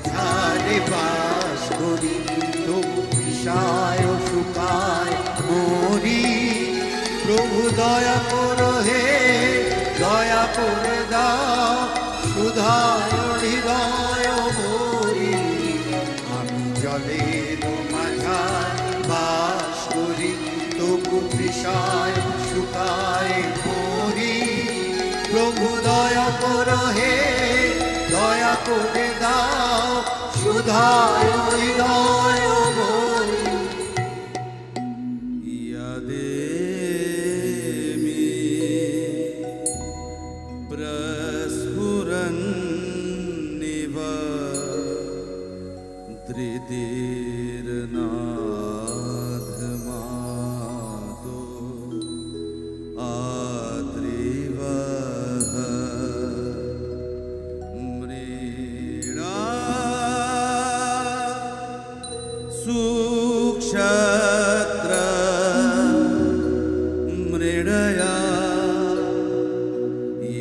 মাঝারে বাস করি, তবু বিষায় শুকায় মরি। প্রভু দয়া করো হে, দয়া করে দাও, সুধায় হৃদয় ভরি। আমি জলের মাঝায় বাস করি, তবু বিষায় শুকায় মরি। প্রভু দয়া করো হে, দয়া করে দাও, সুধায় হৃদয় ভরি। यदेमि प्रस्फुरन्निव धृतिर्नाधमादो आद्रिवः मृडा सुक्षत्र मृडया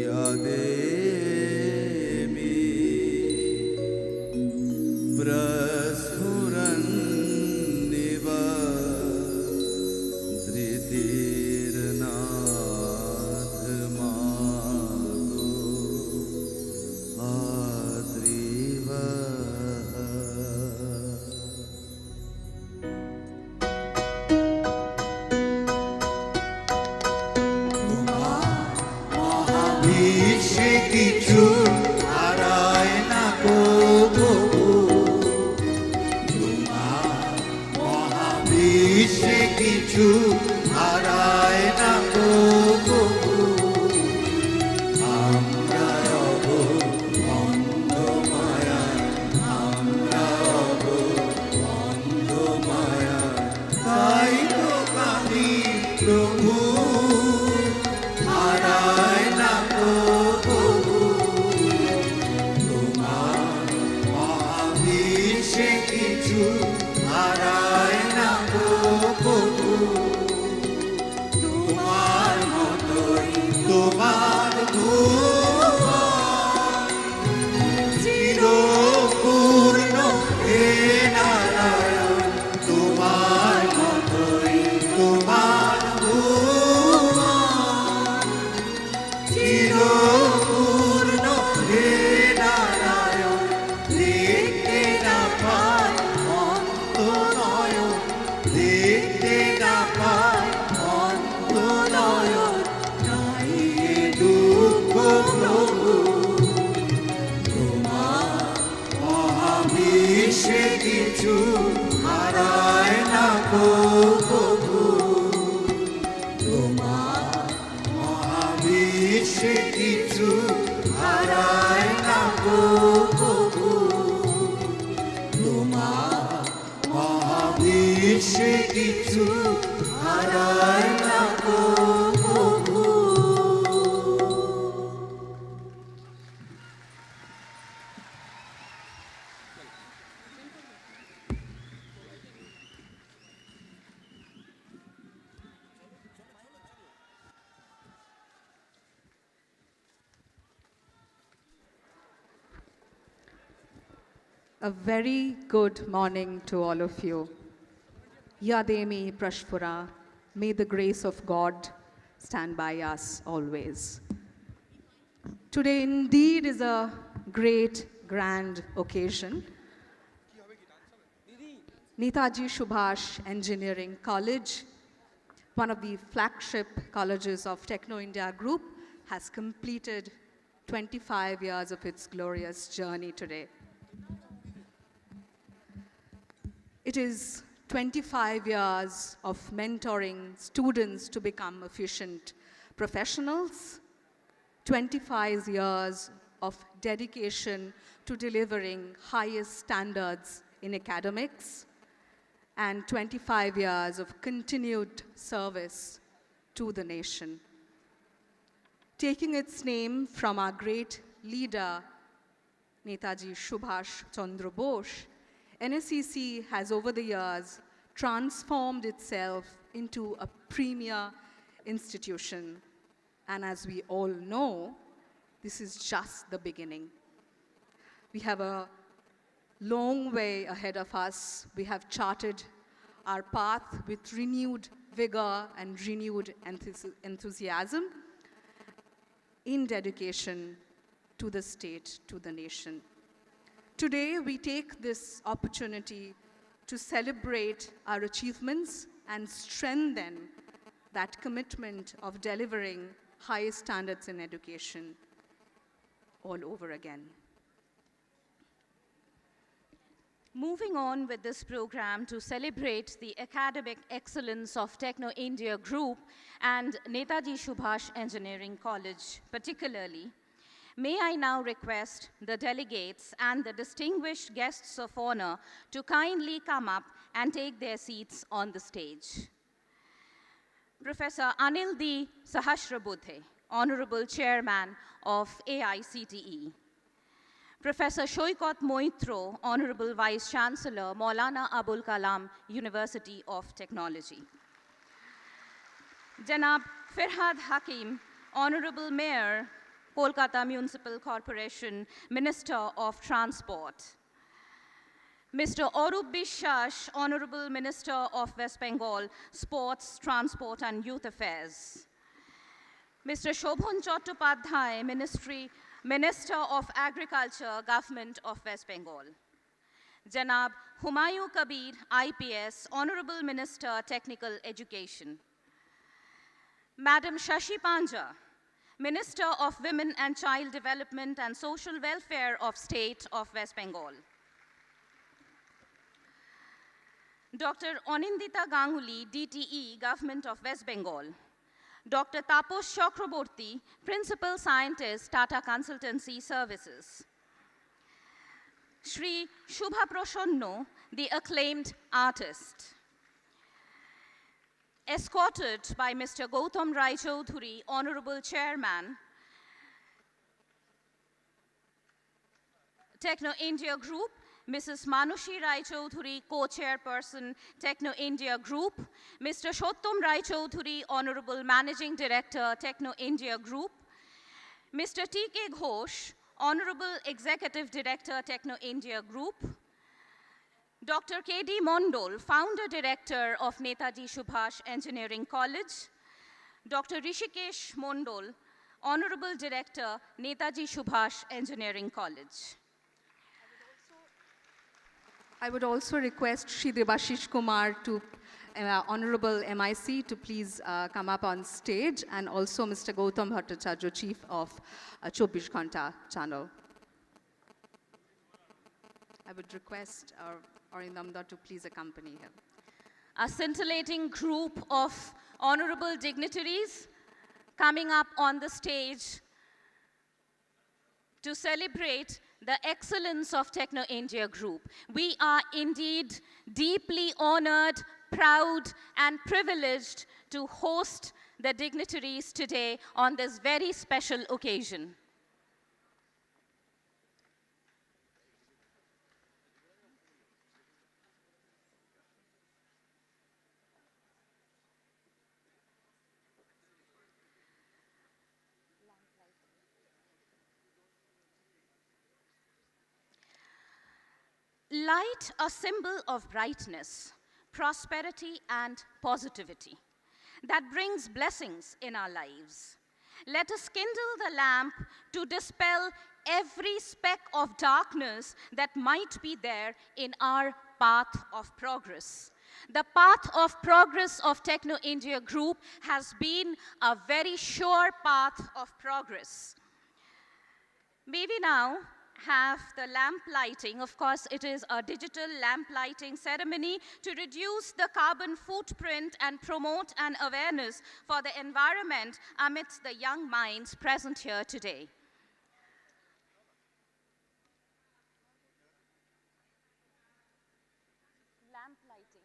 यदेमि प्रस्फुरन्निव धृतिर्नाधमादो বিশ্বে কিছু হারায় না গো প্রভু, তোমার মহাবিশ্বে কিছু হারায় না গো প্রভু। আমরা অব অন্ধ মায়ায়, আমরা অব অন্ধ মায়ায়, তাই তো কাঁদি প্রভু। হারায় না গো প্রভু, তোমার মহাবিশ্বে কিছু হারায় না গো প্রভু। তোমার মতোই তোমার চিরপূর্ণ হে নারায়ণ। তোমার মতোই তোমার চিরপূর্ণ হে নারায়ণ। দেখতে না পায় অন্ত নয়ন, দেখতে না পায় অন্ত নয়ন, নাই এ দুঃখ প্রভু। তোমার মহাবিশ্বে কিছু হারায় না গো প্রভু। তোমার মহাবিশ্বে কিছু হারায় না গো প্রভু। তোমার মহাবিশ্বে কিছু হারায় না গো প্রভু। A very good morning to all of you. Yademi Prashpura, may the grace of God stand by us always. Today indeed is a great, grand occasion. Netaji Subhash Engineering College, one of the flagship colleges of Techno India Group, has completed 25 years of its glorious journey today. It is 25 years of mentoring students to become efficient professionals, 25 years of dedication to delivering highest standards in academics, and 25 years of continued service to the nation. Taking its name from our great leader, Netaji Subhash Chandra Bose, NSCC has over the years transformed itself into a premier institution. And as we all know, this is just the beginning. We have a long way ahead of us. We have charted our path with renewed vigor and renewed enthusiasm in dedication to the state, to the nation. Today, we take this opportunity to celebrate our achievements and strengthen that commitment of delivering high standards in education all over again. Moving on with this program to celebrate the academic excellence of Techno India Group and Netaji Subhash Engineering College particularly, may I now request the delegates and the distinguished guests of honor to kindly come up and take their seats on the stage. Professor Anil D. Sahasrabudhe, Honorable Chairman of AICTE. Professor Shoykot Moitro, Honorable Vice Chancellor, Maulana Abul Kalam University of Technology. Janab Firhad Hakim, Honorable Mayor, Kolkata Municipal Corporation, Minister of Transport. Mr. Arup Biswas, Honorable Minister of West Bengal, Sports, Transport and Youth Affairs. Mr. Shobhan Chattopadhyay, Minister of Agriculture, Government of West Bengal. Janab Humayun Kabir, IPS, Honorable Minister, Technical Education. Madam Shashi Panja, Minister of Women and Child Development and Social Welfare of State of West Bengal. Dr. Onindita Ganguly, DTE, Government of West Bengal. Dr. Taposh Chakraborty, Principal Scientist, Tata Consultancy Services. Shri Shubha Prashanno, the acclaimed artist. Escorted by Mr. Gautam Rai Choudhury, Honorable Chairman, Techno India Group, Mrs. Manushi Rai Choudhury, Co-Chairperson, Techno India Group, Mr. Shottam Rai Choudhury, Honorable Managing Director, Techno India Group, Mr. T.K. Ghosh, Honorable Executive Director, Techno India Group, Dr. K.D. Mondol, Founder Director of Netaji Subhash Engineering College, Dr. Rishikesh Mondol, Honorable Director, Netaji Subhash Engineering College. I would also request Shri Debashish Kumar to Honorable MIC to please come up on stage, and also Mr. Gautam Bhattacharya, Chief of 24 Ghanta channel. I would request Arindamda to please accompany him. A scintillating group of honorable dignitaries coming up on the stage to celebrate the excellence of Techno India Group. We are indeed deeply honored, proud, and privileged to host the dignitaries today on this very special occasion. Light, a symbol of brightness, prosperity, and positivity that brings blessings in our lives. Let us kindle the lamp to dispel every speck of darkness that might be there in our path of progress. The path of progress of Techno India Group has been a very sure path of progress. May we now have the lamp lighting. Of course, it is a digital lamp lighting ceremony to reduce the carbon footprint and promote an awareness for the environment amidst the young minds present here today. Lamp lighting.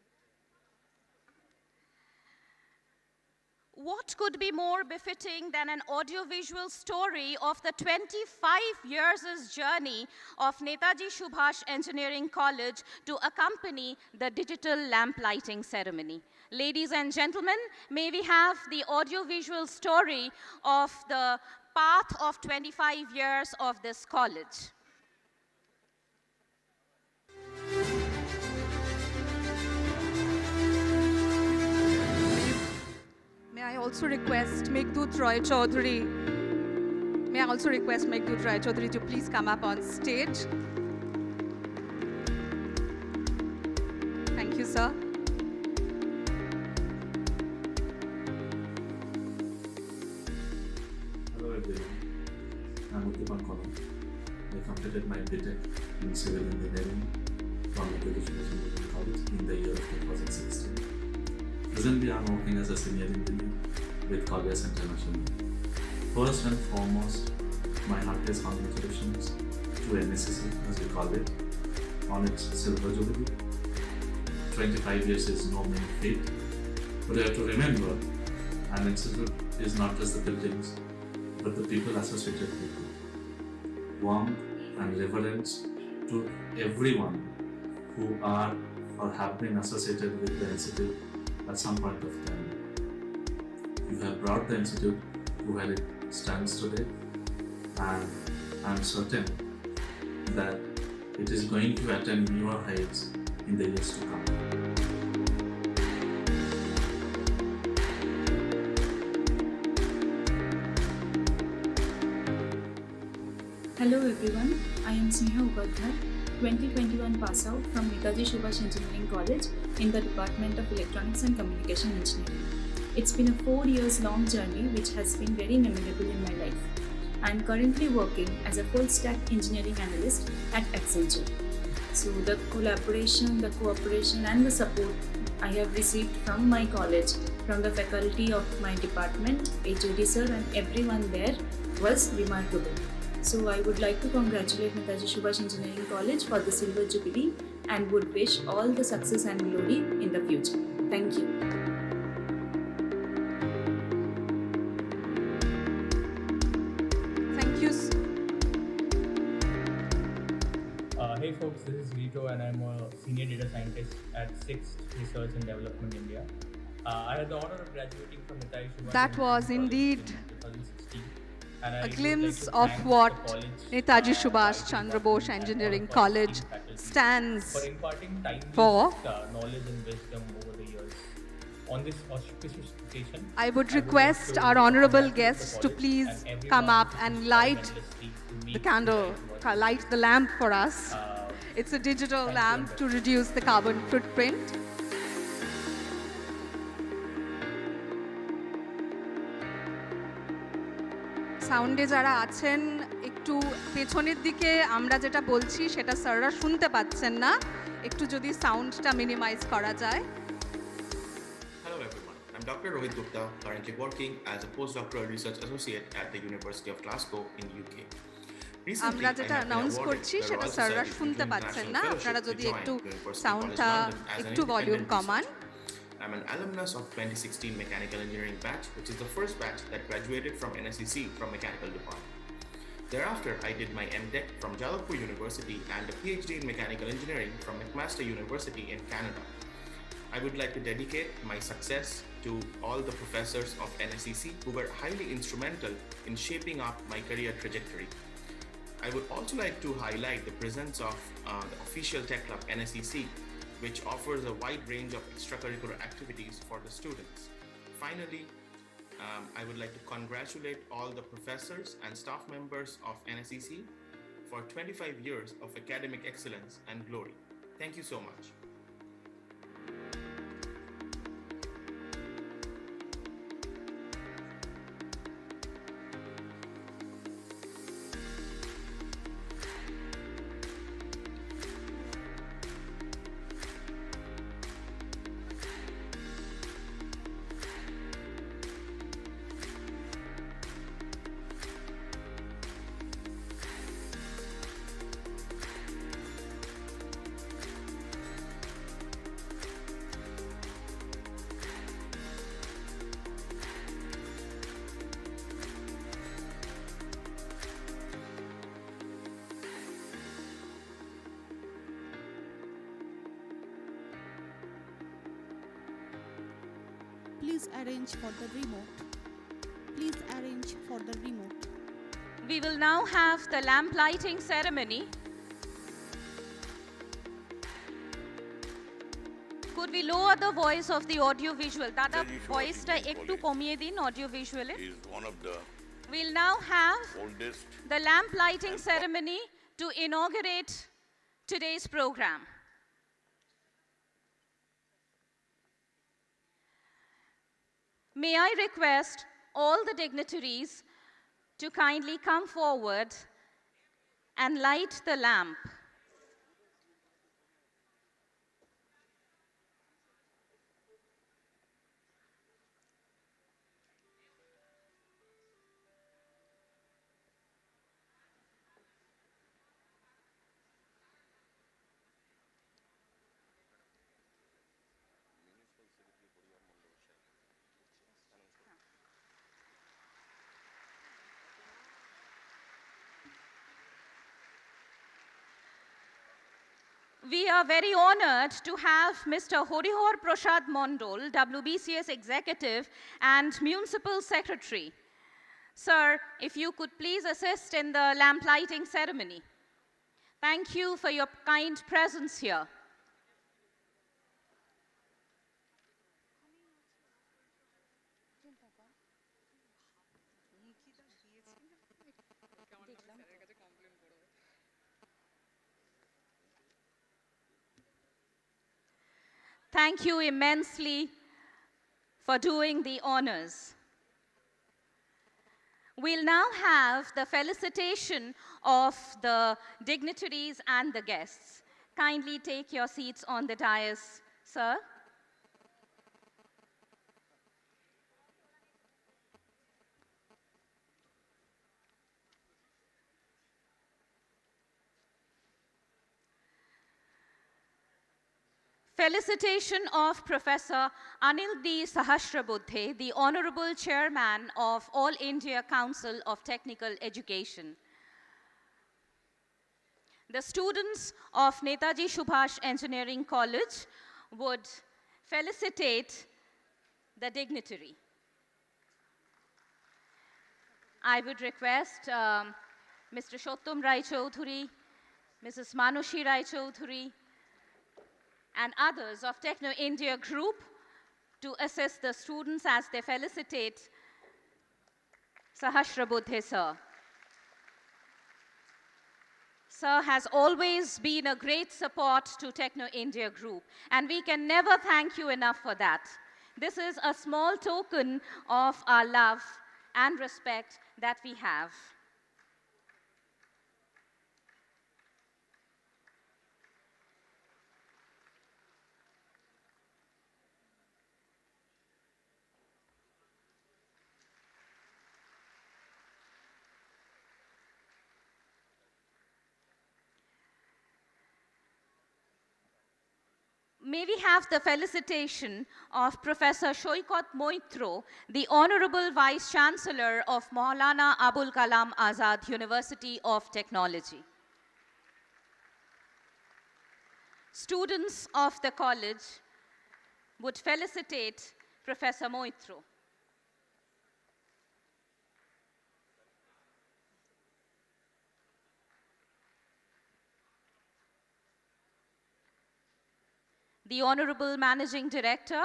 What could be more befitting than an audiovisual story of the 25 years' journey of Netaji Subhash Engineering College to accompany the digital lamp lighting ceremony? Ladies and gentlemen, may we have the audiovisual story of the path of 25 years of this college. also request Meghdut Roy Chaudhary. May I also request Meghdut Roy Chaudhary to please come up on stage. Thank you, sir. Hello everyone, I'm Uttiman Kolam. I completed my BTech in Civil Engineering from British Engineering College in the year of 2016. Presently, I'm working as a senior engineer with Colliers International. First and foremost, my heartiest congratulations to NSCC, as we call it, on its silver jubilee. 25 years is no mean feat, but you have to remember, an institute is not just the buildings, but the people associated with it. Warmth and reverence to everyone who are or have been associated with the institute at some point of time. You have brought the institute to where it stands today, and I am certain that it is going to attain newer heights in the years to come. Hello everyone, I am Sneha Upadhyay, 2021 pass out from Netaji Subhash Engineering College in the Department of Electronics and Communication Engineering. It's been a 4 years long journey which has been very memorable in my life. I am currently working as a full stack engineering analyst at Accenture. So the collaboration, the cooperation and the support I have received from my college, from the faculty of my department, HOD sir and everyone there was remarkable. So I would like to congratulate Netaji Subhash Engineering College for the Silver Jubilee and would wish all the success and glory in the future. Thank you. Thank you. Hey folks, this is Vito and I'm a senior data scientist at 6th Research and Development India. I had the honor of graduating from Netaji Subhash That was Engineering indeed College in 2016. And I a would glimpse like to of thank what the college, Netaji Subhash faculty, Chandra Bose department, and Engineering all of our College esteemed faculty stands for imparting timely for. knowledge and wisdom over the years. On this auspicious occasion, I would like request to our honorable congratulate the guests to college please and everyone come up who and has light tremendously to the make candle, Netaji Subhash light the lamp for us. It's a digital thank you lamp and to reduce the carbon footprint. সাউন্ডে যারা আছেন একটু পেছনের দিকে আমরা যেটা বলছি সেটা স্যাররা শুনতে পাচ্ছেন না, একটু যদি সাউন্ডটা মিনিমাইজ করা যায়। Hello everyone, I'm Dr. Rohit Gupta, currently working as a postdoctoral research associate at the University of Glasgow in UK. Recently, আমরা I যেটা have been অ্যানাউন্স awarded করছি the সেটা Royal স্যাররা Society শুনতে International পাচ্ছেন না, Fellowship আপনারা to যদি join একটু University College সাউন্ডটা London as an একটু ভলিউম independent কমান। researcher. I'm an alumnus of 2016 Mechanical Engineering batch, which is the first batch that graduated from NSCC from Mechanical Department. Thereafter, I did my MTech from Jalapur University and a PhD in Mechanical Engineering from McMaster University in Canada. I would like to dedicate my success to all the professors of NSCC who were highly instrumental in shaping up my career trajectory. I would also like to highlight the presence of the official tech club NSCC, which offers a wide range of extracurricular activities for the students. Finally, I would like to congratulate all the professors and staff members of NSCC for 25 years of academic excellence and glory. Thank you so much. Please arrange for the remote. Please arrange for the remote. We will now have the lamp lighting ceremony. Could we lower the voice of the audio visual? Dada, voice ta ekটু কমিয়ে দিন audio visual A. is one of the We'll now have oldest the lamp lighting ceremony to inaugurate today's program. May I request all the dignitaries to kindly come forward and light the lamp. We are very honored to have Mr. Horihor Prasad Mondol, WBCS Executive and Municipal Secretary. Sir, if you could please assist in the lamp lighting ceremony. Thank you for your kind presence here. Thank you immensely for doing the honors. We'll now have the felicitation of the dignitaries and the guests. Kindly take your seats on the dais, sir. Felicitation of Professor Anil D. Sahasrabuddhe, the Honorable Chairman of All India Council of Technical Education. The students of Netaji Subhash Engineering College would felicitate the dignitary. I would request Mr. Shottam Rai Chaudhuri, Mrs. Manushi Rai Chaudhuri, and others of Techno India Group to assist the students as they felicitate Sahasrabuddhe sir. Sir has always been a great support to Techno India Group, and we can never thank you enough for that. This is a small token of our love and respect that we have. May we have the felicitation of Professor Shoykot Moitro, the Honorable Vice Chancellor of Maulana Abul Kalam Azad University of Technology. Students of the college would felicitate Professor Moitro. The Honorable Managing Director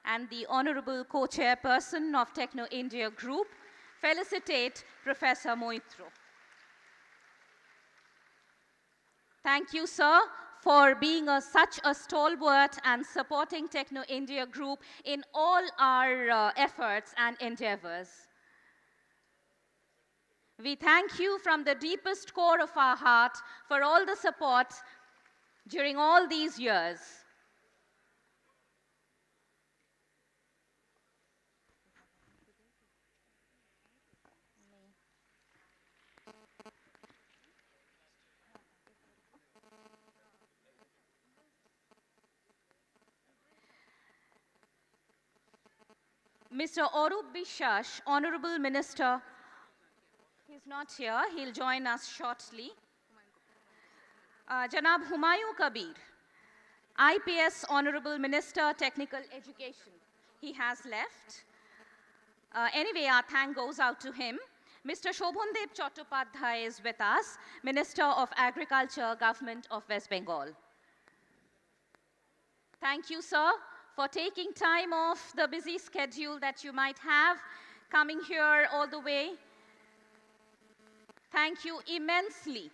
and the Honorable Co-Chairperson of Techno India Group felicitate Professor Moitro. Thank you, sir, for being such a stalwart and supporting Techno India Group in all our efforts and endeavors. We thank you from the deepest core of our heart for all the support during all these years. Mr. Arup Bishash, Honorable Minister, he's not here, he'll join us shortly. Janab Humayun Kabir, IPS Honorable Minister, Technical Education. He has left. Anyway, our thank goes out to him. Mr. Shobhondep Chattopadhyay is with us, Minister of Agriculture, Government of West Bengal. Thank you, sir, for taking time off the busy schedule that you might have, coming here all the way. Thank you immensely.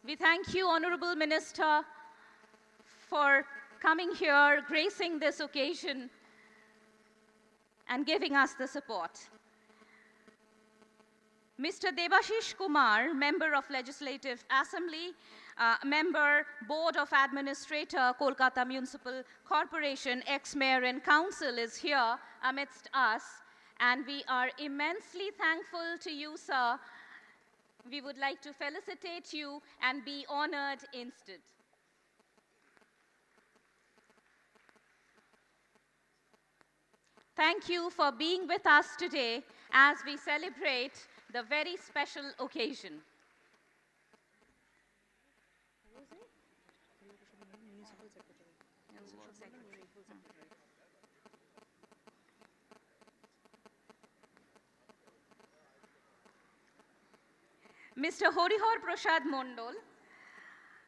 We thank you, Honorable Minister, for coming here, gracing this occasion, and giving us the support. Mr. Debashish Kumar, Member of Legislative Assembly, Member, Board of Administrator, Kolkata Municipal Corporation, ex-mayor and council is here amidst us, and we are immensely thankful to you, sir. We would like to felicitate you and be honored instead. Thank you for being with us today as we celebrate the very special occasion. Mr. Horihar Prasad Mondol,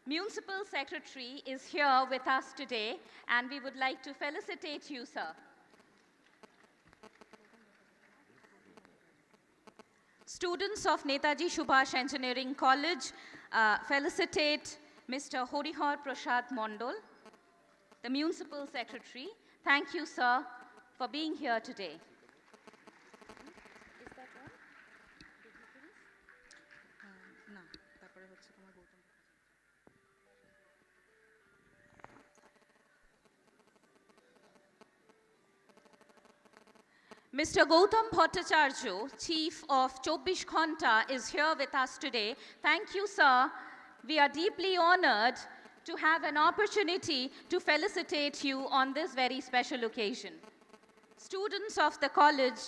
Municipal Secretary, is here with us today, and we would like to felicitate you, sir. Students of Netaji Subhash Engineering College felicitate Mr. Horihar Prasad Mondol, the Municipal Secretary. Thank you, sir, for being here today. Mr. Gautam Bhattacharya, Chief of 24 Ghanta, is here with us today. Thank you, sir. We are deeply honored to have an opportunity to felicitate you on this very special occasion. Students of the college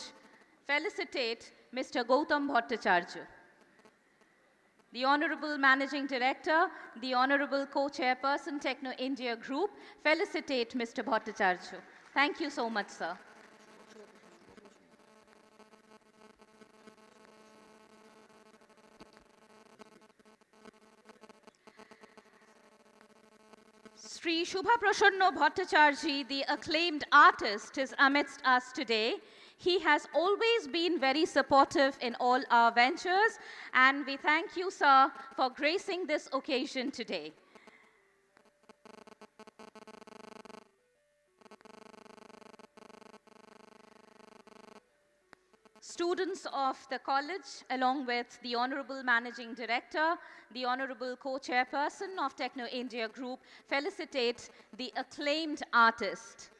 felicitate Mr. Gautam Bhattacharya. The Honorable Managing Director, the Honorable Co-Chairperson, Techno India Group, felicitate Mr. Bhattacharya. Thank you so much, sir. Sri Shubha Prasanna Bhattacharya, the acclaimed artist, is amidst us today. He has always been very supportive in all our ventures, and we thank you, sir, for gracing this occasion today. Students of the college, along with the Honorable Managing Director, the Honorable Co-Chairperson of Techno India Group, felicitate the acclaimed artist.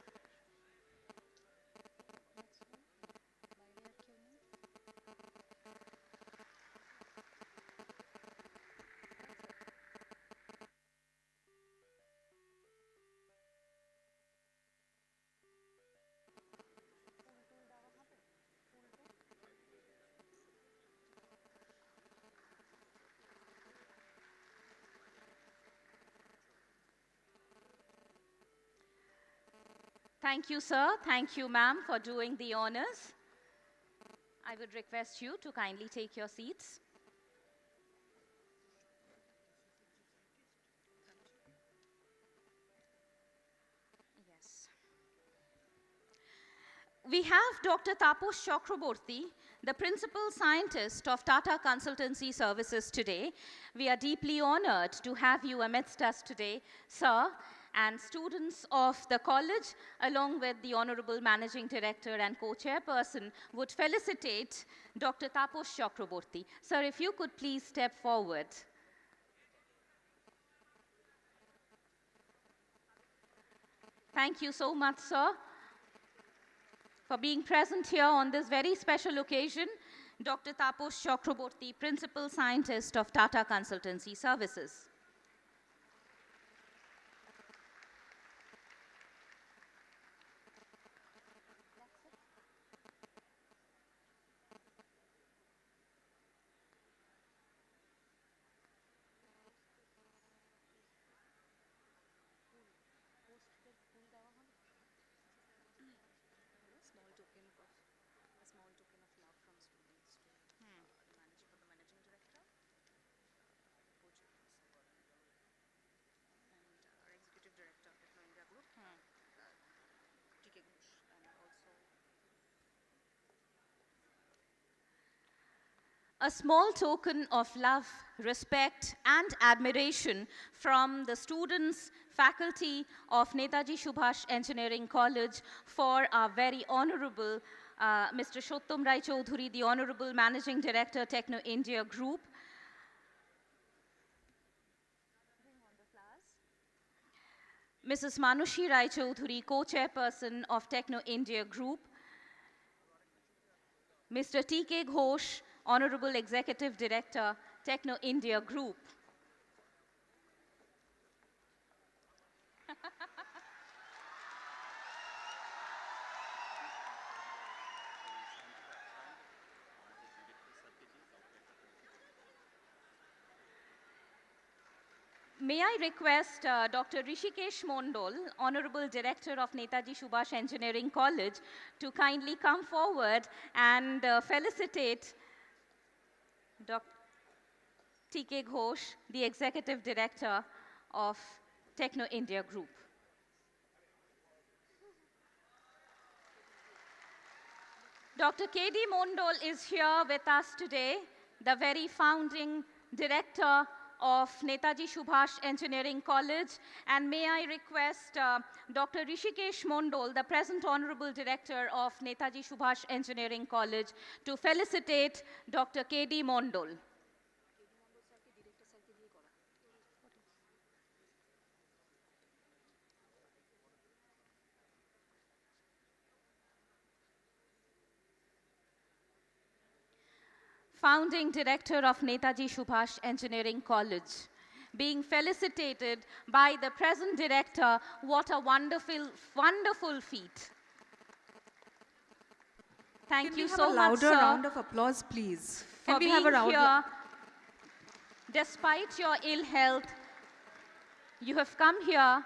Thank you, sir. Thank you, ma'am, for doing the honors. I would request you to kindly take your seats. Yes. We have Dr. Taposh Chakraborty, the Principal Scientist of Tata Consultancy Services today. We are deeply honored to have you amidst us today, sir. And students of the college, along with the Honorable Managing Director and Co-Chairperson, would felicitate Dr. Taposh Chakraborty. Sir, if you could please step forward. Thank you so much, sir, for being present here on this very special occasion. Dr. Taposh Chakraborty, Principal Scientist of Tata Consultancy Services. A small token of love, respect, and admiration from the students, faculty of Netaji Subhash Engineering College for our very honorable Mr. Shottam Rai Chaudhuri, the Honorable Managing Director, Techno India Group. Mrs. Manushi Rai Chaudhuri, Co-Chairperson of Techno India Group. Mr. T.K. Ghosh, Honorable Executive Director, Techno India Group. May I request Dr. Rishikesh Mondol, Honorable Director of Netaji Subhash Engineering College, to kindly come forward and felicitate Dr. T.K. Ghosh, the Executive Director of Techno India Group. Dr. K.D. Mondol is here with us today, the very founding director of Netaji Subhash Engineering College. And may I request Dr. Rishikesh Mondol, the present Honorable Director of Netaji Subhash Engineering College, to felicitate Dr. K.D. Mondol. Founding Director of Netaji Subhash Engineering College, being felicitated by the present director. What a wonderful, wonderful feat. Thank Can you we have so a much, louder sir, round of applause, please? for Can we being have a round? here. Despite your ill health, you have come here.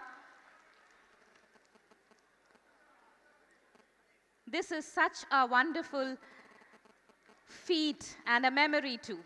This is such a wonderful feat and a memory too.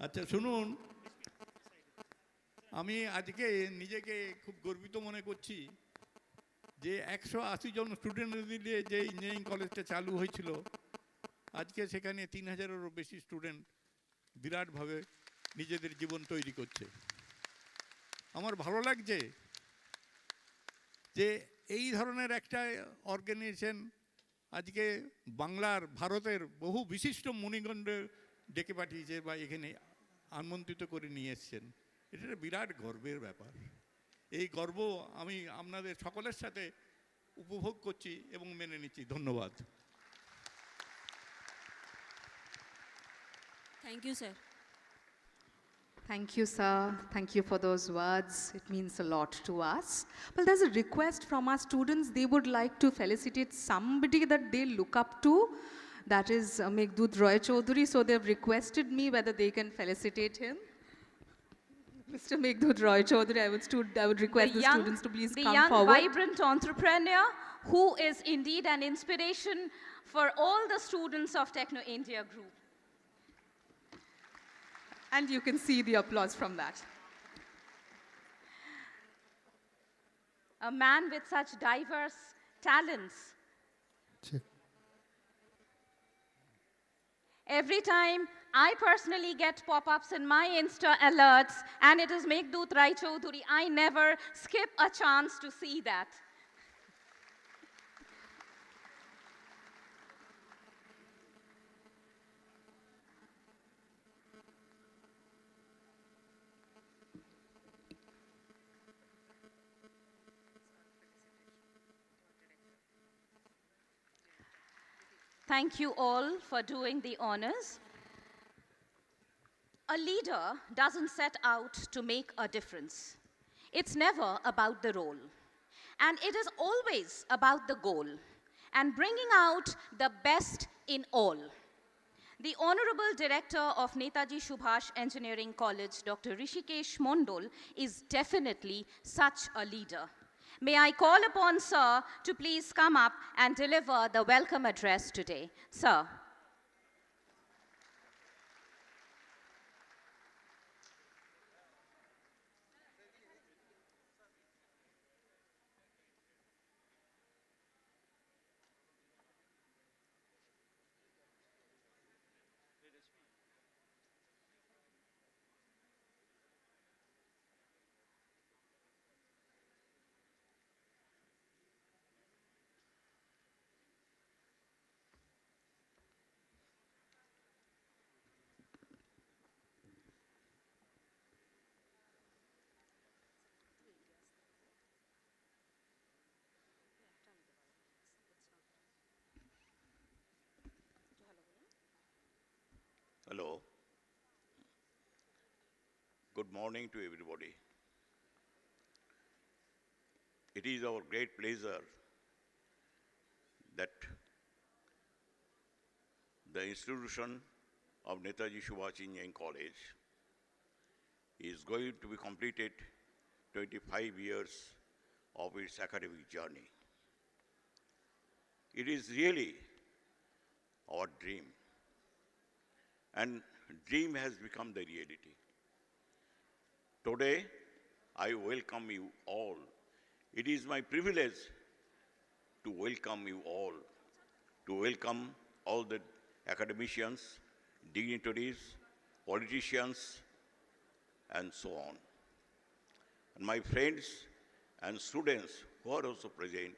আচ্ছা শুনুন, আমি আজকে নিজেকে খুব গর্বিত মনে করছি যে 180 জন স্টুডেন্ট দিয়ে যে ইঞ্জিনিয়ারিং কলেজটা চালু হয়েছিল, আজকে সেখানে 3000-এরও বেশি স্টুডেন্ট বিরাটভাবে নিজেদের জীবন তৈরি করছে। আমার ভালো লাগছে যে এই ধরনের একটা অর্গানাইজেশন আজকে বাংলার, ভারতের বহু বিশিষ্ট মুনিগণ্যে ডেকে পাঠিয়েছে বা এখানে আমন্ত্রিত করে নিয়ে এসছেন। এটা একটা বিরাট গর্বের ব্যাপার। এই গর্ব আমি আপনাদের সকলের সাথে উপভোগ করছি এবং মেনে নিচ্ছি। ধন্যবাদ। Thank you, sir. Thank you, sir. Thank you for those words. It means a lot to us. Well, there's a request from our students. They would like to felicitate somebody that they look up to. That is Meghdut Roy Chaudhuri. So they've requested me whether they can felicitate him. Mr. Meghdut Roy Chaudhuri, I would request the students to please come young, forward. vibrant entrepreneur who is indeed an inspiration for all the students of Techno India Group. And you can see the applause from that. A man with such diverse talents. Every time I personally get pop-ups in my Insta alerts and it is Meghdoot Rai Chaudhuri, I never skip a chance to see that. Thank you all for doing the honors. A leader doesn't set out to make a difference. It's never about the role. And it is always about the goal and bringing out the best in all. The Honorable Director of Netaji Subhash Engineering College, Dr. Rishikesh Mondol, is definitely such a leader. May I call upon Sir to please come up and deliver the welcome address today. Sir. Hello. Good morning to everybody. It is our great pleasure that the institution of Netaji Subhash Engineering College is going to be completed 25 years of its academic journey. It is really our dream, and dream has become the reality. Today, I welcome you all. It is my privilege to welcome you all the academicians, dignitaries, politicians, and so on. And my friends and students who are also present,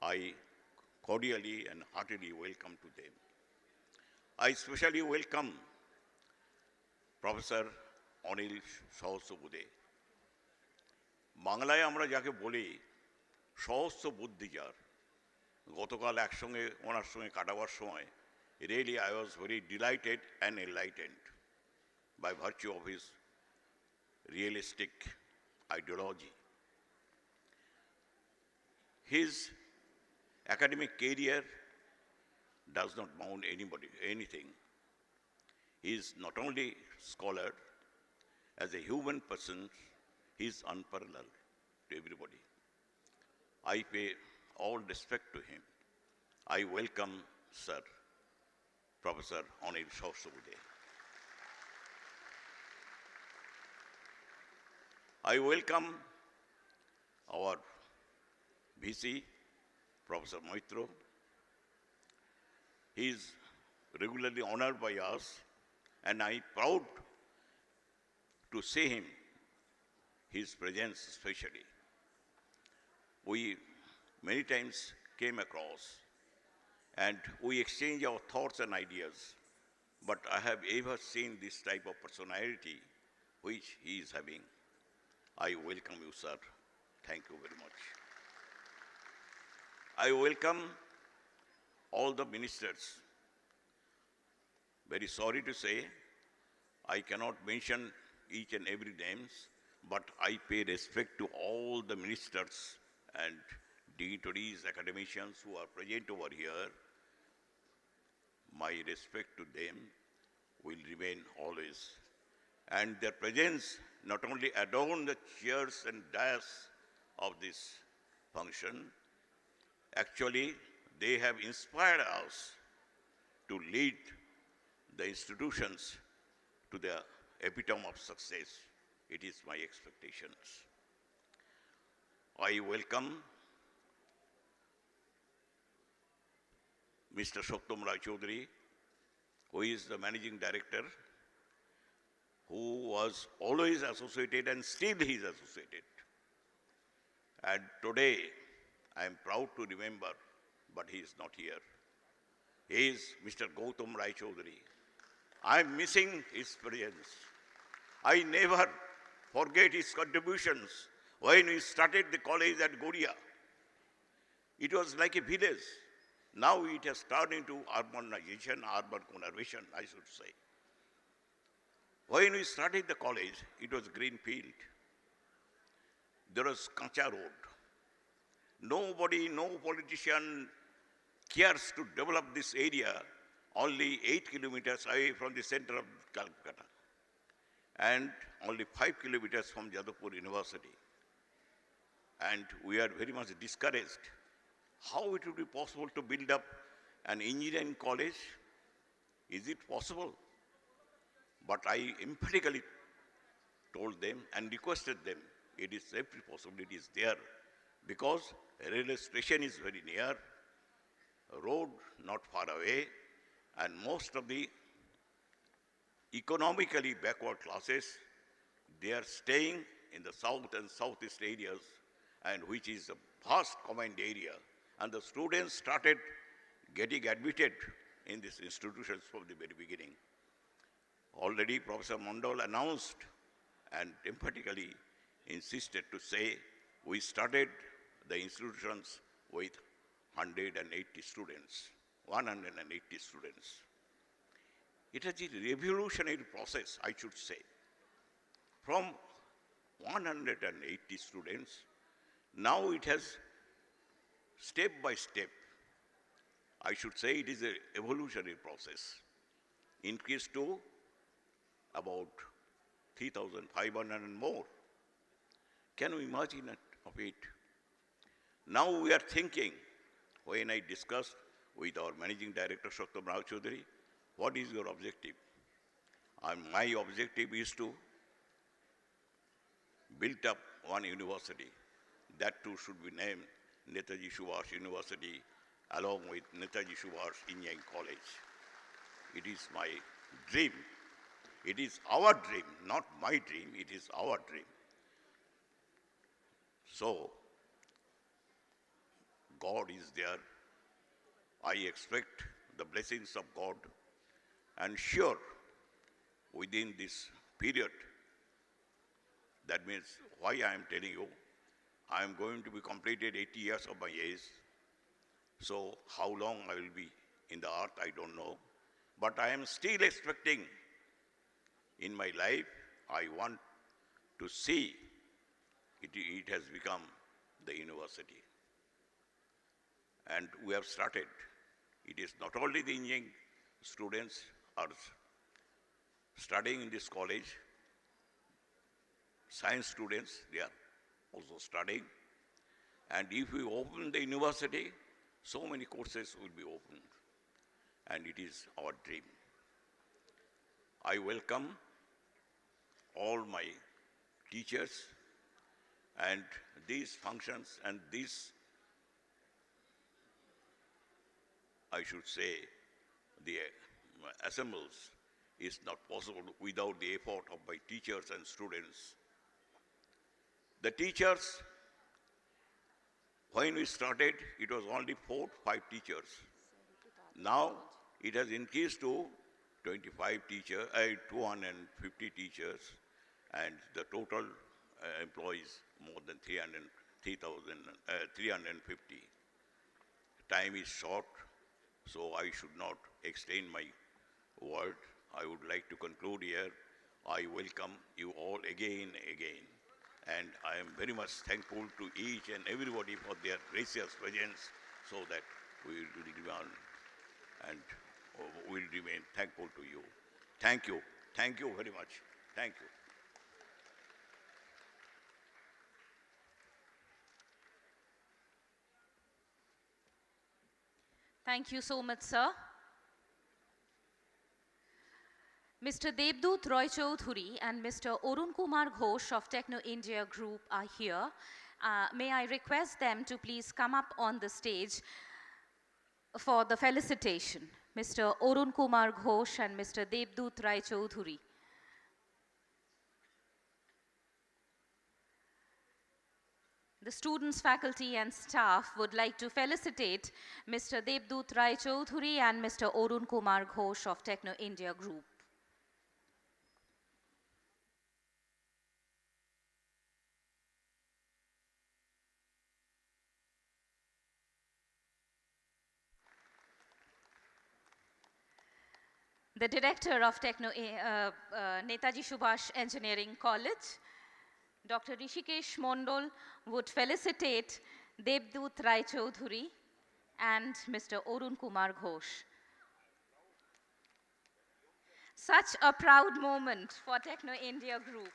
I cordially and heartily welcome to them. I especially welcome Professor Anil Sahasrabudhe. বাংলায় আমরা যাকে বলি সহস্র বুদ্ধি যার, গতকাল একসঙ্গে ওনার সঙ্গে কাটাবার সময় really I was very delighted and enlightened by virtue of his realistic ideology. His academic career does not bound anything. He is not only scholar, as a human person, he is unparalleled to everybody. I pay all respect to him. I welcome Sir Professor Anil Sahasrabudhe. I welcome our VC, Professor Moitro. He is regularly honored by us, and I am proud to see him, his presence especially. We many times came across and we exchange our thoughts and ideas, but I have ever seen this type of personality which he is having. I welcome you, sir. Thank you very much. I welcome all the ministers. Very sorry to say, I cannot mention each and every names, but I pay respect to all the ministers and dignitaries, academicians who are present over here. My respect to them will remain always. And their presence not only adorn the chairs and dais of this function, actually they have inspired us to lead the institutions to the epitome of success. It is my expectations. I welcome Mr. Satyam Rai Chaudhuri, who is the managing director, who was always associated and still he is associated. And today, I am proud to remember, but he is not here. He is Mr. Gautam Rai Chaudhary. I am missing his presence. I never forget his contributions when we started the college at Goria. It was like a village. Now it has turned into urbanization, urban conservation, I should say. When we started the college, it was green field. There was Kancha Road. Nobody, no politician cares to develop this area only 8 kilometers away from the center of Calcutta and only 5 kilometers from Jadavpur University. And we are very much discouraged. How it would be possible to build up an engineering college? Is it possible? But I emphatically told them and requested them, it is every possibility is there because a railway station is very near, a road not far away, and most of the economically backward classes, they are staying in the south and southeast areas, and which is a vast command area. And the students started getting admitted in these institutions from the very beginning. Already Professor Mondal announced and emphatically insisted to say, we started the institutions with 180 students, 180 students. It is a revolutionary process, I should say. From 180 students, now it has step by step, I should say it is an evolutionary process, increased to about 3,500 and more. Can you imagine of it? Now we are thinking, when I discussed with our Managing Director, Shaktam Rao Chaudhary, what is your objective? And my objective is to build up one university. That too should be named Netaji Subhash University, along with Netaji Subhash Engineering College. It is my dream. It is our dream, not my dream, it is our dream. So, God is there. I expect the blessings of God, and sure, within this period, that means why I am telling you, I am going to be completed 80 years of my age. So how long I will be in the earth, I don't know. But I am still expecting in my life, I want to see it has become the university. And we have started. It is not only the engineering students are studying in this college, science students, they are also studying. And if we open the university, so many courses will be opened. And it is our dream. I welcome all my teachers, and these functions and these, I should say, the assembles is not possible without the effort of my teachers and students. The teachers, when we started, it was only 4, 5 teachers. Now it has increased to 25 teachers, 250 teachers, and the total employees more than 350. Time is short, so I should not extend my word. I would like to conclude here. I welcome you all again. And I am very much thankful to each and everybody for their gracious presence, so that we will remain and will remain thankful to you. Thank you. Thank you very much. Thank you. Thank you so much, sir. Mr. Debdut Roy Chaudhary and Mr. Arun Kumar Ghosh of Techno India Group are here. May I request them to please come up on the stage for the felicitation. Mr. Arun Kumar Ghosh and Mr. Debdut Rai Choudhury. The students, faculty and staff would like to felicitate Mr. Debdut Rai Choudhury and Mr. Arun Kumar Ghosh of Techno India Group. The director of Netaji Subhash Engineering College, Dr. Rishikesh Mondol, would felicitate Debdut Rai Choudhury and Mr. Arun Kumar Ghosh. Such a proud moment for Techno India Group.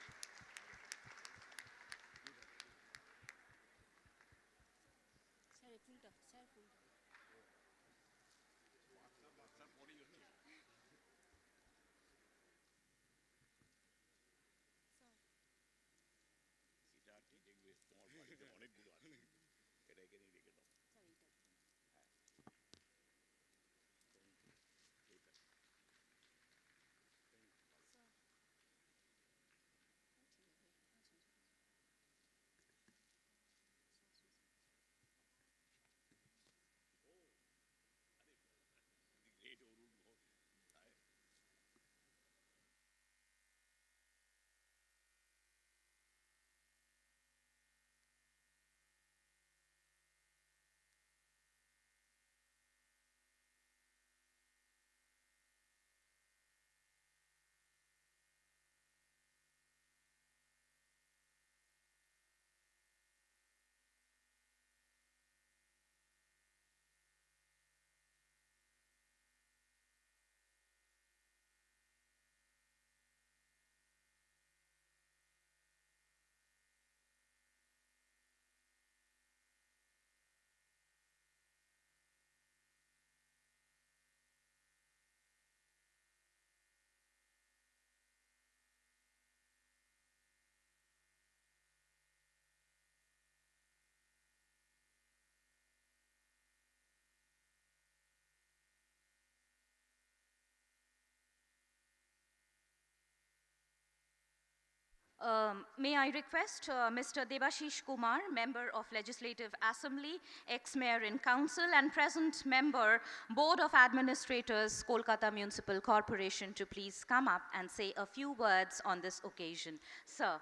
May I request Mr. Debashish Kumar, Member of Legislative Assembly, ex-Mayor in Council and present Member, Board of Administrators, Kolkata Municipal Corporation, to please come up and say a few words on this occasion. Sir.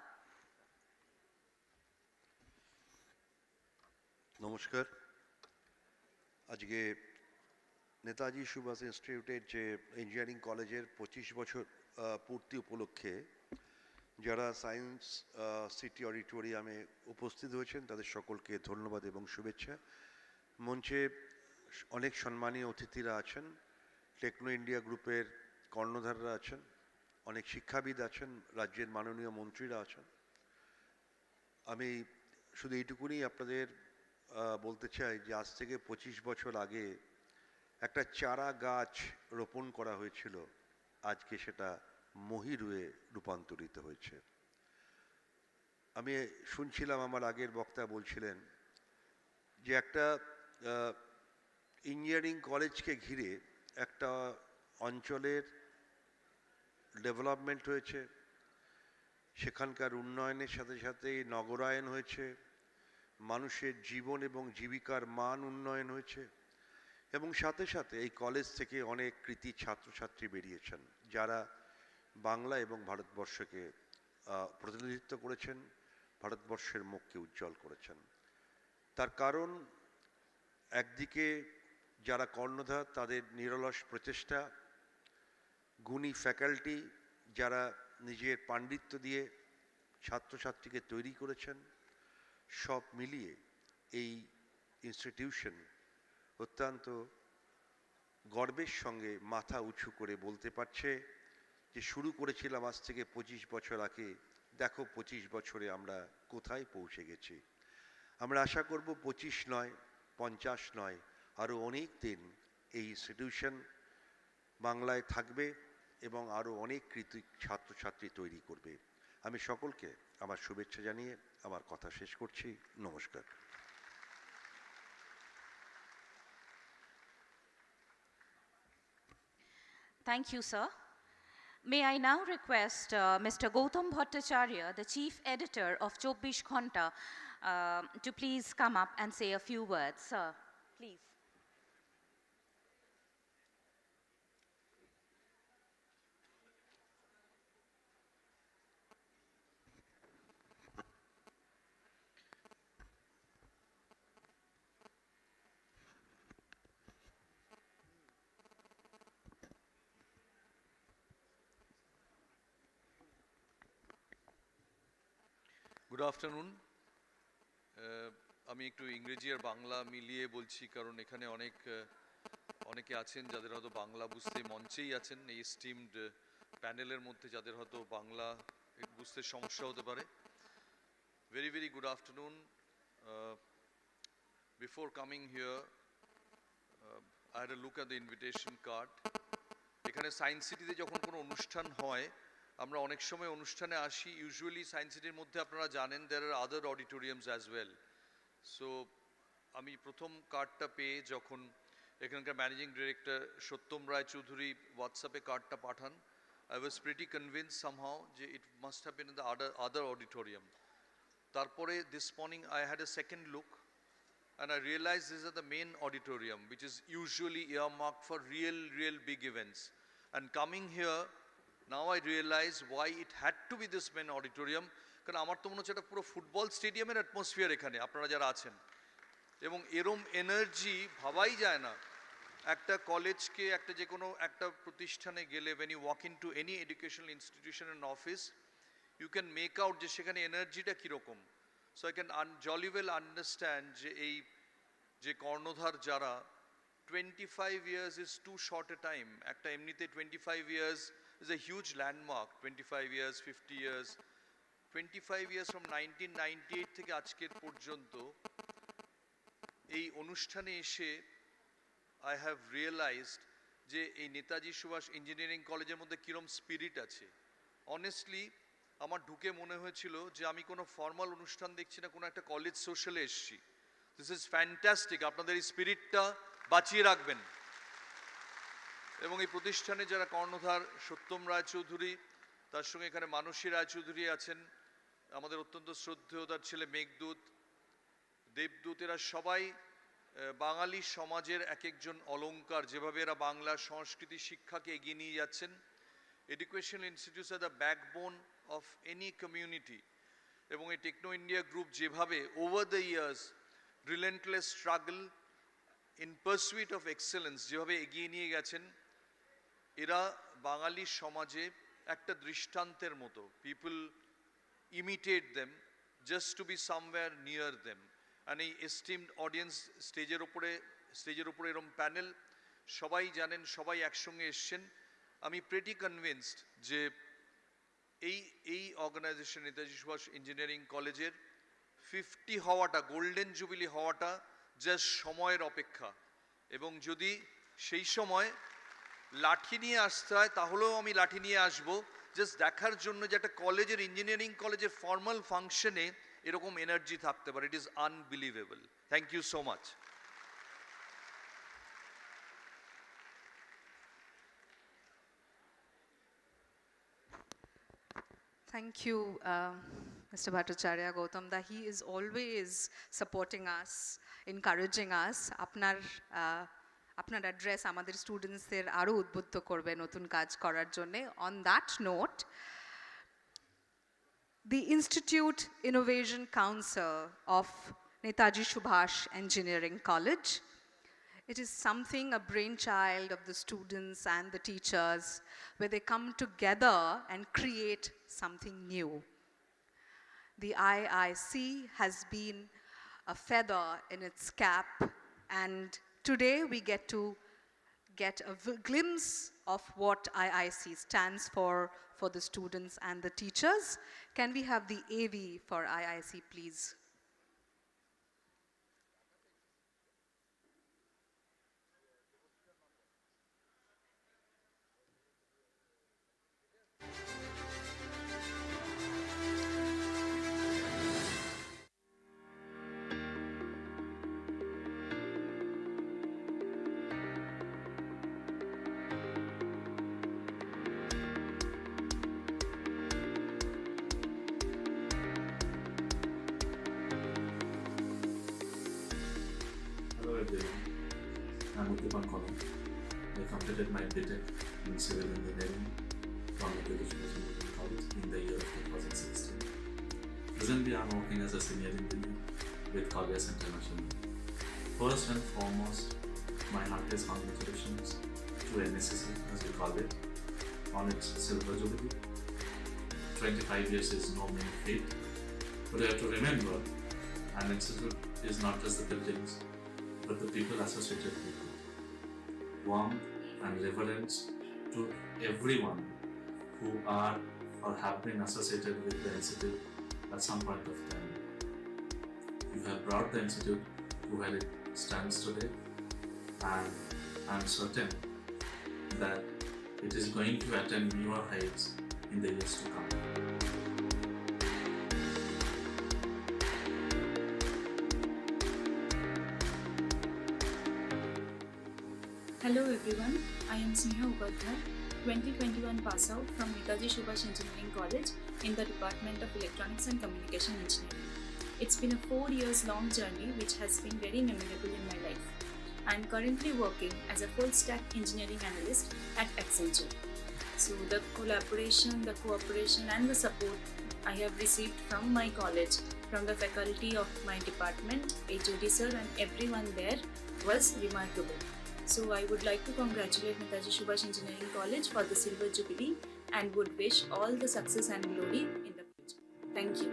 নমস্কার আজকে নেতাজি সুভাষ ইনস্টিটিউটের যে engineering কলেজের 25 বছর পূর্তি উপলক্ষে যারা science city অডিটোরিয়ামে উপস্থিত হয়েছেন তাদের সকলকে ধন্যবাদ এবং শুভেচ্ছা। মঞ্চে অনেক সম্মানীয় অতিথিরা আছেন, টেকনো ইন্ডিয়া গ্রুপের কর্ণধাররা আছেন, অনেক শিক্ষাবিদ আছেন, রাজ্যের মাননীয় মন্ত্রীরা আছেন। আমি শুধু এইটুকুনি আপনাদের বলতে চাই যে আজ থেকে 25 বছর আগে একটা চারা গাছ রোপণ করা হয়েছিল, আজকে সেটা মহিরুহে রূপান্তরিত হয়েছে। আমি শুনছিলাম আমার আগের বক্তা বলছিলেন যে একটা ইঞ্জিনিয়ারিং কলেজকে ঘিরে একটা অঞ্চলের ডেভেলপমেন্ট হয়েছে, সেখানকার উন্নয়নের সাথে সাথে নগরায়ন হয়েছে, মানুষের জীবন এবং জীবিকার মান উন্নয়ন হয়েছে এবং সাথে সাথে এই কলেজ থেকে অনেক কৃতি ছাত্রছাত্রী বেরিয়েছেন যারা বাংলা এবং ভারতবর্ষকে প্রতিনিধিত্ব করেছেন, ভারতবর্ষের মুখকে উজ্জ্বল করেছেন। তার কারণ একদিকে যারা কর্ণধার তাদের নিরলস প্রচেষ্টা, গুণী ফ্যাকাল্টি যারা নিজের পাণ্ডিত্য দিয়ে ছাত্রছাত্রীকে তৈরি করেছেন, সব মিলিয়ে এই ইনস্টিটিউশন অত্যন্ত গর্বের সঙ্গে মাথা উঁচু করে বলতে পারছে যে শুরু করেছিলাম আজ থেকে 25 বছর আগে, দেখো 25 বছরে আমরা কোথায় পৌঁছে গেছি। আমরা আশা করব 25 নয়, 50 নয়, আরও অনেক দিন এই ইনস্টিটিউশন বাংলায় থাকবে এবং আরও অনেক কৃতি ছাত্রছাত্রী তৈরি করবে। আমি সকলকে আমার শুভেচ্ছা জানিয়ে আমার কথা শেষ করছি। নমস্কার। Thank you, sir. May I now request Mr. Gautam Bhattacharya, the Chief Editor of 24 Ghanta, to please come up and say a few words. Sir, please. Good afternoon. আমি একটু ইংরেজি আর বাংলা মিলিয়ে বলছি, কারণ এখানে অনেকে আছেন যাদের হয়তো বাংলা বুঝতে, মঞ্চেই আছেন এই স্টিমড প্যানেলের মধ্যে, যাদের হয়তো বাংলা বুঝতে সমস্যা হতে পারে। Very very good afternoon. Before coming here I had a look at the invitation card. এখানে সায়েন্স সিটিতে যখন কোনো অনুষ্ঠান হয়, আমরা অনেক সময় অনুষ্ঠানে আসি, ইউজুয়ালি সায়েন্স সিটির মধ্যে আপনারা জানেন there are other auditoriums as well. So আমি প্রথম কার্ডটা পেয়ে যখন এখানকার ম্যানেজিং ডিরেক্টর সত্যম রায় চৌধুরী হোয়াটসঅ্যাপে কার্ডটা পাঠান, I was pretty convince somehow যে it must have been in the other auditorium. তারপরে this morning I had a second look and I realized this is the main auditorium, which is usually earmarked for real big events. And coming here, now I realize why it had to be this main auditorium, কারণ আমার তো মনে হচ্ছে এটা পুরো football স্টেডিয়ামের atmosphere এখানে আপনারা যারা আছেন, এবং এরম এনার্জি ভাবাই যায় না। একটা কলেজকে, একটা যে কোনো একটা প্রতিষ্ঠানে গেলে, when you walk into any educational institution and office, you can make out যে সেখানে এনার্জিটা কীরকম। So I can jolly well understand যে এই যে কর্ণধার যারা, 25 years is too short a time. একটা এমনিতে 25 years is a huge landmark. 25 years, 50 years, 25 years from 1998 থেকে আজকের পর্যন্ত এই অনুষ্ঠানে এসে I have realized যে এই নেতাজি সুভাষ ইঞ্জিনিয়ারিং কলেজের মধ্যে কিরম স্পিরিট আছে। অনেস্টলি আমার ঢুকে মনে হয়েছিল যে আমি কোনো ফর্মাল অনুষ্ঠান দেখছি না, কোনো একটা কলেজ সোশ্যালে এসেছি। This is fantastic. আপনাদের এই স্পিরিটটা বাঁচিয়ে রাখবেন। এবং এই প্রতিষ্ঠানে যারা কর্ণধার, সত্যম রায় চৌধুরী, তার সঙ্গে এখানে মানসী রায় চৌধুরী আছেন, আমাদের অত্যন্ত শ্রদ্ধেয় তার ছেলে মেঘদূত, দেবদূত, এরা সবাই বাঙালি সমাজের এক একজন অলংকার। যেভাবে এরা বাংলা সংস্কৃতি শিক্ষাকে এগিয়ে নিয়ে যাচ্ছেন। Educational institutes are the backbone of any community, এবং এই টেকনো ইন্ডিয়া গ্রুপ যেভাবে over the years relentless struggle in pursuit of excellence যেভাবে এগিয়ে নিয়ে গেছেন, এরা বাঙালি সমাজে একটা দৃষ্টান্তের মতো। People imitate them just to be somewhere near them. And এই এস্টিমড অডিয়েন্স, স্টেজের উপরে এরম প্যানেল, সবাই জানেন, সবাই একসঙ্গে এসছেন। আমি প্রেটি কনভিন্সড যে এই অর্গানাইজেশন নেতাজি সুভাষ ইঞ্জিনিয়ারিং কলেজের 50 হওয়াটা, গোল্ডেন জুবিলি হওয়াটা জাস্ট সময়ের অপেক্ষা। এবং যদি সেই সময় লাঠি নিয়ে আসতে হয় তাহলেও আমি লাঠি নিয়ে আসবো, জাস্ট দেখার জন্য যে একটা কলেজের, ইঞ্জিনিয়ারিং কলেজের ফর্মাল ফাংশনে এরকম এনার্জি থাকতে পারে। It is unbelievable. Thank you so much. Thank you, Mr. Bhattacharya Gautam, that he is always supporting us, encouraging us. আপনার অ্যাড্রেস আমাদের স্টুডেন্টসদের আরও উদ্বুদ্ধ করবে নতুন কাজ করার জন্যে। On that note, the Institute Innovation Council of Netaji Subhash Engineering College, it is something, a brainchild of the students and the teachers, where they come together and create something new. The IIC has been a feather in its cap, and today we get to get a glimpse of what IIC stands for the students and the teachers. Can we have the AV for IIC, please? completed my BTech in Civil Engineering from Education Engineering College in the year of 2016. Presently, I am working as a senior engineer with Colliers International. First and foremost, my heartiest congratulations to NSCC, as we call it, on its silver jubilee. 25 years is no mean feat, but you have to remember, an institute is not just the buildings, but the people associated with it. Warmth and reverence to everyone who are or have been associated with the institute at some point of time. You have brought the institute to where it stands today, and I am certain that it is going to attain newer heights in the years to come. Hello everyone, I am Sneha Upadhyay, 2021 pass out from Netaji Subhash Engineering College in the Department of Electronics and Communication Engineering. It's been a 4 years long journey which has been very memorable in my life. I am currently working as a full stack engineering analyst at Accenture. So the collaboration, the cooperation and the support I have received from my college, from the faculty of my department, HOD sir and everyone there was remarkable. So I would like to congratulate Netaji Subhash Engineering College for the Silver Jubilee and would wish all the success and glory in the future. Thank you.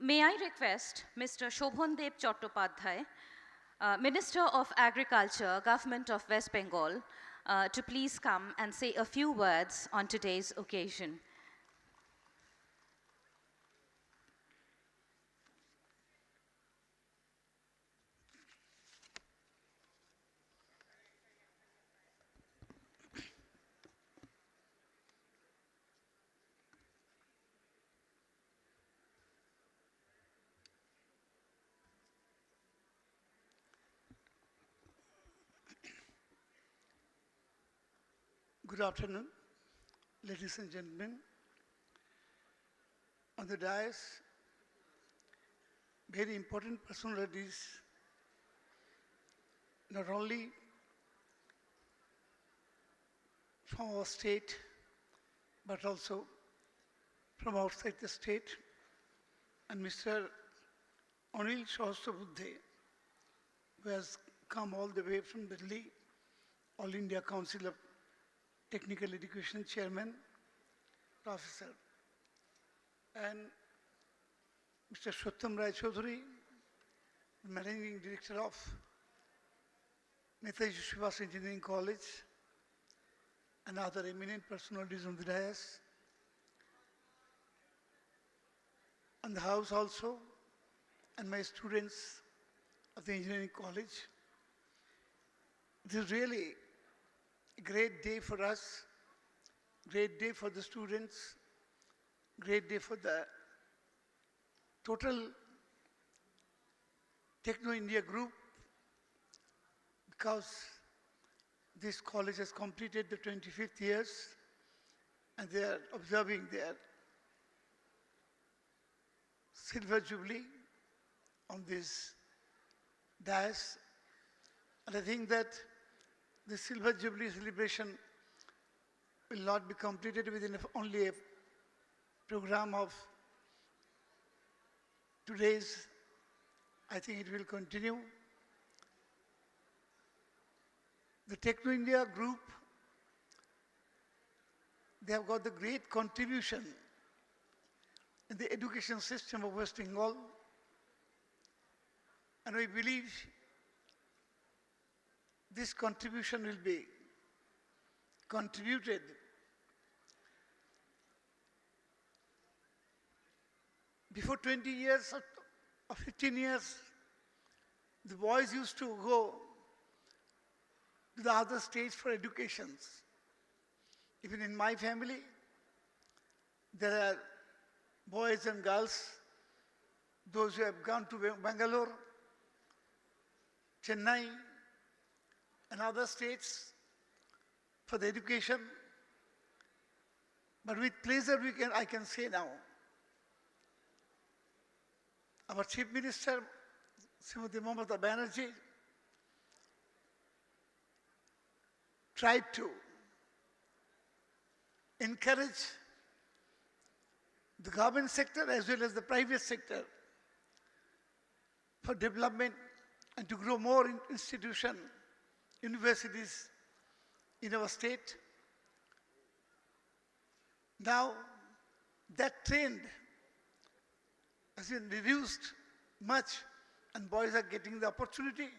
May I request Mr. Shobhandev Chattopadhyay, Minister of Agriculture, Government of West Bengal, to please come and say a few words on today's occasion. Good afternoon, ladies and gentlemen. On the dais, very important personalities, not only from our state, but also from outside the state, and Mr. Anil Sahasrabudhe, who has come all the way from Delhi, All India Council of Technical Education Chairman, Professor, and Mr. Shottam Rai Chaudhuri, Managing Director of Netaji Subhash Engineering College, and other eminent personalities on the dais, and the house also, and my students of the Engineering College. This is really a great day for us, great day for the students, great day for the total Techno India group, because this college has completed the 25th years and they are observing their silver jubilee on this dais. And I think that the Silver Jubilee celebration will not be completed within only a program of 2 days. I think it will continue. The Techno India group they have got the great contribution in the education system of West Bengal. And we believe this contribution will be contributed before 20 years or 15 years. The boys used to go to the other states for educations. Even in my family, there are boys and girls, those who have gone to Bangalore, Chennai, and other states for the education. But with pleasure, I can say now, our Chief Minister, Srimati Mamata Banerjee, tried to encourage the government sector as well as the private sector for development and to grow more institutions, universities in our state. Now, that trend has been reduced much, and boys are getting the opportunity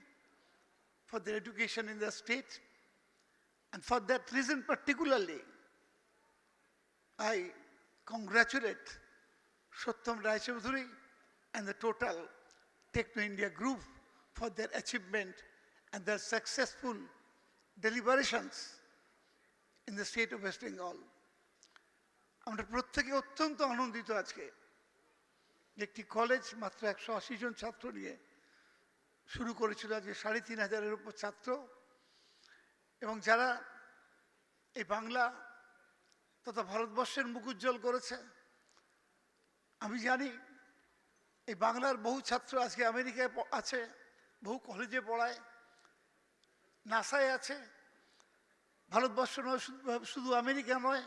for their education in the state. And for that reason particularly, I congratulate Sattam Rai Chaudhuri and the total Techno India group for their achievement and their successful deliberations in the state of West Bengal. আমরা প্রত্যেকে অত্যন্ত আনন্দিত আজকে একটি college মাত্র 180 জন ছাত্র নিয়ে শুরু করেছিল, আজকে 3500-এর উপর ছাত্র, এবং যারা এই বাংলা তথা ভারতবর্ষের মুখ উজ্জ্বল করেছে। আমি জানি এই বাংলার বহু ছাত্র আজকে আমেরিকায় আছে, বহু কলেজে পড়ায়, নাসায় আছে। ভারতবর্ষ নয়, শুধু আমেরিকা নয়,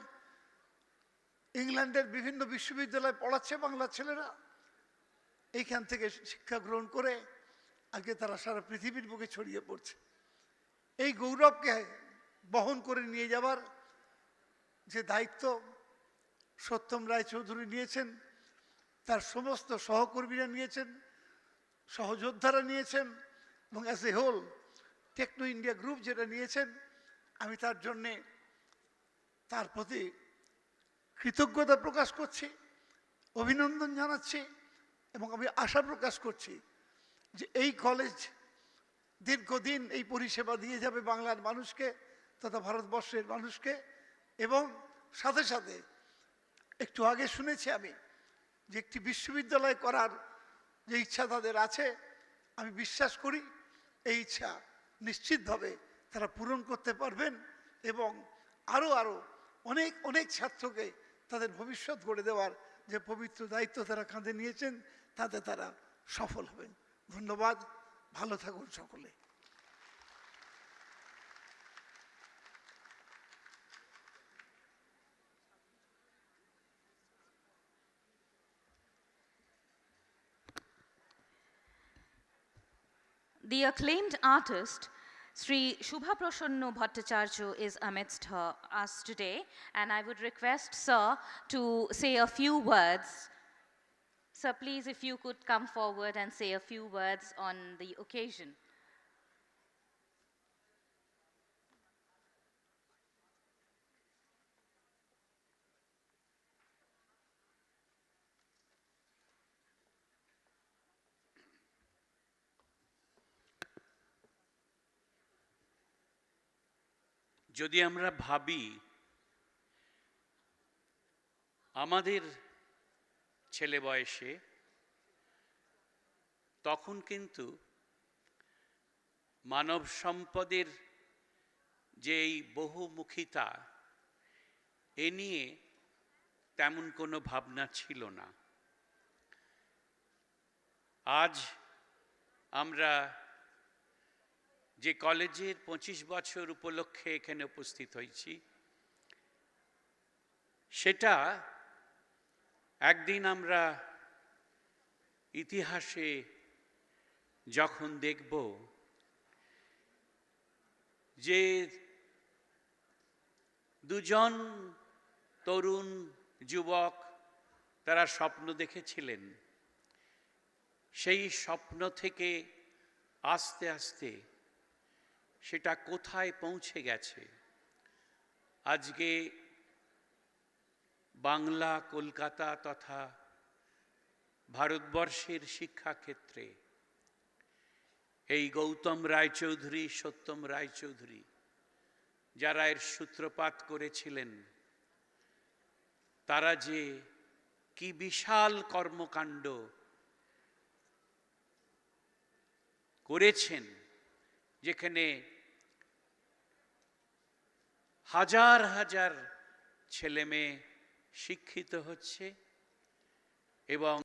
ইংল্যান্ডের বিভিন্ন বিশ্ববিদ্যালয়ে পড়াচ্ছে বাংলার ছেলেরা। এইখান থেকে শিক্ষা গ্রহণ করে আজকে তারা সারা পৃথিবীর বুকে ছড়িয়ে পড়ছে। এই গৌরবকে বহন করে নিয়ে যাবার যে দায়িত্ব সত্যম রায় চৌধুরী নিয়েছেন, তার সমস্ত সহকর্মীরা নিয়েছেন, সহযোদ্ধারা নিয়েছেন, এবং as a whole Techno India group যেটা নিয়েছেন, আমি তার জন্যে তার প্রতি কৃতজ্ঞতা প্রকাশ করছি, অভিনন্দন জানাচ্ছি, এবং আমি আশা প্রকাশ করছি যে এই কলেজ দীর্ঘদিন এই পরিষেবা দিয়ে যাবে বাংলার মানুষকে তথা ভারতবর্ষের মানুষকে। এবং সাথে সাথে একটু আগে শুনেছি আমি যে একটি বিশ্ববিদ্যালয় করার যে ইচ্ছা তাদের আছে, আমি বিশ্বাস করি এই ইচ্ছা নিশ্চিতভাবে তারা পূরণ করতে পারবেন এবং আরও আরও অনেক অনেক ছাত্রকে তাদের ভবিষ্যৎ গড়ে দেওয়ার যে পবিত্র দায়িত্ব তারা কাঁধে নিয়েছেন তাতে তারা সফল হবেন। ধন্যবাদ, ভালো থাকুন সকলে। The acclaimed artist, Sri Shubha Prasanna Bhattacharya, is amidst us today, and I would request Sir to say a few words. Sir, please, if you could come forward and say a few words on the occasion. যদি আমরা ভাবি আমাদের ছেলে বয়সে, তখন কিন্তু মানব সম্পদের যে এই বহুমুখিতা এ নিয়ে তেমন কোনো ভাবনা ছিল না। আজ আমরা যে কলেজের 25 বছর উপলক্ষে এখানে উপস্থিত হয়েছি, সেটা একদিন আমরা ইতিহাসে যখন দেখব যে দুজন তরুণ যুবক তারা স্বপ্ন দেখেছিলেন, সেই স্বপ্ন থেকে আস্তে আস্তে সেটা কোথায় পৌঁছে গেছে। আজকে বাংলা, কলকাতা তথা ভারতবর্ষের শিক্ষাক্ষেত্রে এই গৌতম রায়চৌধুরী, সত্যম রায়চৌধুরী যারা এর সূত্রপাত করেছিলেন, তারা যে কি বিশাল কর্মকাণ্ড করেছেন, যেখানে হাজার হাজার ছেলেমেয়ে শিক্ষিত হচ্ছে এবং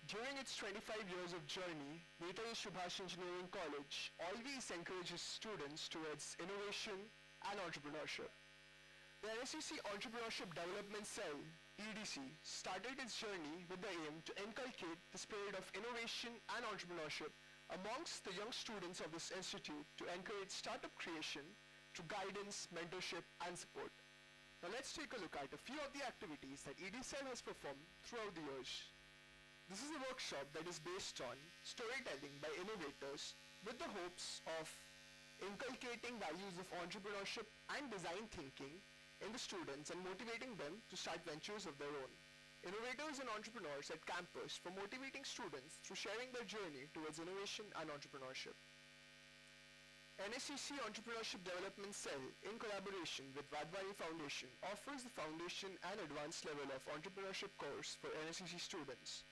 During its 25 years of journey, Netaji Subhash Engineering College always encourages students towards innovation and entrepreneurship. The NSCC Entrepreneurship Development Cell, EDC, started its journey with the aim to inculcate the spirit of innovation and entrepreneurship amongst the young students of this institute to encourage startup creation through guidance, mentorship, and support. Now let's take a look at a few of the activities that EDCell has performed throughout the years. This is a workshop that is based on storytelling by innovators with the hopes of inculcating values of entrepreneurship and design thinking in the students and motivating them to start ventures of their own. Innovators and entrepreneurs at campus for motivating students through sharing their journey towards innovation and entrepreneurship. NSCC Entrepreneurship Development Cell, in collaboration with Vadvani Foundation, offers the foundation and advanced level of entrepreneurship course for NSCC students.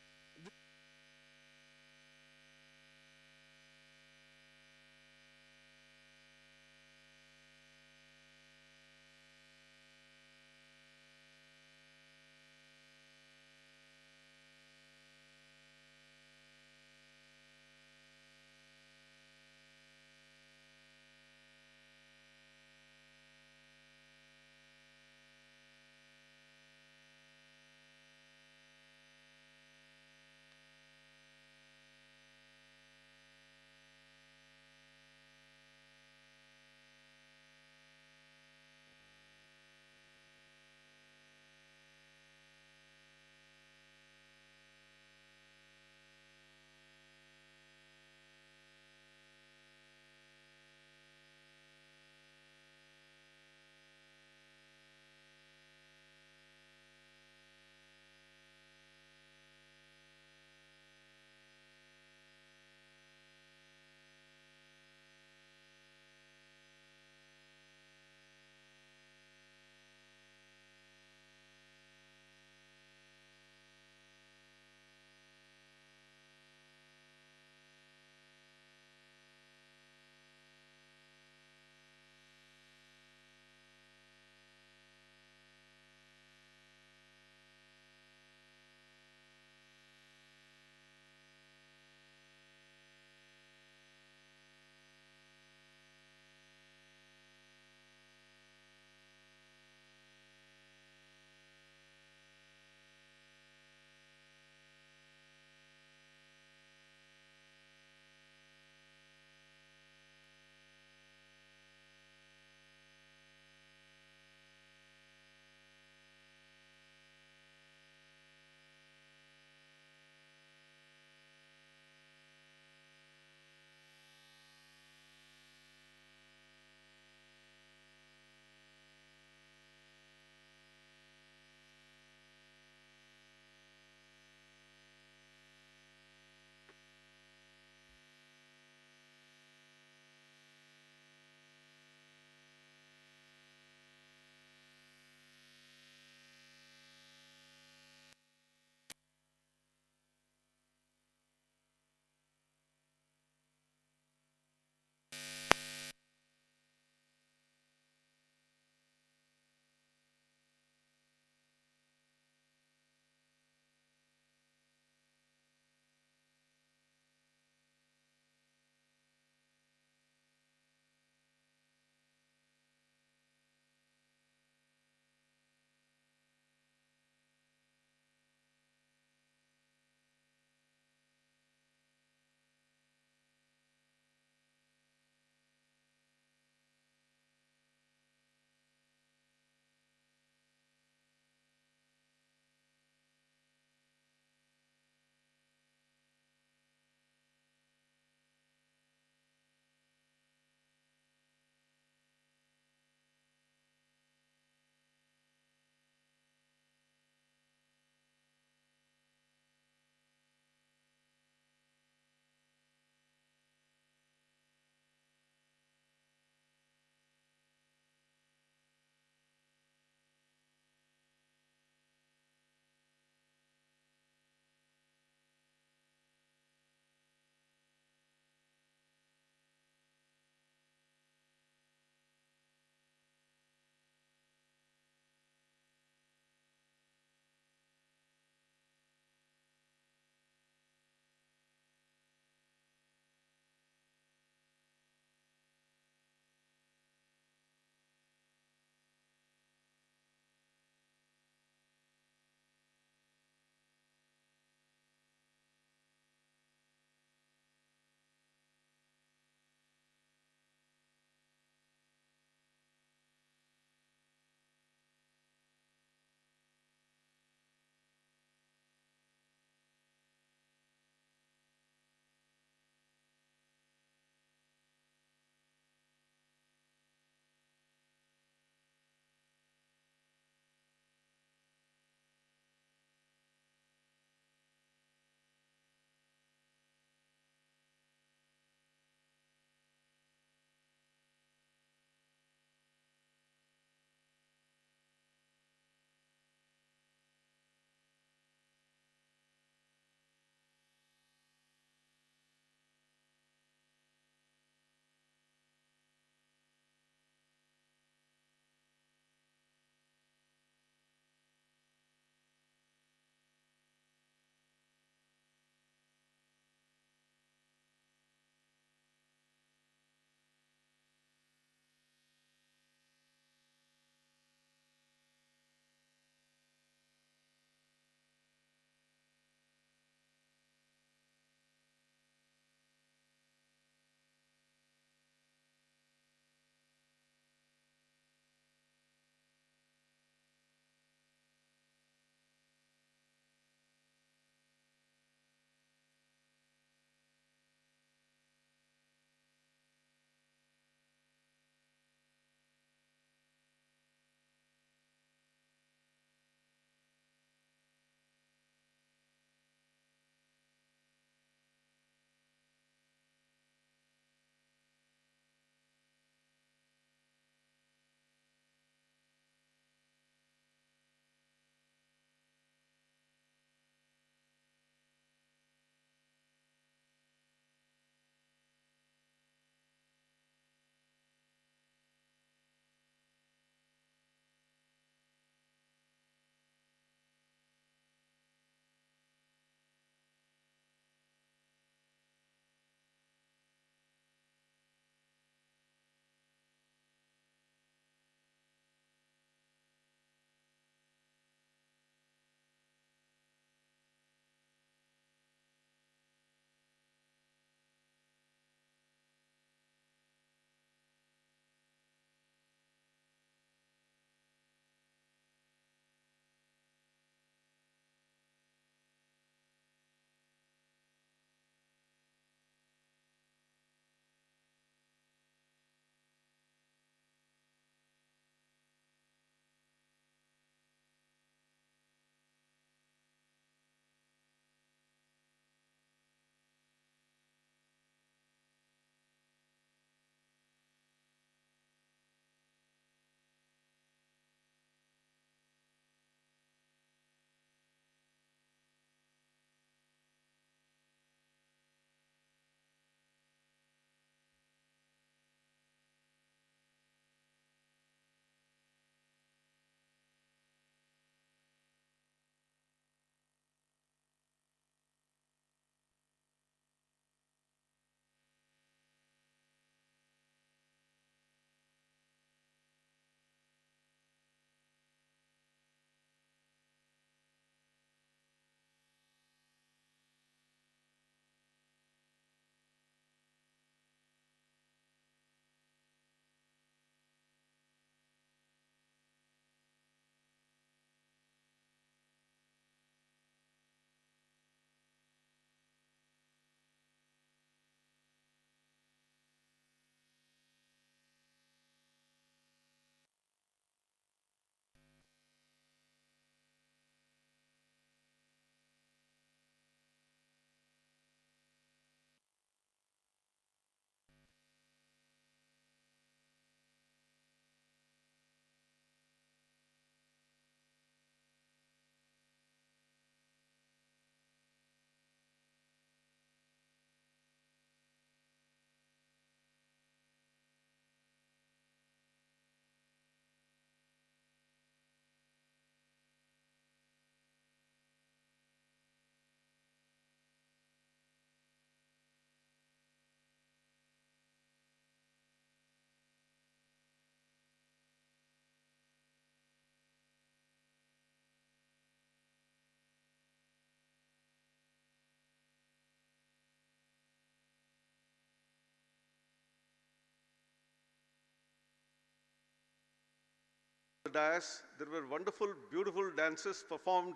dais. There were wonderful, beautiful dances performed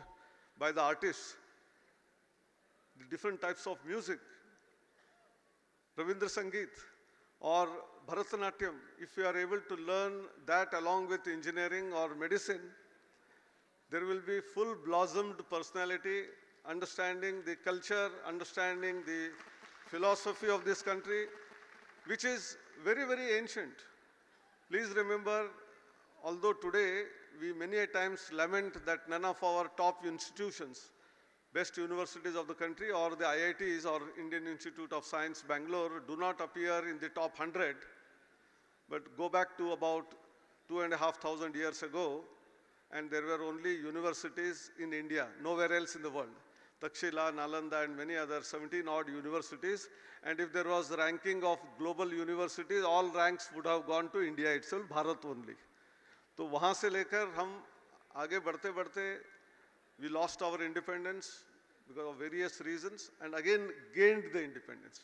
by the artists, the different types of music, Ravindra Sangeet or Bharatanatyam. If you are able to learn that along with engineering or medicine, there will be full blossomed personality, understanding the culture, understanding the philosophy of this country, which is very, very ancient. Please remember, although today we many a times lament that none of our top institutions, best universities of the country or the IITs or Indian Institute of Science, Bangalore, do not appear in the top 100, but go back to about 2,500 years ago, and there were only universities in India, nowhere else in the world. Takshila, Nalanda, and many other 17 odd universities. And if there was ranking of global universities, all ranks would have gone to India itself, Bharat only. So वहाँ से लेकर हम आगे बढ़ते बढ़ते we lost our independence because of various reasons and again gained the independence.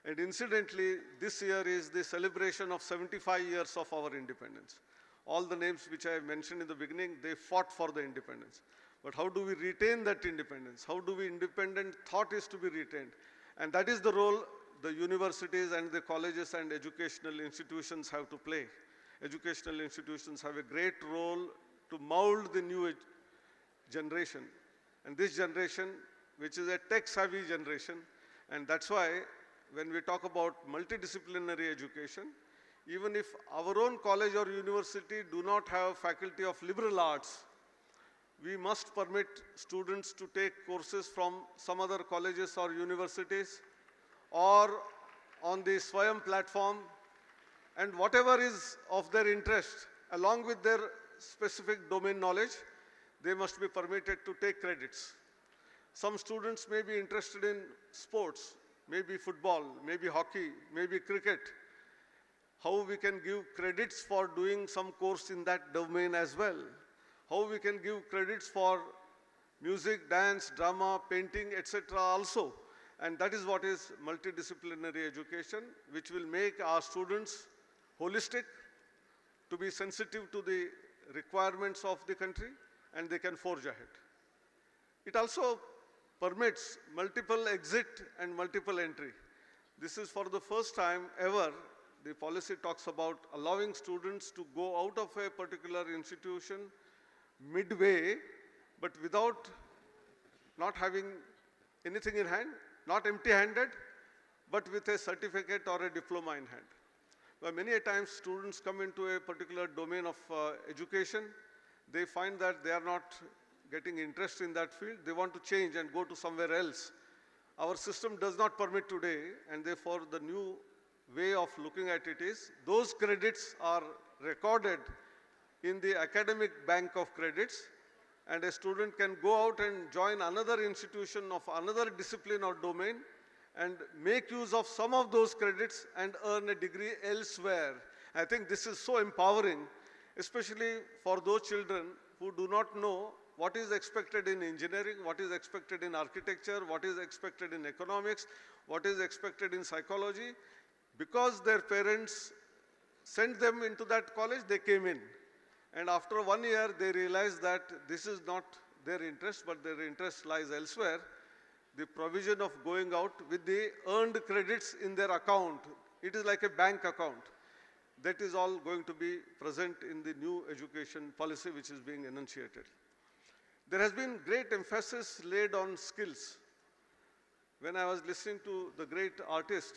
And incidentally, this year is the celebration of 75 years of our independence. All the names which I mentioned in the beginning, they fought for the independence. But how do we retain that independence? How do we independent thought is to be retained? And that is the role the universities and the colleges and educational institutions have to play. Educational institutions have a great role to mold the new generation. And this generation, which is a tech-savvy generation, and that's why when we talk about multidisciplinary education, even if our own college or university do not have faculty of liberal arts, we must permit students to take courses from some other colleges or universities or on the Swayam platform, and whatever is of their interest, along with their specific domain knowledge, they must be permitted to take credits. Some students may be interested in sports, maybe football, maybe hockey, maybe cricket. How we can give credits for doing some course in that domain as well. How we can give credits for music, dance, drama, painting, etc. also. And that is what is multidisciplinary education, which will make our students holistic, to be sensitive to the requirements of the country, and they can forge ahead. It also permits multiple exit and multiple entry. This is for the first time ever, the policy talks about allowing students to go out of a particular institution midway, but without not having anything in hand, not empty-handed, but with a certificate or a diploma in hand. Well, many a times students come into a particular domain of education, they find that they are not getting interest in that field, they want to change and go to somewhere else. Our system does not permit today, and therefore the new way of looking at it is, those credits are recorded in the academic bank of credits, and a student can go out and join another institution of another discipline or domain and make use of some of those credits and earn a degree elsewhere. I think this is so empowering, especially for those children who do not know what is expected in engineering, what is expected in architecture, what is expected in economics, what is expected in psychology. Because their parents sent them into that college, they came in. And after 1 year, they realized that this is not their interest, but their interest lies elsewhere. The provision of going out with the earned credits in their account, it is like a bank account. That is all going to be present in the new education policy which is being enunciated. There has been great emphasis laid on skills. When I was listening to the great artist,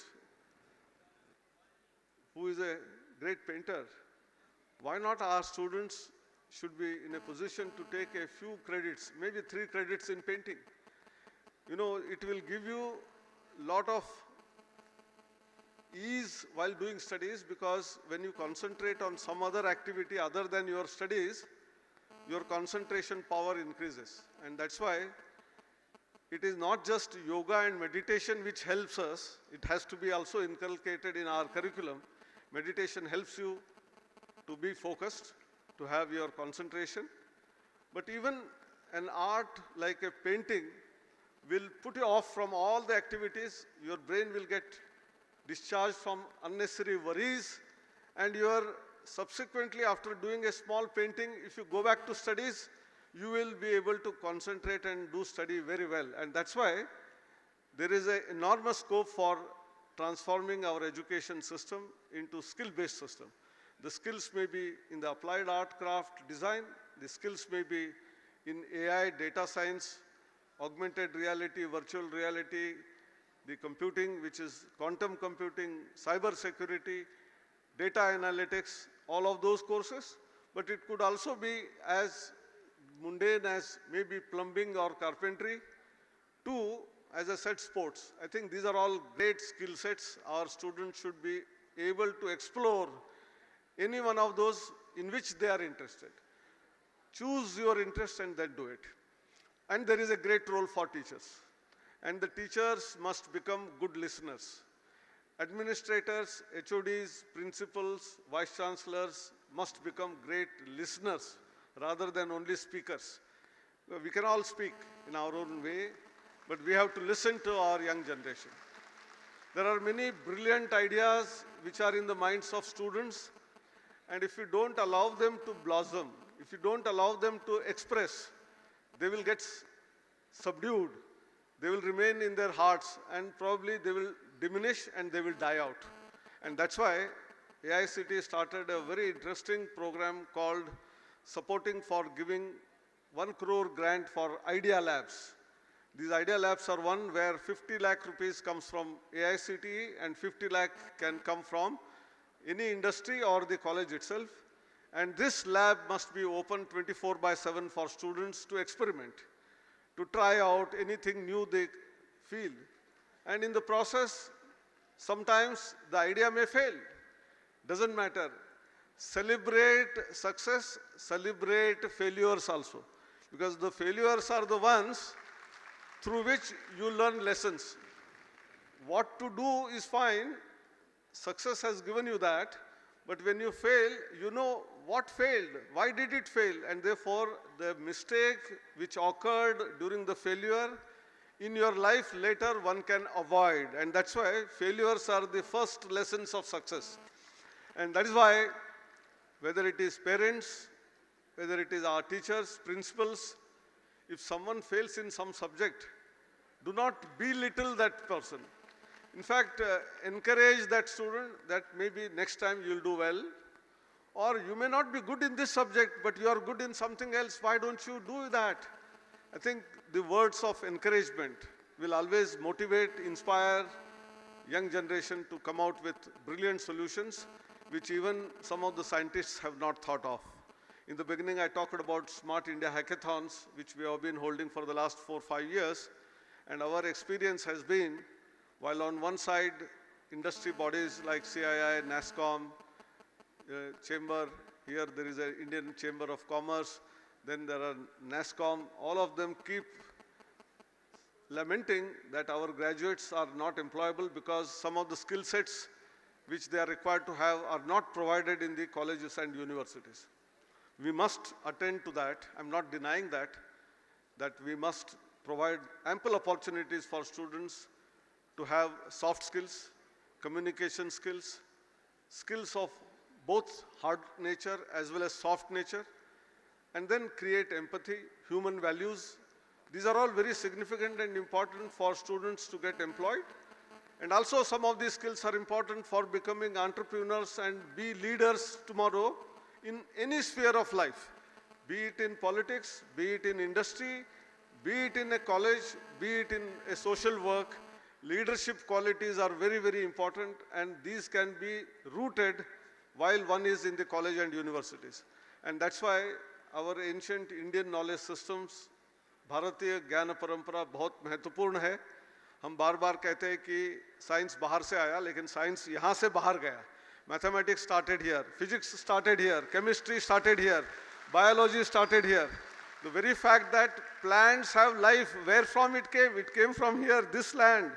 who is a great painter, why not our students should be in a position to take a few credits, maybe 3 credits in painting. You know, it will give you a lot of ease while doing studies, because when you concentrate on some other activity other than your studies, your concentration power increases. And that's why it is not just yoga and meditation which helps us, it has to be also inculcated in our curriculum. Meditation helps you to be focused, to have your concentration. But even an art like a painting will put you off from all the activities. Your brain will get discharged from unnecessary worries, and your subsequently after doing a small painting, if you go back to studies, you will be able to concentrate and do study very well. And that's why there is an enormous scope for transforming our education system into skill-based system. The skills may be in the applied art, craft, design. The skills may be in AI, data science, augmented reality, virtual reality, the computing, which is quantum computing, cyber security, data analytics, all of those courses. But it could also be as mundane as maybe plumbing or carpentry, to, as I said, sports. I think these are all great skill sets. Our students should be able to explore any one of those in which they are interested. Choose your interest and then do it. And there is a great role for teachers. And the teachers must become good listeners. Administrators, HODs, principals, vice chancellors must become great listeners rather than only speakers. We can all speak in our own way, but we have to listen to our young generation. There are many brilliant ideas which are in the minds of students, and if you don't allow them to blossom, if you don't allow them to express, they will get subdued. They will remain in their hearts, and probably they will diminish and they will die out. And that's why AICT started a very interesting program called Supporting for Giving 1 crore grant for Idea Labs. These Idea Labs are one where 50 lakh rupees comes from AICTE and 50 lakh can come from any industry or the college itself. And this lab must be open 24/7 for students to experiment, to try out anything new they feel. And in the process, sometimes the idea may fail. Doesn't matter. Celebrate success, celebrate failures also. Because the failures are the ones through which you learn lessons. What to do is fine. Success has given you that. But when you fail, you know what failed, why did it fail, and therefore the mistake which occurred during the failure in your life later one can avoid. And that's why failures are the first lessons of success. And that is why whether it is parents, whether it is our teachers, principals, if someone fails in some subject, do not belittle that person. In fact, encourage that student that maybe next time you'll do well, or you may not be good in this subject, but you are good in something else. Why don't you do that? I think the words of encouragement will always motivate, inspire young generation to come out with brilliant solutions, which even some of the scientists have not thought of. In the beginning, I talked about Smart India hackathons, which we have been holding for the last 4 or 5 years. And our experience has been, while on one side, industry bodies like CII, NASSCOM, Chamber, here there is an Indian Chamber of Commerce, then there are NASSCOM, all of them keep lamenting that our graduates are not employable because some of the skill sets which they are required to have are not provided in the colleges and universities. We must attend to that. I'm not denying that we must provide ample opportunities for students to have soft skills, communication skills, skills of both hard nature as well as soft nature, and then create empathy, human values. These are all very significant and important for students to get employed. And also some of these skills are important for becoming entrepreneurs and be leaders tomorrow in any sphere of life, be it in politics, be it in industry, be it in a college, be it in a social work. Leadership qualities are very, very important, and these can be rooted while one is in the college and universities. And that's why our ancient Indian knowledge systems, भारतीय ज्ञान परंपरा बहुत महत्वपूर्ण है. हम बार बार कहते हैं कि साइंस बाहर से आया, लेकिन साइंस यहाँ से बाहर गया. Mathematics started here, physics started here, chemistry started here, biology started here. The very fact that plants have life, where from it came from here, this land.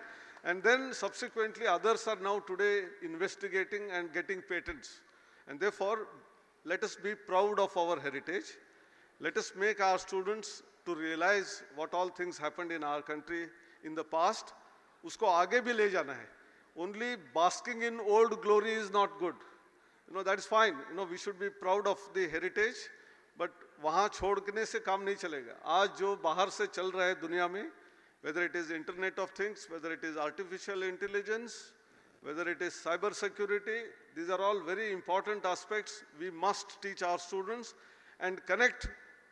And then subsequently others are now today investigating and getting patents. And therefore, let us be proud of our heritage. Let us make our students to realize what all things happened in our country in the past. Usko aage bhi le jana hai. Only basking in old glory is not good. that is fine. We should be proud of the heritage, but वहाँ छोड़ने से काम नहीं चलेगा. आज जो बाहर से चल रहा है दुनिया में, whether it is Internet of Things, whether it is artificial intelligence, whether it is cyber security, these are all very important aspects we must teach our students and connect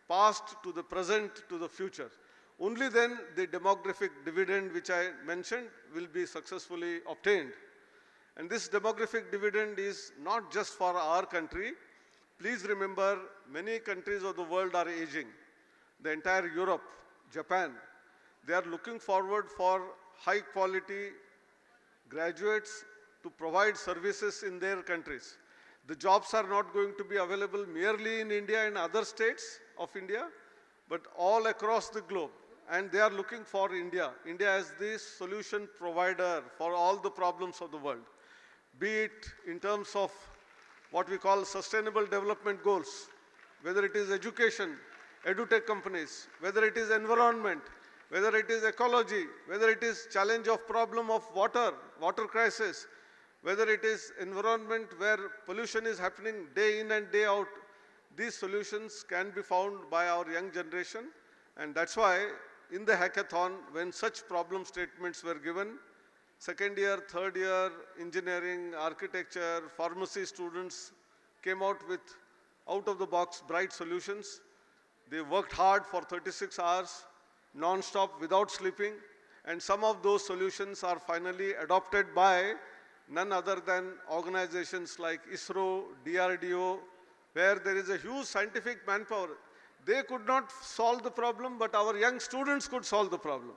past to the present to the future. Only then the demographic dividend which I mentioned will be successfully obtained. And this demographic dividend is not just for our country. Please remember, many countries of the world are aging. The entire Europe, Japan, they are looking forward for high quality graduates to provide services in their countries. The jobs are not going to be available merely in India and other states of India, but all across the globe. And they are looking for India. India as the solution provider for all the problems of the world. Be it in terms of what we call sustainable development goals, whether it is education, edutech companies, whether it is environment, whether it is ecology, whether it is challenge of problem of water crisis, whether it is environment where pollution is happening day in and day out, these solutions can be found by our young generation. And that's why in the hackathon, when such problem statements were given, second year, third year, engineering, architecture, pharmacy students came out with out-of-the-box bright solutions. They worked hard for 36 hours, non-stop, without sleeping, and some of those solutions are finally adopted by none other than organizations like ISRO, DRDO, where there is a huge scientific manpower. They could not solve the problem, but our young students could solve the problem.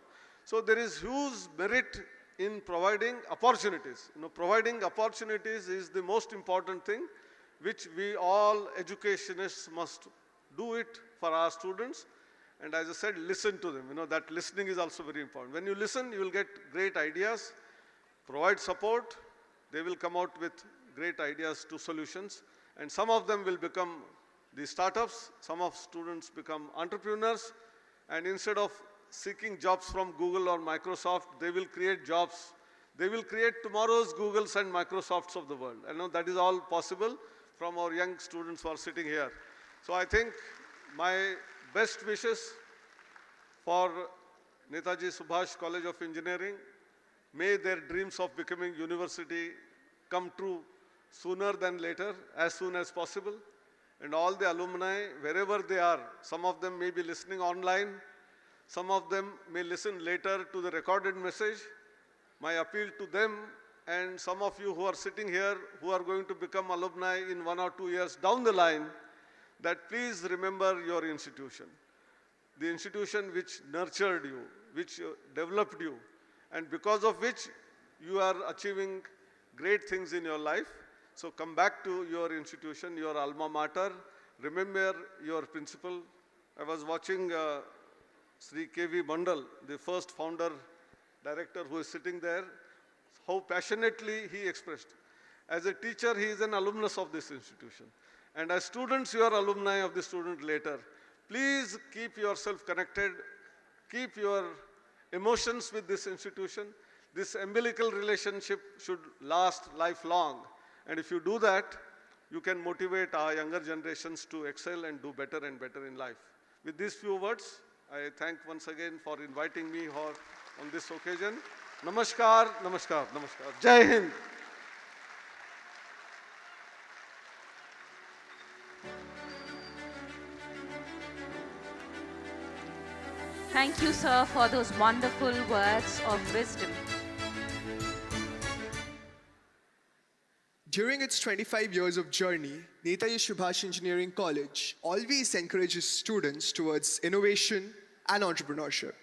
So there is huge merit in providing opportunities. Providing opportunities is the most important thing, which we all educationists must do it for our students. And as I said, listen to them. That listening is also very important. When you listen, you will get great ideas. Provide support, they will come out with great ideas to solutions. And some of them will become the startups, some of students become entrepreneurs, and instead of seeking jobs from Google or Microsoft, they will create jobs. They will create tomorrow's Googles and Microsofts of the world. I know that is all possible from our young students who are sitting here. So I think my best wishes for Netaji Subhash College of Engineering. May their dreams of becoming university come true sooner than later, as soon as possible. And all the alumni, wherever they are, some of them may be listening online, some of them may listen later to the recorded message. My appeal to them and some of you who are sitting here who are going to become alumni in 1 or 2 years down the line, that please remember your institution. The institution which nurtured you, which developed you, and because of which you are achieving great things in your life. So come back to your institution, your alma mater. Remember your principal. I was watching Sri K.V. Mandal, the first founder director who is sitting there, how passionately he expressed. As a teacher, he is an alumnus of this institution. And as students, you are alumni of the student later. Please keep yourself connected. Keep your emotions with this institution. This umbilical relationship should last lifelong. And if you do that, you can motivate our younger generations to excel and do better and better in life. With these few words, I thank once again for inviting me on this occasion. Namaskar, namaskar, namaskar. Jai Hind. Thank you, sir, for those wonderful words of wisdom. During its 25 years of journey, Netaji Subhash Engineering College always encourages students towards innovation and entrepreneurship.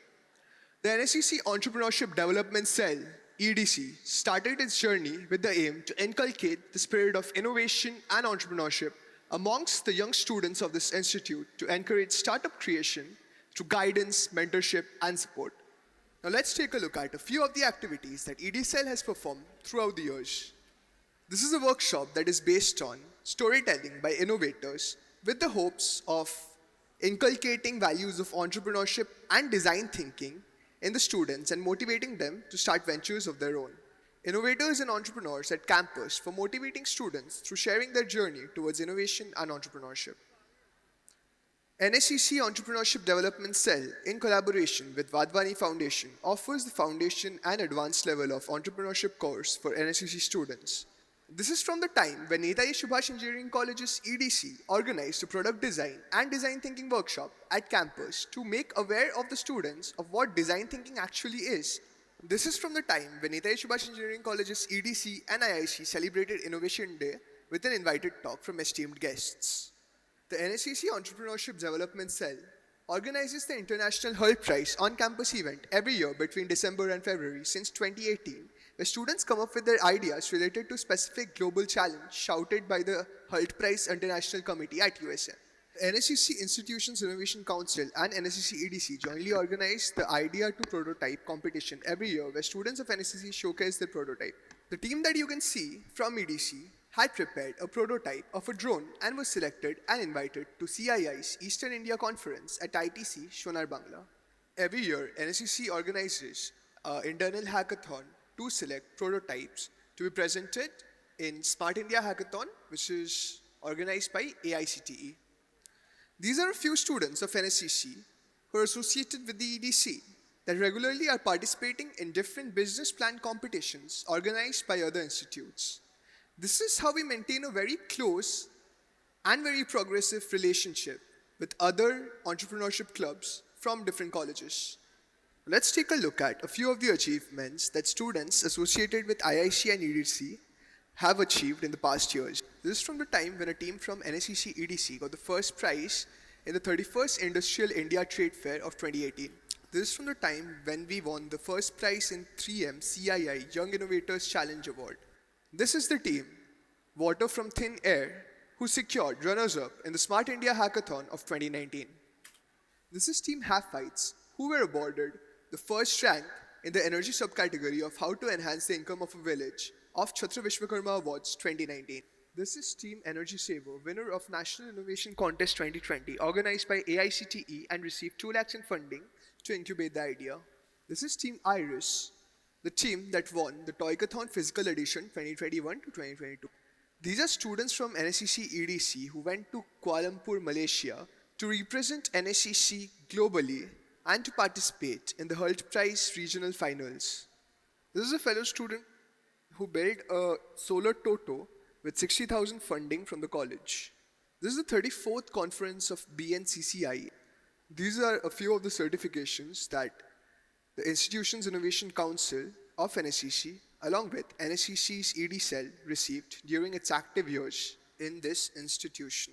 The NSCC Entrepreneurship Development Cell, EDC, started its journey with the aim to inculcate the spirit of innovation and entrepreneurship amongst the young students of this institute to encourage startup creation through guidance, mentorship, and support. Now let's take a look at a few of the activities that EDCell has performed throughout the years. This is a workshop that is based on storytelling by innovators with the hopes of inculcating values of entrepreneurship and design thinking in the students and motivating them to start ventures of their own. innovators and entrepreneurs at campus for motivating students through sharing their journey towards innovation and entrepreneurship. NSCC Entrepreneurship Development Cell, in collaboration with Vadvani Foundation, offers the foundation and advanced level of entrepreneurship course for NSCC students. This is from the time when Netaji Subhash Engineering College's EDC organized a product design and design thinking workshop at campus to make aware of the students of what design thinking actually is. This is from the time when Netaji Subhash Engineering College's EDC and IIC celebrated Innovation Day with an invited talk from esteemed guests. The NSCC Entrepreneurship Development Cell organizes the International Hult Prize on-campus event every year between December and February since 2018, where students come up with their ideas related to specific global challenge shouted by the Hult Prize International Committee at USM. The NSCC Institutions Innovation Council and NSCC EDC jointly organize the Idea to Prototype competition every year, where students of NSCC showcase their prototype. The team that you can see from EDC had prepared a prototype of a drone and was selected and invited to CII's Eastern India Conference at ITC, Shonar Bangla. Every year, NSCC organizes an internal hackathon to select prototypes to be presented in Smart India Hackathon, which is organized by AICTE. These are a few students of NSCC who are associated with the EDC that regularly are participating in different business plan competitions organized by other institutes. This is how we maintain a very close and very progressive relationship with other entrepreneurship clubs from different colleges. Let's take a look at a few of the achievements that students associated with IIC and EDC have achieved in the past years. This is from the time when a team from NSCC EDC got the first prize in the 31st Industrial India Trade Fair of 2018. This is from the time when we won the first prize in 3M CII Young Innovators Challenge Award. This is the team, Water from Thin Air, who secured runners-up in the Smart India Hackathon of 2019. This is Team Half Fights, who were awarded the first rank in the energy subcategory of how to enhance the income of a village of Chhatra Vishwakarma Awards 2019. This is Team Energy Saver, winner of National Innovation Contest 2020, organized by AICTE and received 2 lakhs in funding to incubate the idea. This is Team Iris, the team that won the Toykathon Physical Edition 2021 to 2022. These are students from NSCC EDC who went to Kuala Lumpur, Malaysia to represent NSCC globally and to participate in the Hult Prize Regional Finals. This is a fellow student who built a solar Toto with 60,000 funding from the college. This is the 34th conference of BNCCI. These are a few of the certifications that the Institutions Innovation Council of NSCC, along with NSCC's ED Cell, received during its active years in this institution.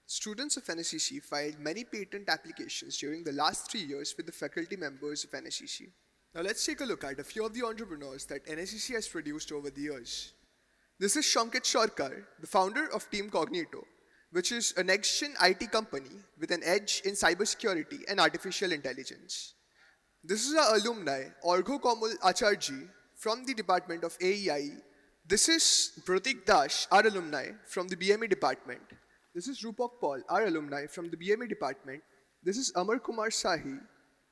Students of NSCC filed many patent applications during the last 3 years with the faculty members of NSCC. Now let's take a look at a few of the entrepreneurs that NSCC has produced over the years. This is Shankit Sarkar, the founder of Team Cognito, which is a next-gen IT company with an edge in cybersecurity and artificial intelligence. This is our alumni, Orgho Komal Acharji from the Department of AEI. This is Pratik Dash, our alumni from the BME department. This is Rupak Paul, our alumni from the BME department. This is Amar Kumar Sahi,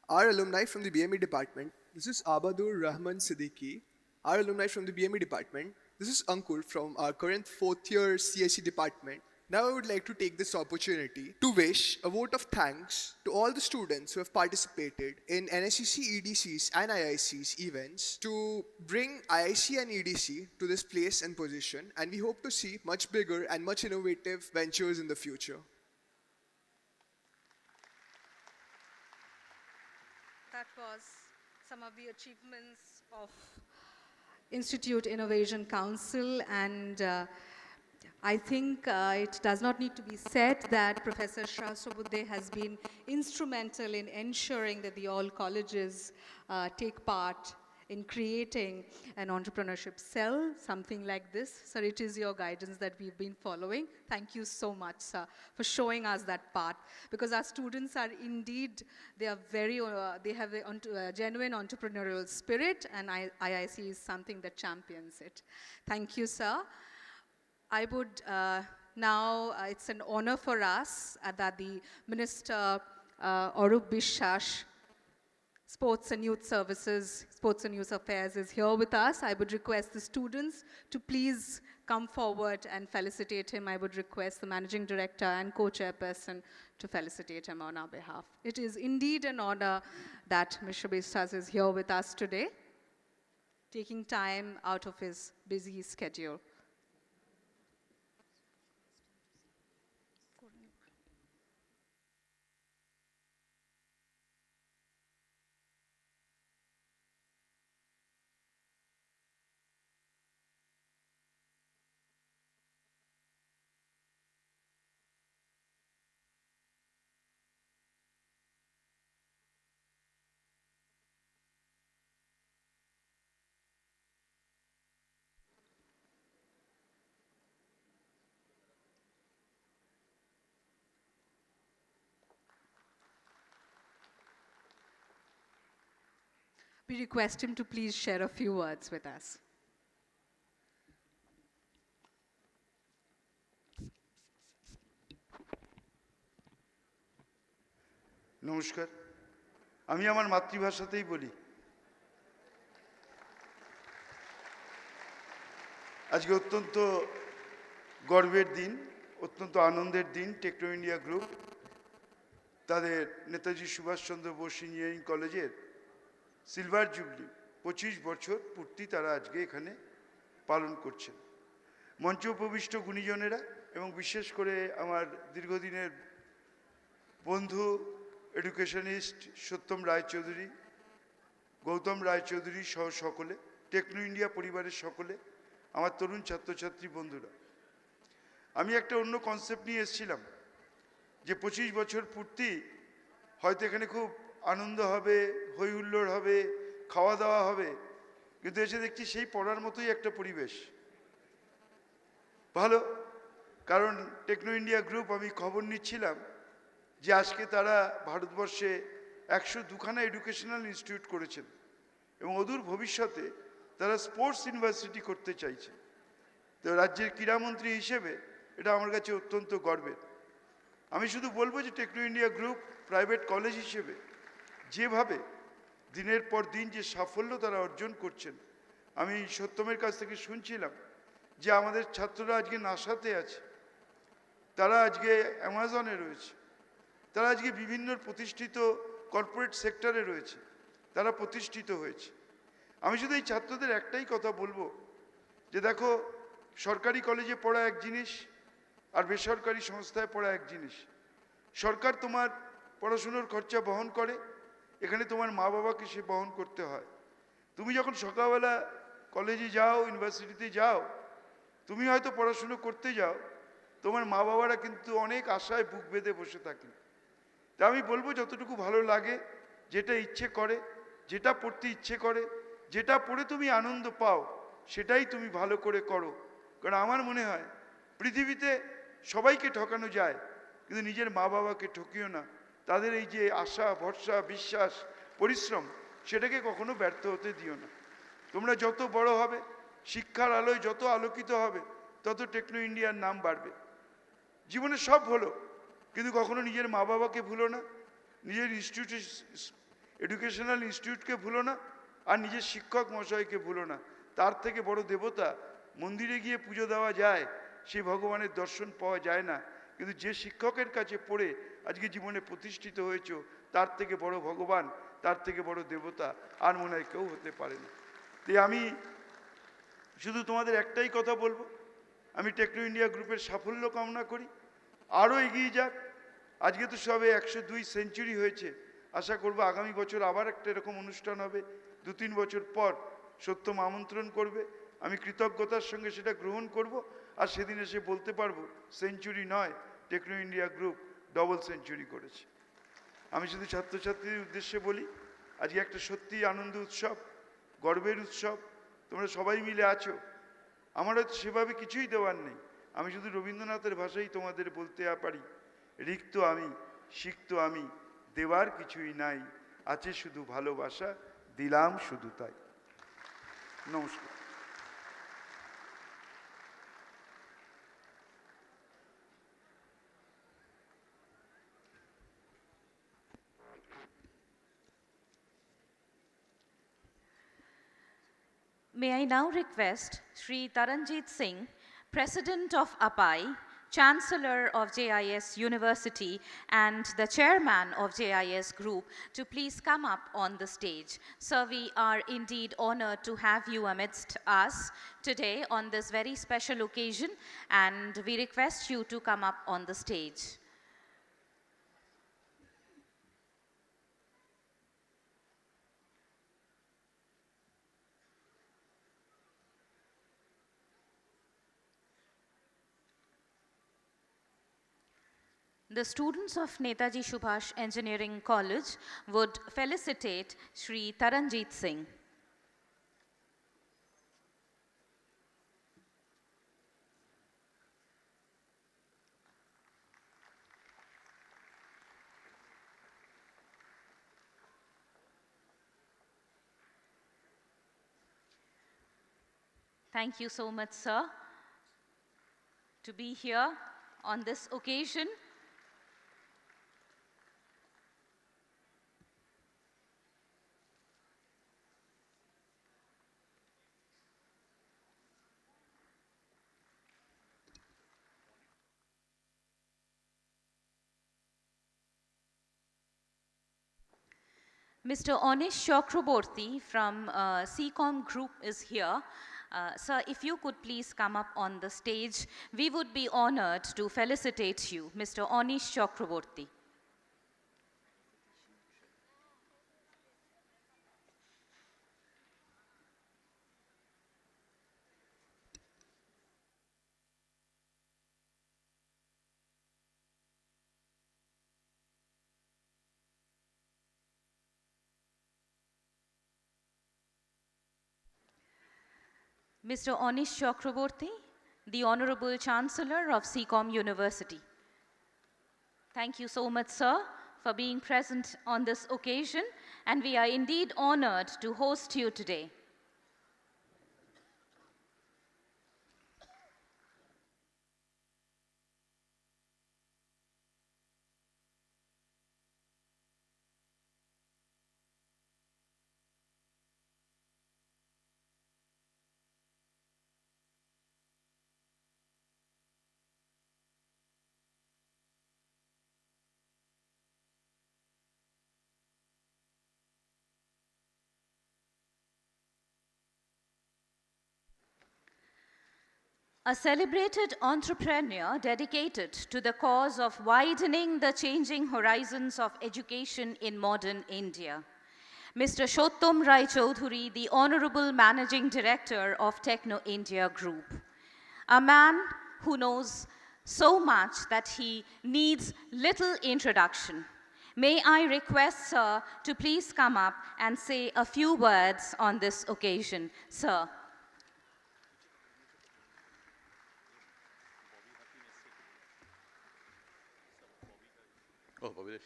our alumni from the BME department. This is Abadur Rahman Siddiqui, our alumni from the BME department. This is Ankur from our current 4th year CSE department. Now I would like to take this opportunity to wish a vote of thanks to all the students who have participated in NSCC EDC's and IIC's events to bring IIC and EDC to this place and position, and we hope to see much bigger and much innovative ventures in the future. That was some of the achievements of Institute Innovation Council, and I think it does not need to be said that Professor Shah Subudde has been instrumental in ensuring that the all colleges take part in creating an entrepreneurship cell, something like this. Sir, it is your guidance that we've been following. Thank you so much, sir, for showing us that part. Because our students are indeed, they are very, they have a genuine entrepreneurial spirit, and IIC is something that champions it. Thank you, sir. I would now, it's an honor for us that the Minister Arup Biswas Sports and Youth Services, Sports and Youth Affairs is here with us. I would request the students to please come forward and felicitate him. I would request the Managing Director and Co-Chairperson to felicitate him on our behalf. It is indeed an honor that Mr. Biswas is here with us today, taking time out of his busy schedule. We request him to please share a few words with us. নমস্কার, আমি আমার মাতৃভাষাতেই বলি। আজকে অত্যন্ত গর্বের দিন, অত্যন্ত আনন্দের দিন। টেকনো ইন্ডিয়া গ্রুপ তাদের নেতাজি সুভাষচন্দ্র বোস ইঞ্জিনিয়ারিং কলেজের সিলভার জুবলি 25 বছর পূর্তি তারা আজকে এখানে পালন করছেন। মঞ্চ উপবিষ্ট গুণীজনেরা এবং বিশেষ করে আমার দীর্ঘদিনের বন্ধু এডুকেশনিস্ট সত্যম রায়চৌধুরী, গৌতম রায়চৌধুরী সহ সকলে, টেকনো ইন্ডিয়া পরিবারের সকলে, আমার তরুণ ছাত্রছাত্রী বন্ধুরা, আমি একটা অন্য কনসেপ্ট নিয়ে এসেছিলাম যে 25 বছর পূর্তি হয়তো এখানে খুব আনন্দ হবে, হই হুল্লোড় হবে, খাওয়া দাওয়া হবে, কিন্তু এসে দেখছি সেই পড়ার মতোই একটা পরিবেশ। ভালো, কারণ টেকনো ইন্ডিয়া গ্রুপ, আমি খবর নিচ্ছিলাম যে আজকে তারা ভারতবর্ষে 102খানা এডুকেশনাল ইনস্টিটিউট করেছেন এবং অদূর ভবিষ্যতে তারা স্পোর্টস ইউনিভার্সিটি করতে চাইছে। তো রাজ্যের ক্রীড়ামন্ত্রী হিসেবে এটা আমার কাছে অত্যন্ত গর্বের। আমি শুধু বলবো যে Techno India group private college হিসেবে যেভাবে দিনের পর দিন যে সাফল্য তারা অর্জন করছেন, আমি সত্যমের কাছ থেকে শুনছিলাম যে আমাদের ছাত্ররা আজকে নাসাতে আছে, তারা আজকে অ্যামাজনে রয়েছে, তারা আজকে বিভিন্ন প্রতিষ্ঠিত কর্পোরেট সেক্টরে রয়েছে, তারা প্রতিষ্ঠিত হয়েছে। আমি শুধু এই ছাত্রদের একটাই কথা বলবো যে দেখো, সরকারি কলেজে পড়া এক জিনিস আর বেসরকারি সংস্থায় পড়া এক জিনিস। সরকার তোমার পড়াশুনোর খরচা বহন করে, এখানে তোমার মা বাবাকে সে বহন করতে হয়। তুমি যখন সকালবেলা কলেজে যাও, ইউনিভার্সিটিতে যাও, তুমি হয়তো পড়াশুনো করতে যাও, তোমার মা বাবারা কিন্তু অনেক আশায় বুক বেঁধে বসে থাকেন। তা আমি বলবো যতটুকু ভালো লাগে, যেটা ইচ্ছে করে, যেটা পড়তে ইচ্ছে করে, যেটা পড়ে তুমি আনন্দ পাও, সেটাই তুমি ভালো করে করো। কারণ আমার মনে হয় পৃথিবীতে সবাইকে ঠকানো যায়, কিন্তু নিজের মা বাবাকে ঠকিও না। তাদের এই যে আশা, ভরসা, বিশ্বাস, পরিশ্রম, সেটাকে কখনো ব্যর্থ হতে দিও না। তোমরা যত বড় হবে, শিক্ষার আলোয় যত আলোকিত হবে, তত টেকনো ইন্ডিয়ার নাম বাড়বে। জীবনে সব হলো, কিন্তু কখনো নিজের মা বাবাকে ভুলো না, নিজের এডুকেশনাল ইনস্টিটিউটকে ভুলো না, আর নিজের শিক্ষক মশাইকে ভুলো না। তার থেকে বড় দেবতা মন্দিরে গিয়ে পুজো দেওয়া যায়, সেই ভগবানের দর্শন পাওয়া যায় না, কিন্তু যে শিক্ষকের কাছে পড়ে আজকে জীবনে প্রতিষ্ঠিত হয়েছ, তার থেকে বড় ভগবান, তার থেকে বড় দেবতা আর মনে হয় কেউ হতে পারে না। তাই আমি শুধু তোমাদের একটাই কথা বলবো, আমি টেকনো ইন্ডিয়া গ্রুপের সাফল্য কামনা করি, আরও এগিয়ে যাক। আজকে তো সবে 102 সেঞ্চুরি হয়েছে, আশা করব আগামী বছর আবার একটা এরকম অনুষ্ঠান হবে, 2-3 বছর পর সত্যম আমন্ত্রণ করবে, আমি কৃতজ্ঞতার সঙ্গে সেটা গ্রহণ করব, আর সেদিন এসে বলতে পারবো সেঞ্চুরি নয়, Techno India group double century করেছে। আমি শুধু ছাত্রছাত্রীদের উদ্দেশ্যে বলি, আজকে একটা সত্যি আনন্দ উৎসব, গর্বের উৎসব, তোমরা সবাই মিলে আছো। আমার হয়তো সেভাবে কিছুই দেওয়ার নেই, আমি শুধু রবীন্দ্রনাথের ভাষাই তোমাদের বলতে পারি, রিক্ত আমি, সিক্ত আমি, দেওয়ার কিছুই নাই, আছে শুধু ভালোবাসা, দিলাম শুধু তাই। নমস্কার। May I now request Sri Taranjit Singh, President of APAI, Chancellor of JIS University and the Chairman of JIS Group, to please come up on the stage. Sir, we are indeed honored to have you amidst us today on this very special occasion, and we request you to come up on the stage. The students of Netaji Subhash Engineering College would felicitate Sri Taranjit Singh. Thank you so much, sir, to be here on this occasion. Mr. Anish Chakraborty from CCOM Group is here. Sir, if you could please come up on the stage, we would be honored to felicitate you, Mr. Anish Chakraborty. Mr. Anish Chakraborty, the Honorable Chancellor of CCOM University. Thank you so much, sir, for being present on this occasion, and we are indeed honored to host you today. A celebrated entrepreneur dedicated to the cause of widening the changing horizons of education in modern India. Mr. Shottam Rai Chaudhuri, the Honorable Managing Director of Techno India Group. A man who knows so much that he needs little introduction. May I request, sir, to please come up and say a few words on this occasion. Sir. Oh, Bobby.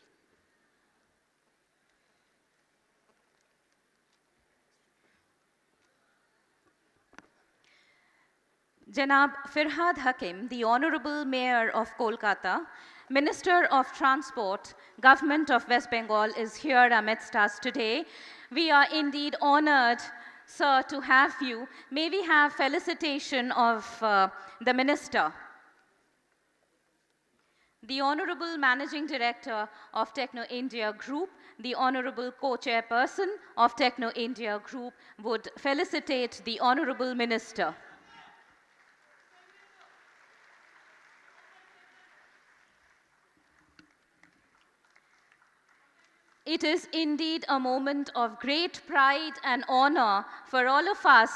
Janab Firhad Hakim, the Honorable Mayor of Kolkata, Minister of Transport, Government of West Bengal, is here amidst us today. We are indeed honored, sir, to have you. May we have felicitation of the Minister. The Honorable Managing Director of Techno India Group, the Honorable Co-Chairperson of Techno India Group would felicitate the Honorable Minister. It is indeed a moment of great pride and honor for all of us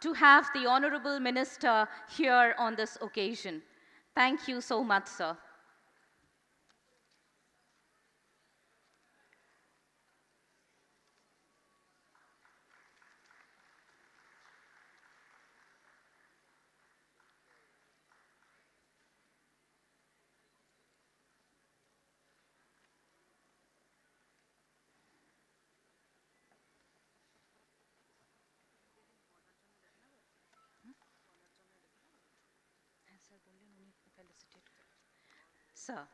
to have the Honorable Minister here on this occasion. Thank you so much, sir. Sir.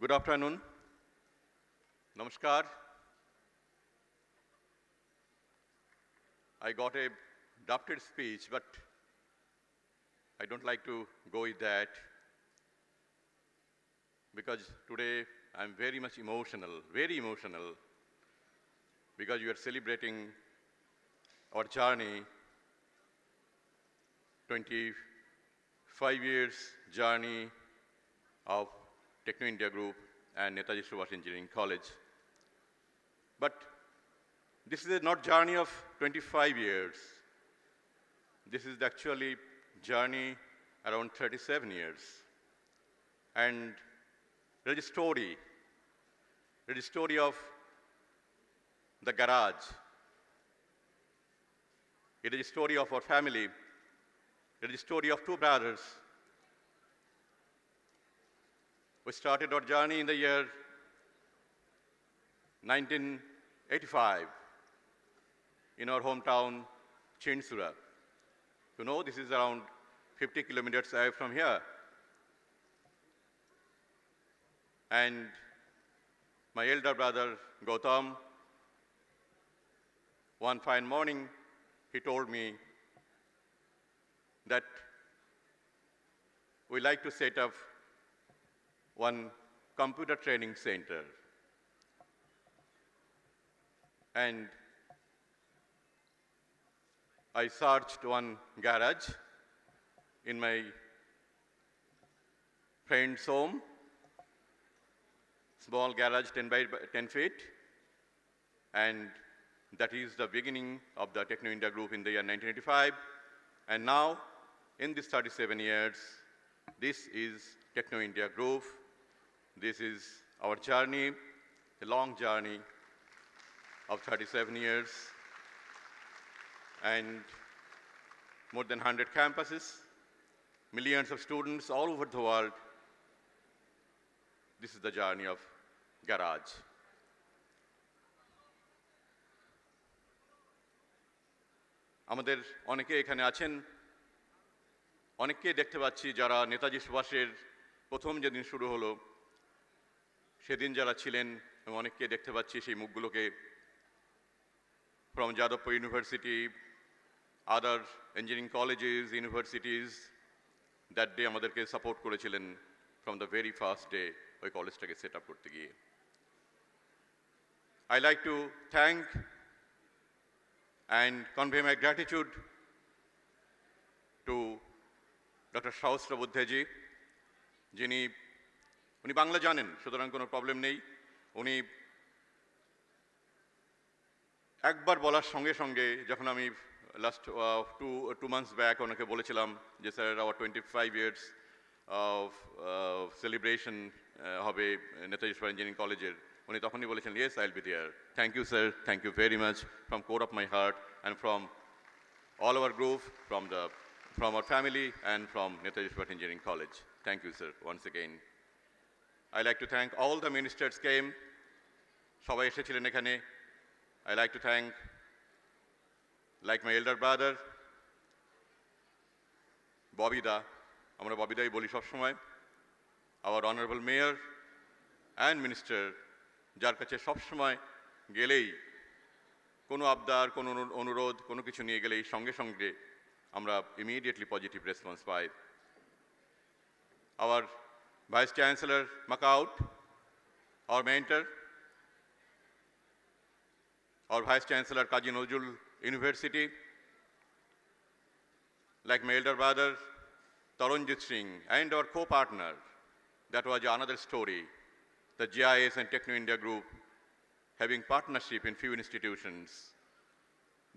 Good afternoon. Namaskar. I got a drafted speech, but I don't like to go with that because today I'm very much emotional, very emotional, because you are celebrating our journey, 25 years journey of Techno India Group and Netaji Subhash Engineering College. But this is not journey of 25 years. This is actually journey around 37 years. And there is a story. There is a story of the garage. It is a story of our family. It is a story of two brothers. We started our journey in the year 1985 in our hometown, Chinsura. You know, this is around 50 kilometers away from here. And my elder brother, Gautam, one fine morning, he told me that we like to set up one computer training center. And I searched one garage in my friend's home, small garage 10 by 10 feet, and that is the beginning of the Techno India Group in the year 1985. And now, in these 37 years, this is Techno India Group. This is our journey, a long journey of 37 years, and more than 100 campuses, millions of students all over the world. This is the journey of Garage. আমাদের অনেকে এখানে আছেন, অনেককেই দেখতে পাচ্ছি যারা নেতাজি সুভাষের প্রথম যেদিন শুরু হলো সেদিন যারা ছিলেন, এবং অনেককে দেখতে পাচ্ছি সেই মুখগুলোকে, from Jadavpur University, other engineering colleges, universities, that day আমাদেরকে সাপোর্ট করেছিলেন from the very first day ওই কলেজটাকে সেট আপ করতে গিয়ে। I like to thank and convey my gratitude to Dr. Shahusra Buddheji, যিনি উনি বাংলা জানেন, সুতরাং কোনো প্রবলেম নেই। উনি একবার বলার সঙ্গে সঙ্গে যখন আমি লাস্ট টু মান্থস ব্যাক ওনাকে বলেছিলাম যে sir our 25 years of celebration হবে নেতাজি সুভাষ ইঞ্জিনিয়ারিং কলেজের, উনি তখনই বলেছেন yes I will be there. Thank you sir, thank you very much from core of my heart and from all our group, from our family and from Netaji Subhash Engineering College. Thank you, sir, once again. I like to thank all the ministers came. সবাই এসেছিলেন এখানে। I like to thank, like my elder brother, Bobby Da, আমরা Bobby Dai বলি সব সময়, our honorable mayor and minister, যার কাছে সব সময় গেলেই কোনো আবদার, কোনো অনুরোধ, কোনো কিছু নিয়ে গেলেই সঙ্গে সঙ্গে আমরা immediately positive response pi. Our Vice Chancellor Macaut, our mentor, our Vice Chancellor Kazi Nazrul University, like my elder brother Tarunjit Singh, and our co-partner, that was another story, the GIS and Techno India Group having partnership in few institutions,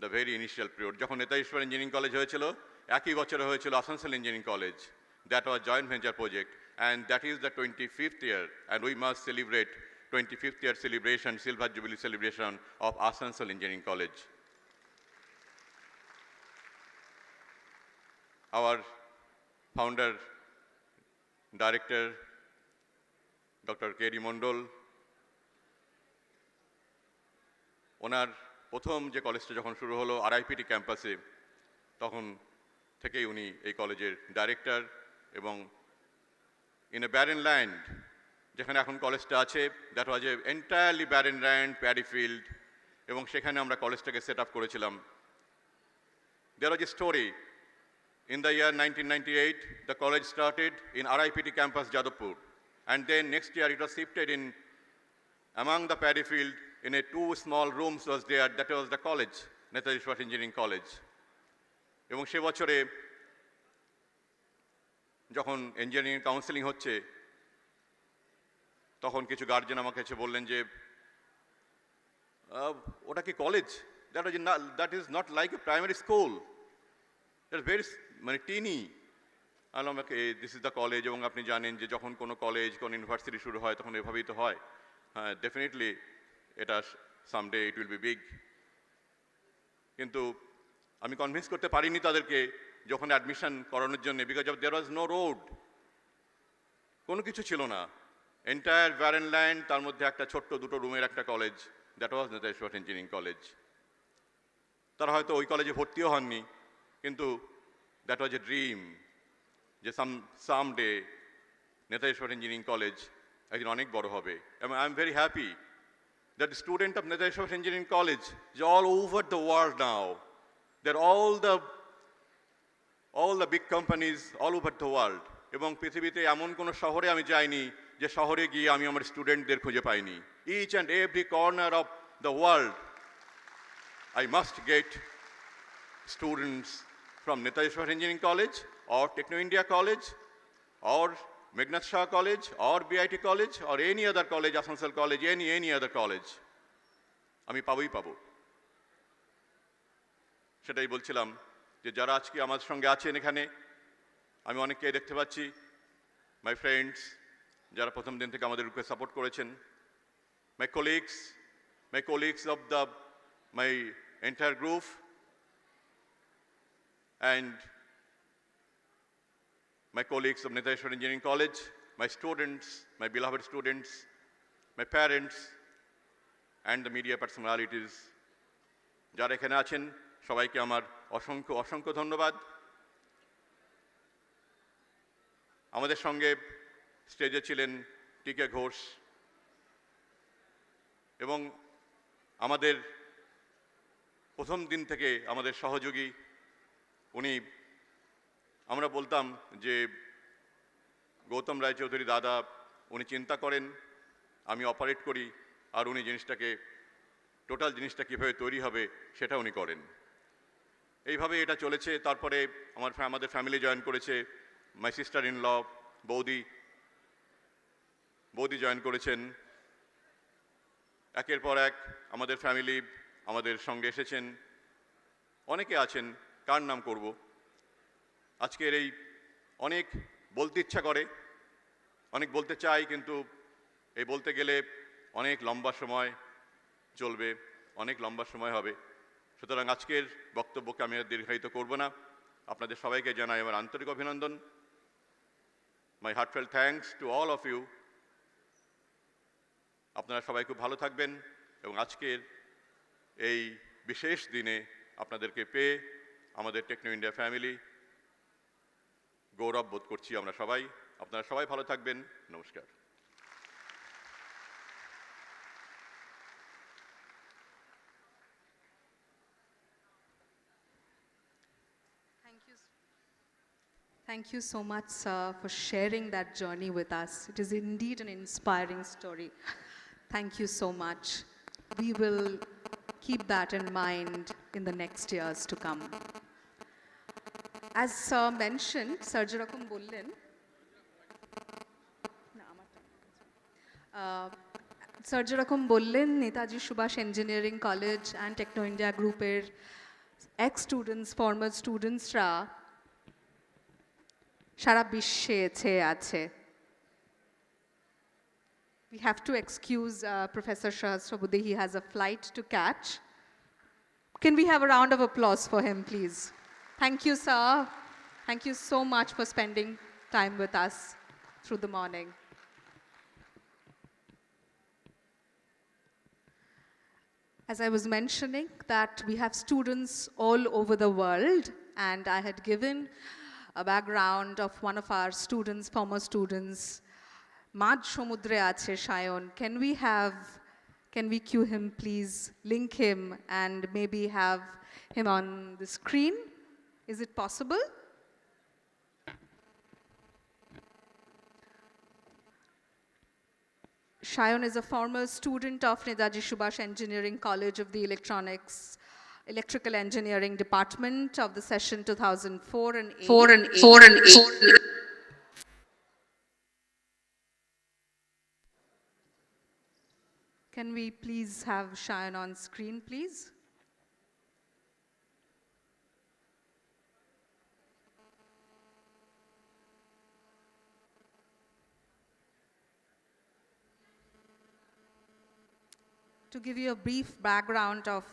the very initial period. যখন Netaji Subhash engineering college হয়েছিল, একই বছরে হয়েছিল Asansol engineering college. That was joint venture project, and that is the 25th year, and we must celebrate 25th year celebration, Silver Jubilee celebration of Asansol Engineering College. Our founder, director, Dr. K.D. Mondol, ওনার প্রথম যে কলেজটা যখন শুরু হলো RIPT ক্যাম্পাসে, তখন থেকেই উনি এই কলেজের ডাইরেক্টর, এবং in a barren land, যেখানে এখন কলেজটা আছে, that was a entirely barren land, paddy field, এবং সেখানে আমরা কলেজটাকে সেট আপ করেছিলাম। There was a story. In the year 1998, the college started in RIPT campus, Jadavpur. And then next year it was shifted in among the paddy field in a 2 small rooms was there, that was the college, Netaji Subhash Engineering College. এবং সে বছরে যখন engineering counselling হচ্ছে তখন কিছু guardian আমাকে এসে বললেন যে ওটা কি college? That is not like a primary school, that very মানে টিনি। আমাকে দিস ইজ দ্য কলেজ। এবং আপনি জানেন যে যখন কোনো কলেজ কোনো ইউনিভার্সিটি শুরু হয় তখন এভাবেই তো হয়। হ্যাঁ, ডেফিনেটলি এটা someday it will be big. কিন্তু আমি কনভিন্স করতে পারিনি তাদেরকে যখন অ্যাডমিশন করানোর জন্য, because of there was no road, কোনো কিছু ছিল না, এন্টায়ার ব্যারেন ল্যান্ড, তার মধ্যে একটা ছোট্ট 2 রুমের একটা college, that was Netaji Subhash engineering college. তারা হয়তো ওই কলেজে ভর্তিও হননি, কিন্তু দ্যাট ওয়াজ এ ড্রিম যে someday Netaji Subhash engineering college একদিন অনেক বড় হবে। এবং I am very happy that the student of Netaji Subhash Engineering College is all over the world now. They're all the big companies all over the world. এবং পৃথিবীতে এমন কোনো শহরে আমি যাইনি যে শহরে গিয়ে আমি আমার স্টুডেন্টদের খুঁজে পাইনি। Each and every corner of the world I must get students from Netaji Subhash Engineering College or Techno India College or Meghnad Shah College or BIT College or any other college, Asansol College, any other college. আমি পাবোই পাবো। সেটাই বলছিলাম যে যারা আজকে আমার সঙ্গে আছেন এখানে, আমি অনেককেই দেখতে পাচ্ছি, মাই ফ্রেন্ডস যারা প্রথম দিন থেকে আমাদের গ্রুপে সাপোর্ট করেছেন, my colleagues of the my entire group, and my colleagues of Netaji Subhash Engineering College, my students, my beloved students, my parents, and the media personalities. যারা এখানে আছেন সবাইকে আমার অসংখ্য অসংখ্য ধন্যবাদ। আমাদের সঙ্গে স্টেজে ছিলেন টিকে ঘোষ, এবং আমাদের প্রথম দিন থেকে আমাদের সহযোগী উনি। আমরা বলতাম যে গৌতম রায়চৌধুরী দাদা উনি চিন্তা করেন, আমি অপারেট করি, আর উনি জিনিসটাকে টোটাল জিনিসটা কীভাবে তৈরি হবে সেটা উনি করেন। এইভাবে এটা চলেছে। তারপরে আমাদের ফ্যামিলি জয়েন করেছে, মাই সিস্টার ইন ল বৌদি জয়েন করেছেন। একের পর এক আমাদের ফ্যামিলি আমাদের সঙ্গে এসেছেন, অনেকে আছেন, কার নাম করব। আজকের এই অনেক বলতে ইচ্ছা করে, অনেক বলতে চাই, কিন্তু এই বলতে গেলে অনেক লম্বা সময় চলবে, অনেক লম্বা সময় হবে। সুতরাং আজকের বক্তব্যকে আমি আর দীর্ঘায়িত করব না। আপনাদের সবাইকে জানাই আমার আন্তরিক অভিনন্দন। My heartfelt thanks to all of you. আপনারা সবাই খুব ভালো থাকবেন, এবং আজকের এই বিশেষ দিনে আপনাদেরকে পেয়ে আমাদের টেকনো ইন্ডিয়া ফ্যামিলি গৌরব বোধ করছি আমরা সবাই। আপনারা সবাই ভালো থাকবেন। নমস্কার। Thank you so much, sir, for sharing that journey with us. It is indeed an inspiring story. Thank you so much. We will keep that in mind in the next years to come. As sir mentioned, sir যেরকম বললেন, sir যেরকম বললেন, Netaji Subhash engineering college and Techno India গ্রুপের ex students, former স্টুডেন্টসরা সারা বিশ্বে ছেয়ে আছে। We have to excuse Professor Sahasrabudhe. He has a flight to catch. Can we have a round of applause for him, please? Thank you, sir. Thank you so much for spending time with us through the morning. As I was mentioning, that we have students all over the world, and I had given a background of one of our students, former students, মাঝ সমুদ্রে আছে Sayan, can we cue him please, link him and maybe have him on the screen? Is it possible? Shayan is a former student of Netaji Subhash Engineering College of the Electrical Engineering Department of the session 2004 and 8. Can we please have Shayan on screen, please? To give you a brief background of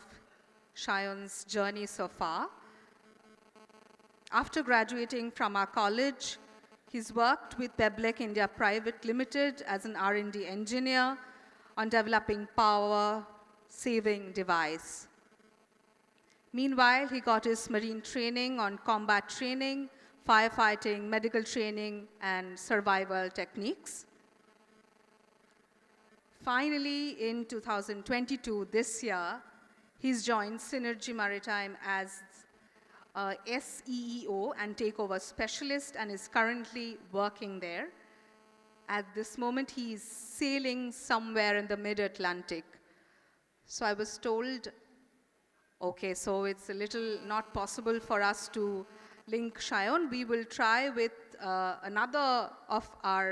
Shayan's journey so far, after graduating from our college, he's worked with Peblec India Private Limited as an R&D engineer on developing power-saving device. Meanwhile, he got his marine training on combat training, firefighting, medical training, and survival techniques. Finally, in 2022, this year, he's joined Synergy Maritime as SEEO and takeover specialist and is currently working there. At this moment, he is sailing somewhere in the mid-Atlantic. So I was told, okay, so it's a little not possible for us to link Shayan. We will try with another of our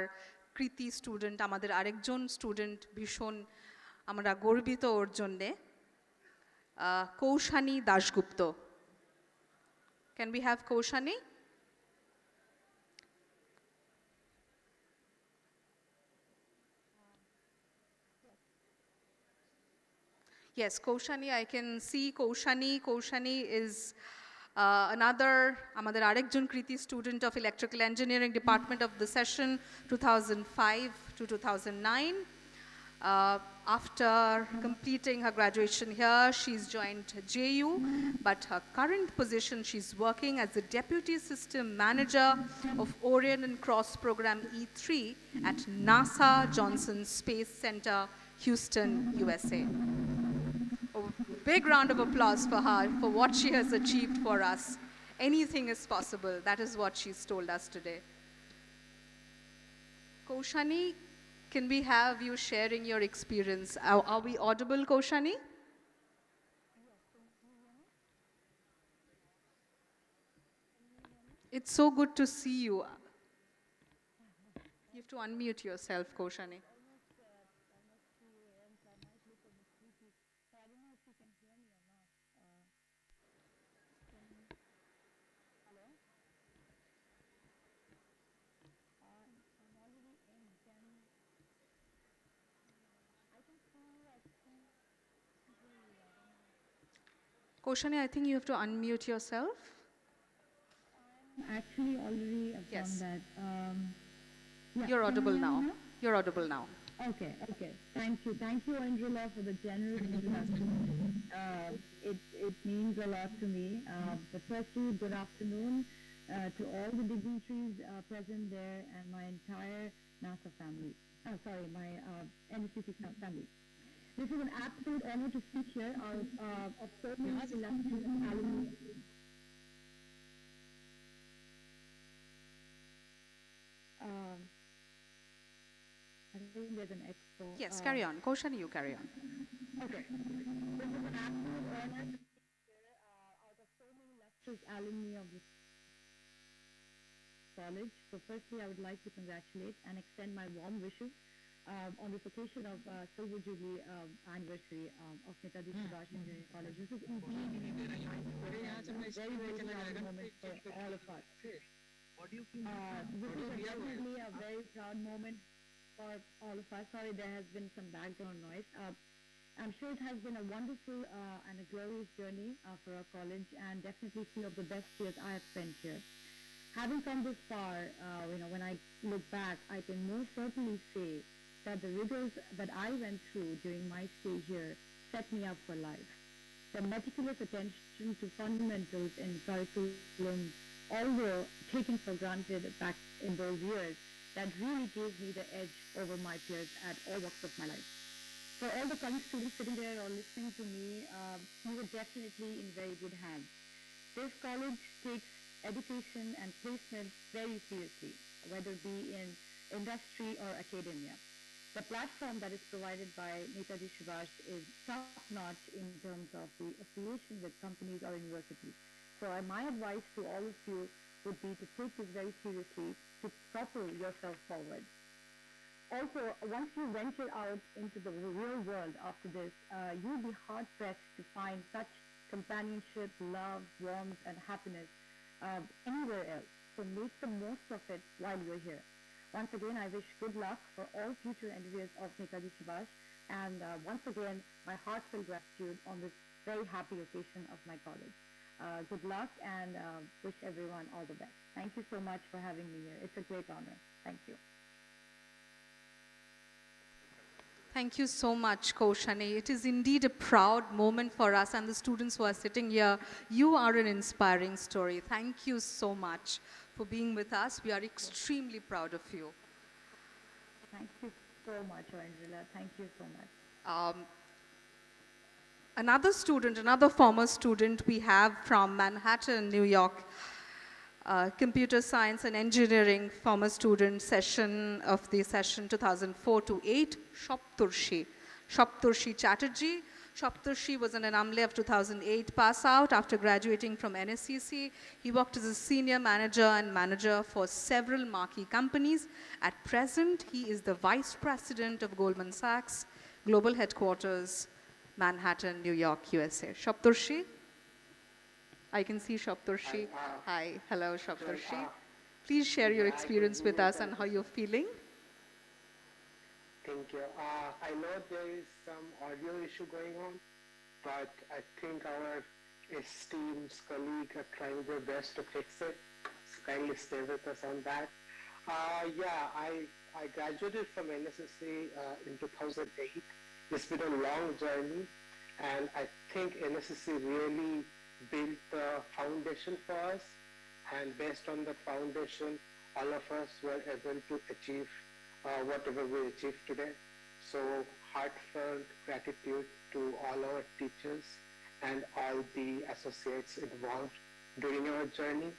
কৃতি student, আমাদের আরেকজন student, ভীষণ আমরা গর্বিত ওর জন্যে, Koushani Dasgupta. Can we have Kaushani? Yes, Kaushani, I can see Kaushani. Kaushani is another, আমাদের আরেকজন কৃতি student of Electrical Engineering Department of the session 2005 to 2009. After completing her graduation here, she's joined JU, but her current position, she's working as the Deputy System Manager of Orion and Cross Program E3 at NASA Johnson Space Center, Houston, USA. Big round of applause for her, for what she has achieved for us. Anything is possible. That is what she's told us today. Kaushani, can we have you sharing your experience? Are we audible, Kaushani? It's so good to see you. You have to unmute yourself, Kaushani. Kaushani, I think you have to unmute yourself. Actually, already from Yes. that. You're can audible you hear now. me You're audible now. Okay, okay. Thank you, Angela, for the generous introduction. It means a lot to me. But firstly, good afternoon to all the dignitaries present there and my entire NASA family. My NSCC family. This is an absolute honor to speak here of so many illustrious alumni. I think there's an echo. Yes, carry on. Kaushani, you carry on. Okay. This is an absolute honor to speak here out of so many illustrious alumni of this college. So firstly, I would like to congratulate and extend my warm wishes on this occasion of Silver Jubilee anniversary of Netaji Subhash Engineering College. This is indeed very, very proud moment for all of us. This is definitely a very proud moment for all of us. Sorry, there has been some background noise. I'm sure it has been a wonderful and a glorious journey for our college, and definitely few of the best years I have spent here. Having come this far, when I look back, I can most certainly say that the rigors that I went through during my stay here set me up for life. The meticulous attention to fundamentals in curriculum, although taken for granted back in those years, that really gave me the edge over my peers at all walks of my life. For all the current students sitting there or listening to me, you are definitely in very good hands. This college takes education and placement very seriously, whether it be in industry or academia. The platform that is provided by Netaji Subhash is top-notch in terms of the affiliation with companies or universities. So my advice to all of you would be to take this very seriously, to propel yourself forward. Also, once you venture out into the real world after this, you'll be hard-pressed to find such companionship, love, warmth, and happiness anywhere else. So make the most of it while you're here. Once again, I wish good luck for all future endeavors of Netaji Subhash, and once again, my heartfelt gratitude on this very happy occasion of my college. Good luck, and wish everyone all the best. Thank you so much for having me here. It's a great honor. Thank you. Thank you so much, Kaushani. It is indeed a proud moment for us and the students who are sitting here. You are an inspiring story. Thank you so much for being with us. We are extremely proud of you. Thank you so much, Angela. Thank you so much. Another student, another former student we have from Manhattan, New York, Computer Science and Engineering former student session of the session 2004 to 8, Shopturshi Chatterjee. Shopturshi was an alumni of 2008 pass out. After graduating from NSCC, he worked as a senior manager for several marquee companies. At present, he is the vice president of Goldman Sachs, global headquarters, Manhattan, New York, USA. Shopturshi? I can see Shopturshi. Hi, hello Shopturshi. Please share your experience with us and how you're feeling. Thank you. I know there is some audio issue going on, but I think our esteemed colleague are trying their best to fix it. So kindly stay with us on that. I graduated from NSSC in 2008. It's been a long journey, and I think NSSC really built the foundation for us, and based on the foundation, all of us were able to achieve whatever we achieved today. So heartfelt gratitude to all our teachers and all the associates involved during our journey.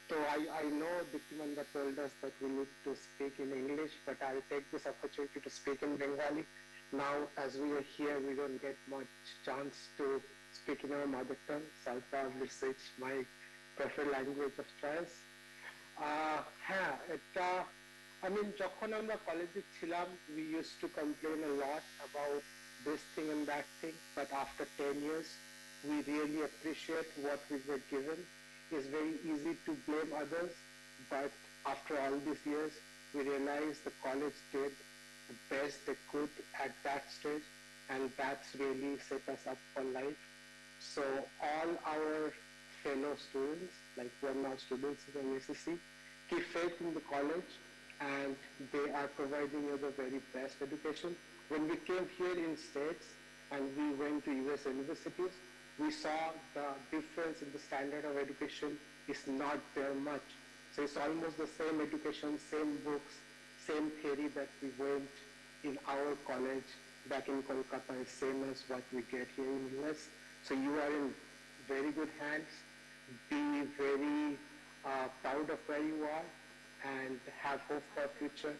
So I know Dikimanda told us that we need to speak in English, but I'll take this opportunity to speak in Bengali. Now, as we are here, we don't get much chance to speak in our mother tongue, so I'll probably switch my preferred language of choice. যখন আমরা কলেজে ছিলাম, we used to complain a lot about this thing and that thing, but after 10 years, we really appreciate what we were given. It's very easy to blame others, but after all these years, we realized the college did the best they could at that stage, and that's really set us up for life. So all our fellow students, like we're now students in NSCC, keep faith in the college, and they are providing you the very best education. When we came here in States and we went to US universities, we saw the difference in the standard of education is not there much. So it's almost the same education, same books, same theory that we went in our college back in Kolkata is same as what we get here in US. So you are in very good hands. Be very proud of where you are and have hope for the future.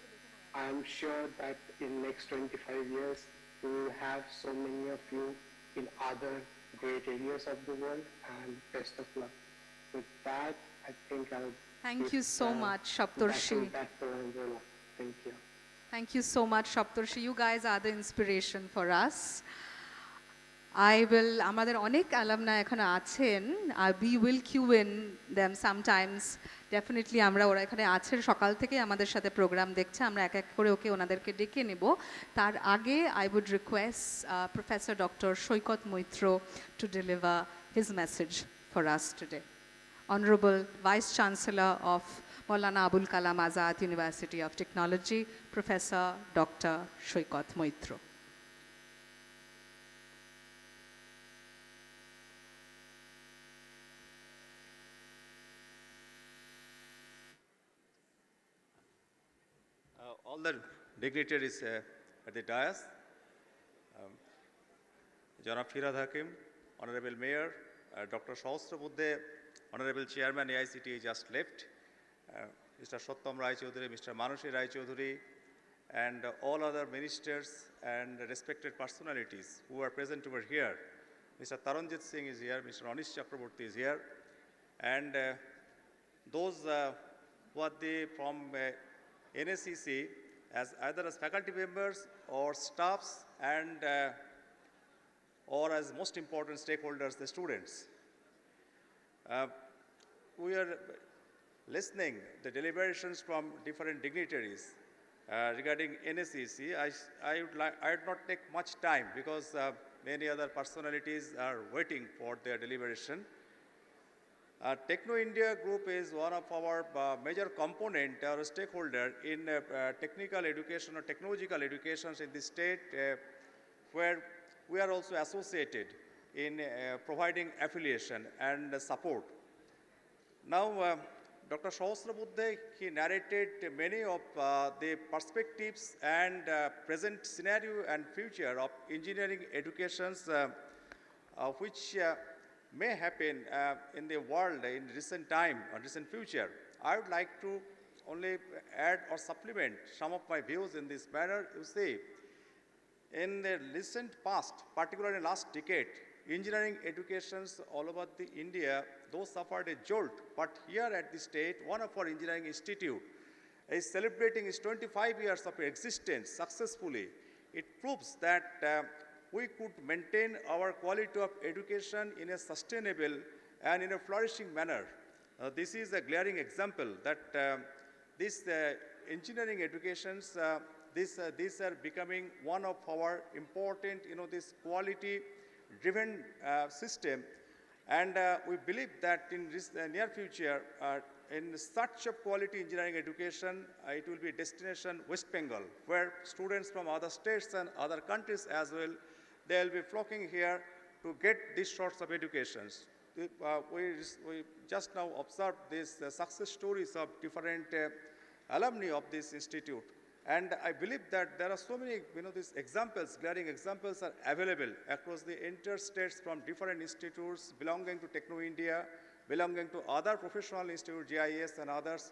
I'm sure that in next 25 years, we will have so many of you in other great areas of the world, and best of luck. With that, I think I'll Thank you so much, Shopturshi. Thank you. Thank you so much, Shopturshi. You guys are the inspiration for us. আমাদের অনেক অ্যালামনা এখানে আছেন, we will queue in them sometimes. Definitely আমরা ওরা এখানে আছে সকাল থেকে আমাদের সাথে প্রোগ্রাম দেখছে, আমরা এক এক করে ওনাদেরকে ডেকে নেব। তার আগে I would request Professor Dr. Shoykot Moitra to deliver his message for us today. Honorable Vice Chancellor of Maulana Abul Kalam Azad University of Technology, Professor Dr. Shoykot Moitra. all the dignitaries at the dais, Janab Firad Hakim, Honorable Mayor, Dr. Sahasra Buddhe, Honorable Chairman AICTE just left, Mr. Sottam Rai Chaudhuri, Mr. Manushi Rai Chaudhuri, and all other ministers and respected personalities who are present over here. Mr. Taranjit Singh is here, Mr. Anish Chakraborty is here, and those who are from NSCC as either as faculty members or staffs and or as most important stakeholders, the students. We are listening the deliberations from different dignitaries regarding NSCC. I would not take much time because many other personalities are waiting for their deliberation. Techno India Group is one of our major component or stakeholder in technical education or technological educations in the state where we are also associated in providing affiliation and support. Now, Dr. Sahasra Buddhe, he narrated many of the perspectives and present scenario and future of engineering educations which may happen in the world in recent time or recent future. I would like to only add or supplement some of my views in this manner. You see, in the recent past, particularly in the last decade, engineering educations all over the India, those suffered a jolt. But here at the state, one of our engineering institute is celebrating its 25 years of existence successfully. It proves that we could maintain our quality of education in a sustainable and in a flourishing manner. This is a glaring example that these engineering educations, these are becoming one of our important, this quality-driven system. And we believe that in this near future, in such a quality engineering education, it will be destination West Bengal, where students from other states and other countries as well, they will be flocking here to get these sorts of educations. We just now observed these success stories of different alumni of this institute. And I believe that there are so many, these examples, glaring examples are available across the interstates from different institutes belonging to Techno India, belonging to other professional institutes, GIS and others,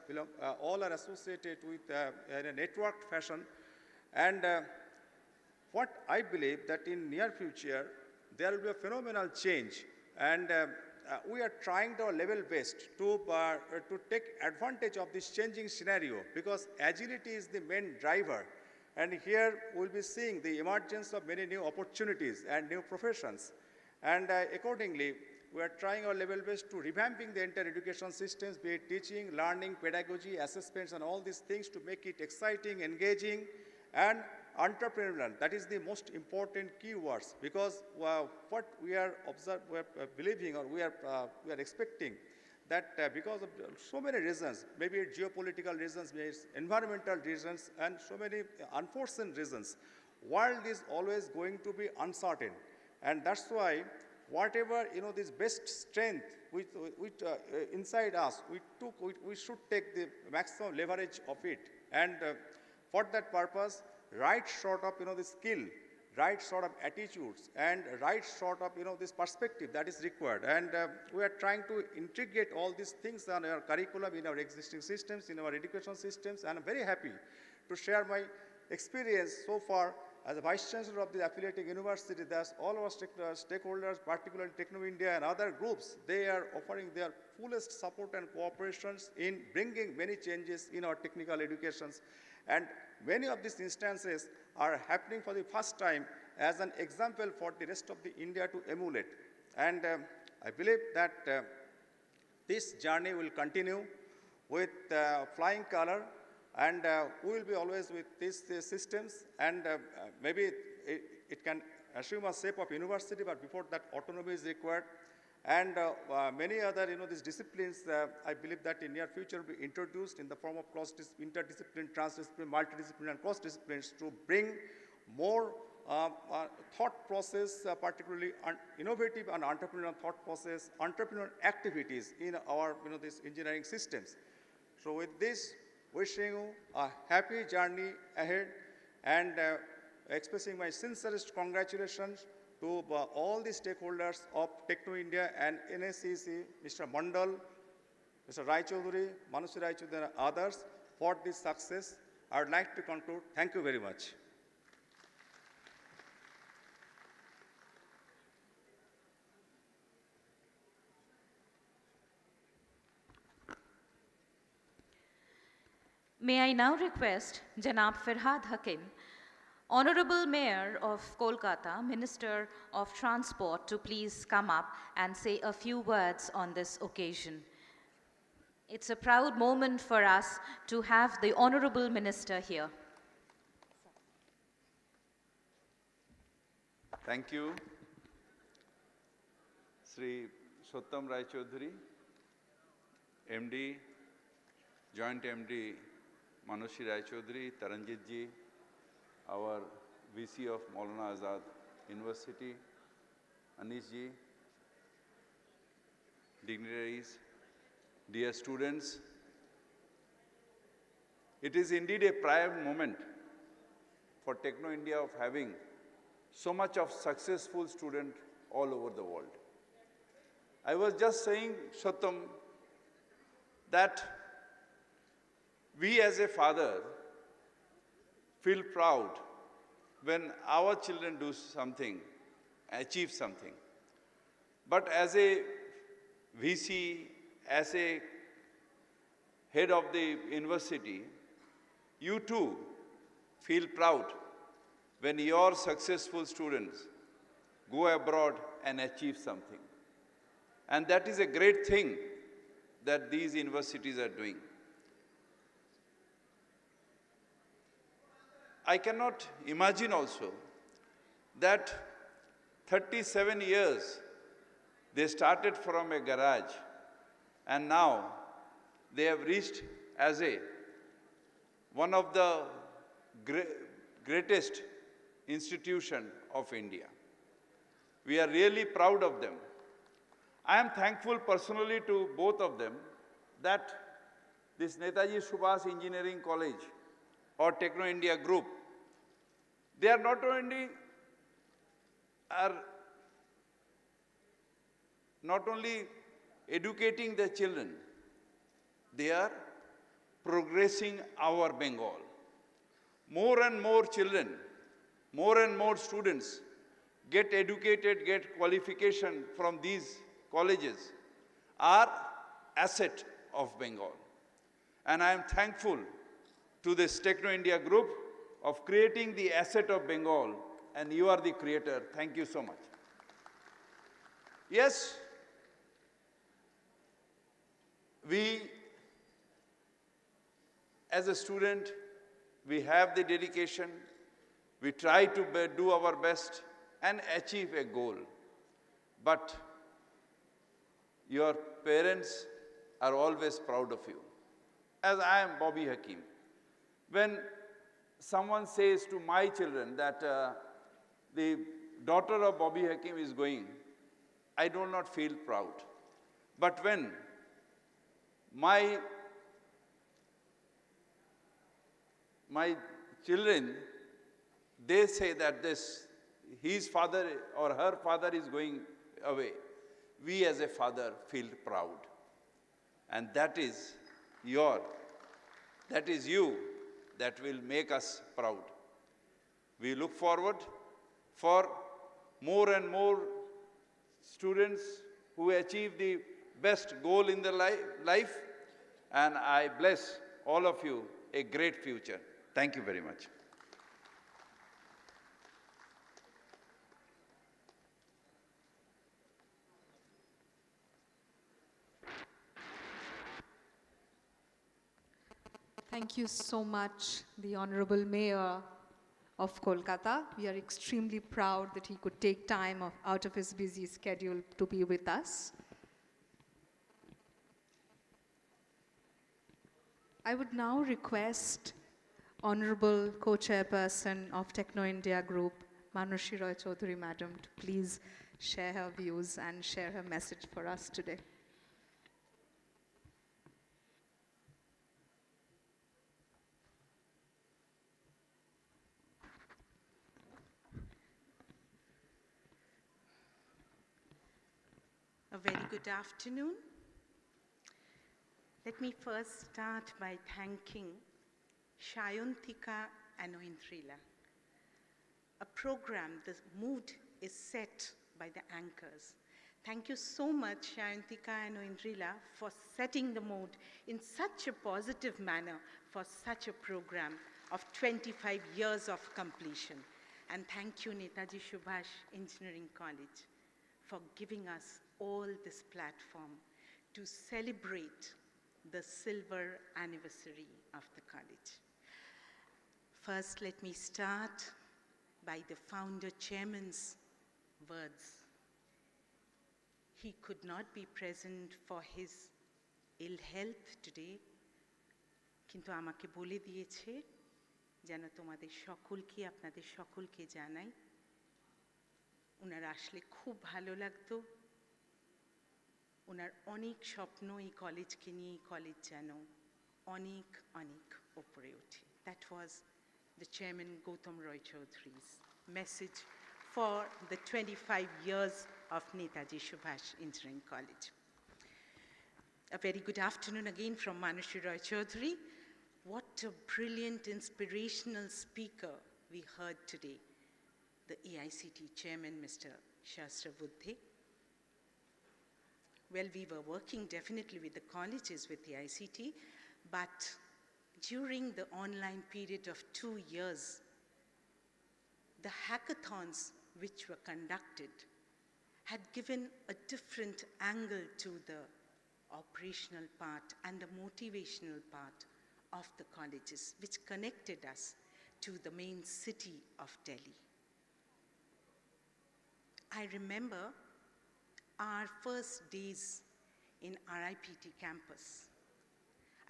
all are associated with in a networked fashion. And what I believe that in near future, there will be a phenomenal change. And we are trying to our level best to take advantage of this changing scenario because agility is the main driver. And here we'll be seeing the emergence of many new opportunities and new professions. And accordingly, we are trying our level best to revamping the entire education systems, be it teaching, learning, pedagogy, assessments, and all these things to make it exciting, engaging, and entrepreneurial. That is the most important keywords because what we are believing or we are expecting that because of so many reasons, maybe geopolitical reasons, maybe environmental reasons, and so many unforeseen reasons, world is always going to be uncertain. And that's why whatever, this best strength which inside us, we should take the maximum leverage of it. And for that purpose, right sort of, the skill, right sort of attitudes, and right sort of, this perspective that is required. And we are trying to integrate all these things in our curriculum, in our existing systems, in our education systems. And I'm very happy to share my experience so far as a Vice Chancellor of the affiliating university. That's all our stakeholders, particularly Techno India and other groups, they are offering their fullest support and cooperations in bringing many changes in our technical educations. And many of these instances are happening for the first time as an example for the rest of the India to emulate. And I believe that this journey will continue with flying color, and we will be always with these systems, and maybe it can assume a shape of university, but before that autonomy is required. And many other, these disciplines, I believe that in near future will be introduced in the form of interdiscipline, transdiscipline, multidiscipline, and cross-disciplines to bring more thought process, particularly innovative and entrepreneurial thought process, entrepreneurial activities in our, these engineering systems. So with this, wishing you a happy journey ahead and expressing my sincerest congratulations to all the stakeholders of Techno India and NSCC, Mr. Mandal, Mr. Rai Chaudhuri, Manushi Rai Chaudhuri, and others for this success. I would like to conclude. Thank you very much. May I now request Janab Firhad Hakim, Honorable Mayor of Kolkata, Minister of Transport, to please come up and say a few words on this occasion. It's a proud moment for us to have the Honorable Minister here. Thank you, Sri Sottam Rai Chaudhuri, MD, Joint MD Manushi Rai Chaudhuri, Taranjit ji, our VC of Maulana Azad University, Anish ji, dignitaries, dear students. It is indeed a proud moment for Techno India of having so much of successful students all over the world. I was just saying, Sottam, that we as a father feel proud when our children do something, achieve something. But as a VC, as a head of the university, you too feel proud when your successful students go abroad and achieve something. And that is a great thing that these universities are doing. I cannot imagine also that 37 years they started from a garage and now they have reached as one of the greatest institution of India. We are really proud of them. I am thankful personally to both of them that this Netaji Subhas Engineering College or Techno India Group, they are not only educating the children, they are progressing our Bengal. More and more children, more and more students get educated, get qualification from these colleges are asset of Bengal. And I am thankful to this Techno India Group of creating the asset of Bengal, and you are the creator. Thank you so much. Yes, we as a student, we have the dedication, we try to do our best and achieve a goal. But your parents are always proud of you. As I am Bobby Hakim. When someone says to my children that the daughter of Bobby Hakim is going, I do not feel proud. But when my children, they say that his father or her father is going away, we as a father feel proud. And that is you that will make us proud. We look forward for more and more students who achieve the best goal in their life, and I bless all of you a great future. Thank you very much. Thank you so much, the Honorable Mayor of Kolkata. We are extremely proud that he could take time out of his busy schedule to be with us. I would now request Honorable Co-Chairperson of Techno India Group, Manushi Rai Chaudhuri Madam, to please share her views and share her message for us today. A very good afternoon. Let me first start by thanking Shayantika and Oindrila. A program, the mood is set by the anchors. Thank you so much, Shayantika and Oindrila, for setting the mood in such a positive manner for such a program of 25 years of completion. And thank you, Netaji Subhash Engineering College, for giving us all this platform to celebrate the silver anniversary of the college. First, let me start by the founder chairman's words. He could not be present for his ill health today, কিন্তু আমাকে বলে দিয়েছে যেন তোমাদের সকলকে আপনাদের সকলকে জানাই ওনার আসলে খুব ভালো লাগতো ওনার অনেক স্বপ্ন এই কলেজকে নিয়ে এই কলেজ যেন অনেক অনেক উপরে ওঠে that was the chairman Gautam Roy Chaudhary's message for the 25 years of Netaji Subhash Engineering College. A very good afternoon again from Manushi Roy Chaudhary. What a brilliant, inspirational speaker we heard today, the AICT chairman, Mr. Shastra Buddhe. Well, we were working definitely with the colleges with the ICT, but during the online period of 2 years, the hackathons which were conducted had given a different angle to the operational part and the motivational part of the colleges, which connected us to the main city of Delhi. I remember our first days in RIPT campus.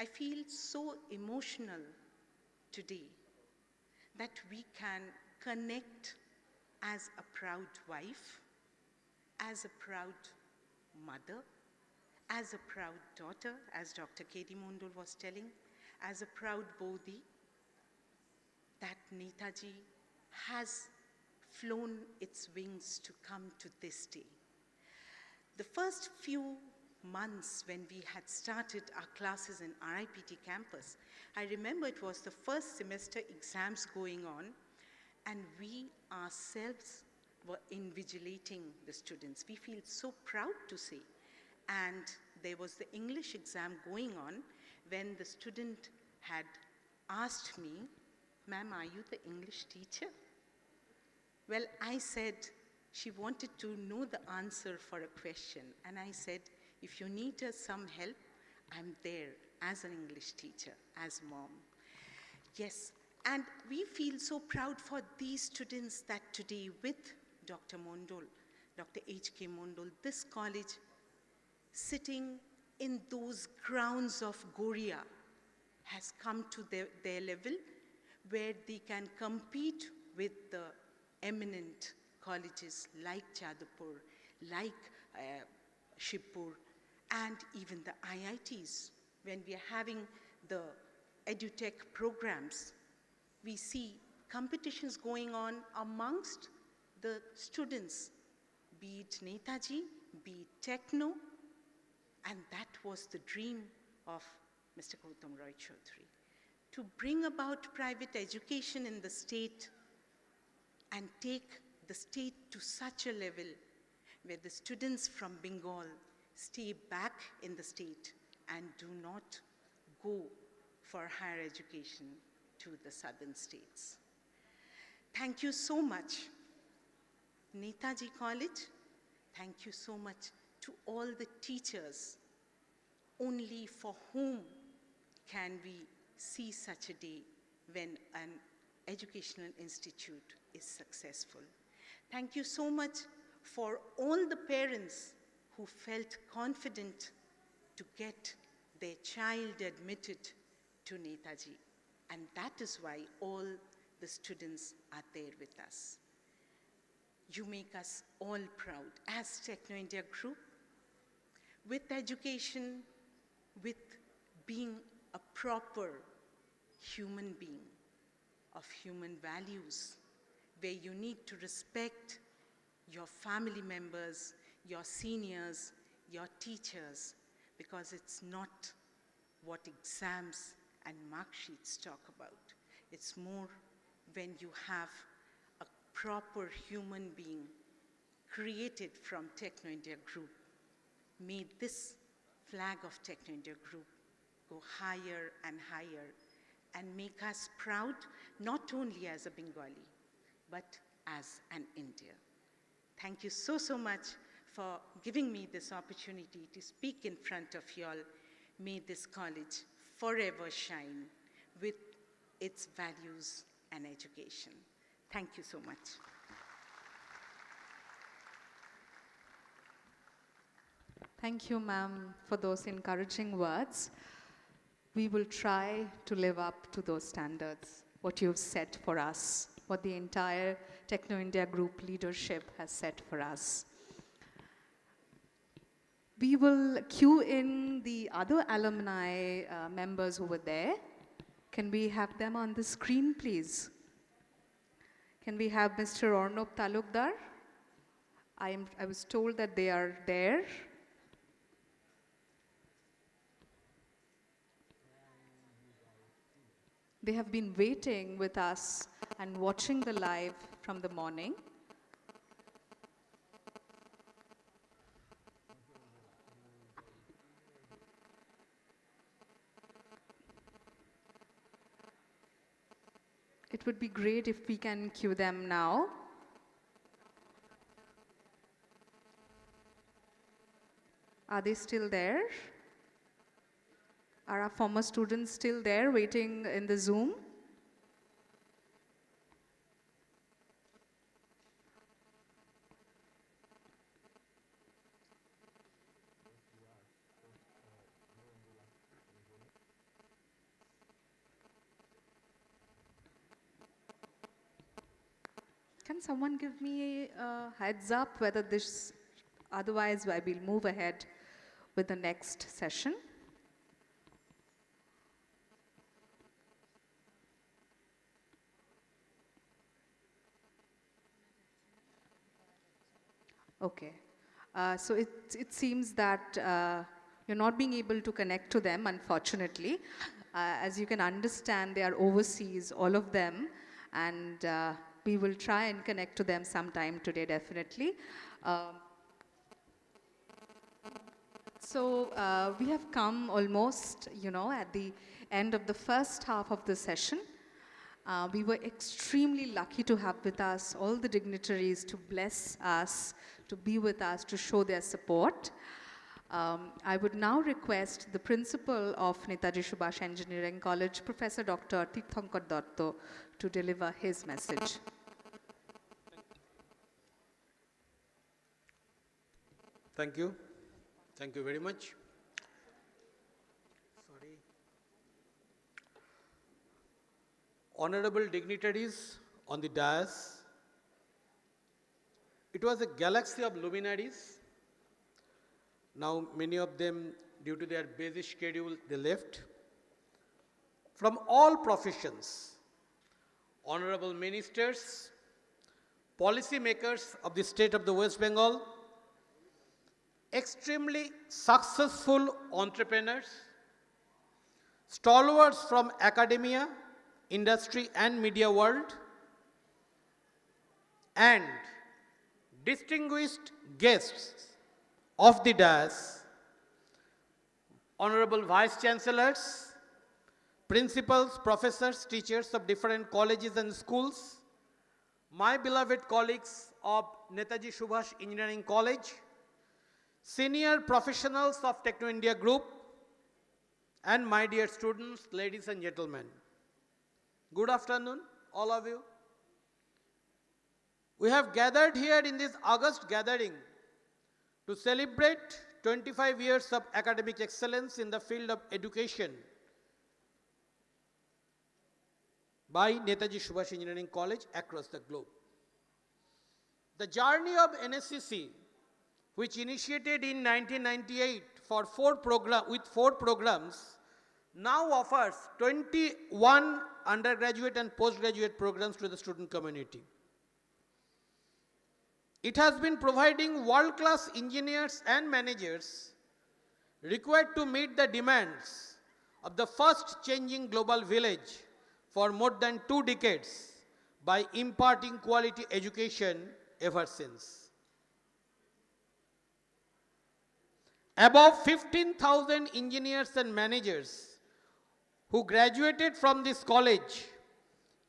I feel so emotional today that we can connect as a proud wife, as a proud mother, as a proud daughter, as Dr. K.D. Mondal was telling, as a proud Bodhi, that Netaji has flown its wings to come to this day. The first few months when we had started our classes in RIPT campus, I remember it was the first semester exams going on, and we ourselves were invigilating the students. We feel so proud to say. And there was the English exam going on when the student had asked me, "Ma'am, are you the English teacher?" Well, I said, she wanted to know the answer for a question. And I said, if you need some help, I'm there as an English teacher, as mom. Yes, and we feel so proud for these students that today with Dr. Mondal, Dr. H.K. Mondal, this college sitting in those grounds of Goria has come to their level where they can compete with the eminent colleges like Jadavpur, like Shibpur, and even the IITs. When we are having the edutech programs, we see competitions going on amongst the students, be it Netaji, be it Techno, and that was the dream of Mr. Gautam Roy Chaudhary, to bring about private education in the state and take the state to such a level where the students from Bengal stay back in the state and do not go for higher education to the southern states. Thank you so much, Netaji College. Thank you so much to all the teachers, only for whom can we see such a day when an educational institute is successful. Thank you so much for all the parents who felt confident to get their child admitted to Netaji. And that is why all the students are there with us. You make us all proud as Techno India Group, with education, with being a proper human being of human values, where you need to respect your family members, your seniors, your teachers, because it's not what exams and mark sheets talk about. It's more when you have a proper human being created from Techno India Group. May this flag of Techno India Group go higher and higher and make us proud, not only as a Bengali, but as an India. Thank you so, so much for giving me this opportunity to speak in front of you all. May this college forever shine with its values and education. Thank you so much. Thank you, ma'am, for those encouraging words. We will try to live up to those standards, what you've set for us, what the entire Techno India Group leadership has set for us. We will cue in the other alumni members who were there. Can we have them on the screen, please? Can we have Mr. Ornab Talukdar? I was told that they are there. They have been waiting with us and watching the live from the morning. It would be great if we can cue them now. Are they still there? Are our former students still there waiting in the Zoom? Can someone give me a heads up whether this, otherwise I will move ahead with the next session. Okay. So it seems that you're not being able to connect to them, unfortunately. As you can understand, they are overseas, all of them, and we will try and connect to them sometime today, definitely. So we have come almost, at the end of the first half of the session. We were extremely lucky to have with us all the dignitaries to bless us, to be with us, to show their support. I would now request the principal of Netaji Subhash Engineering College, Professor Dr. Tirthankar Datto, to deliver his message. Thank you. Thank you very much. Sorry. Honorable dignitaries on the dais, it was a galaxy of luminaries. Now many of them, due to their busy schedule, they left. From all professions, honorable ministers, policy makers of the state of the West Bengal, extremely successful entrepreneurs, stalwarts from academia, industry and media world, and distinguished guests of the dais, honorable vice chancellors, principals, professors, teachers of different colleges and schools, my beloved colleagues of Netaji Subhash Engineering College, senior professionals of Techno India Group, and my dear students, ladies and gentlemen. Good afternoon, all of you. We have gathered here in this August gathering to celebrate 25 years of academic excellence in the field of education by Netaji Subhash Engineering College across the globe. The journey of NSCC, which initiated in 1998 for with four programs, now offers 21 undergraduate and postgraduate programs to the student community. It has been providing world-class engineers and managers required to meet the demands of the fast changing global village for more than 2 decades by imparting quality education ever since. Above 15,000 engineers and managers who graduated from this college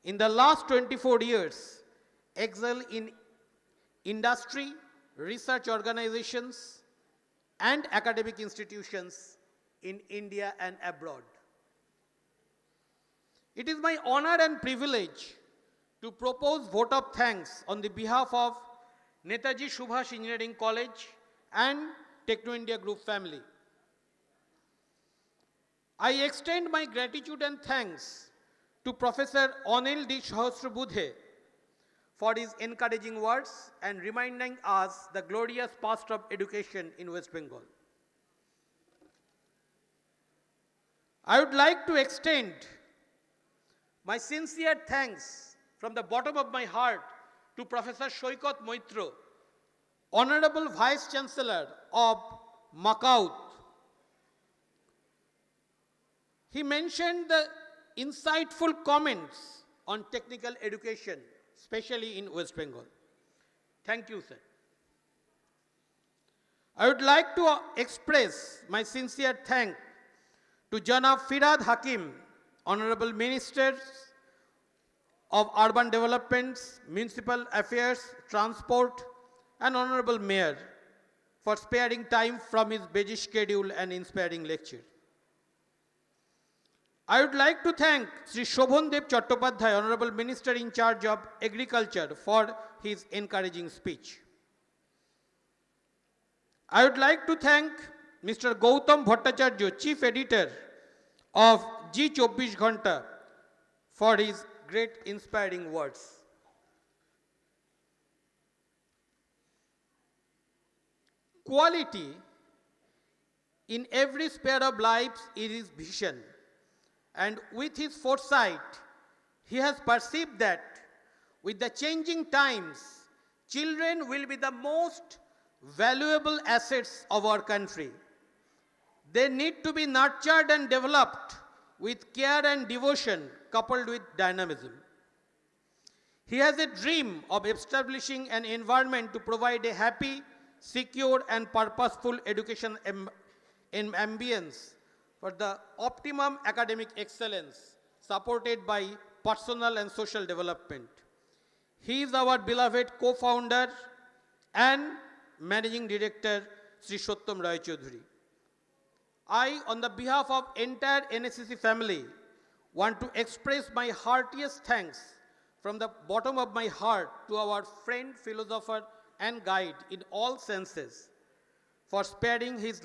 in the last 24 years excel in industry, research organizations, and academic institutions in India and abroad. It is my honor and privilege to propose vote of thanks on the behalf of Netaji Subhash Engineering College and Techno India Group family. I extend my gratitude and thanks to Professor Anil D. Sahasrabudhe for his encouraging words and reminding us the glorious past of education in West Bengal. I would like to extend my sincere thanks from the bottom of my heart to Professor Shoikat Moitro, Honorable Vice Chancellor of Makaut. He mentioned the insightful comments on technical education, especially in West Bengal. Thank you, sir. I would like to express my sincere thanks to Janab Firad Hakim, Honorable Ministers of Urban Developments, Municipal Affairs, Transport, and Honorable Mayor for sparing time from his busy schedule and inspiring lecture. I would like to thank Sri Shobhan Dev Chattopadhyay, Honorable Minister in charge of Agriculture, for his encouraging speech. I would like to thank Mr. Gautam Bhattacharya, Chief Editor of G24 Ghanta, for his great inspiring words. Quality in every sphere of life is his vision, and with his foresight, he has perceived that with the changing times, children will be the most valuable assets of our country. They need to be nurtured and developed with care and devotion coupled with dynamism. He has a dream of establishing an environment to provide a happy, secure, and purposeful education ambience for the optimum academic excellence supported by personal and social development. He is our beloved co-founder and Managing Director, Sri Sattam Rai Chaudhuri. I, on the behalf of entire NSCC family, want to express my heartiest thanks from the bottom of my heart to our friend, philosopher, and guide in all senses for sparing his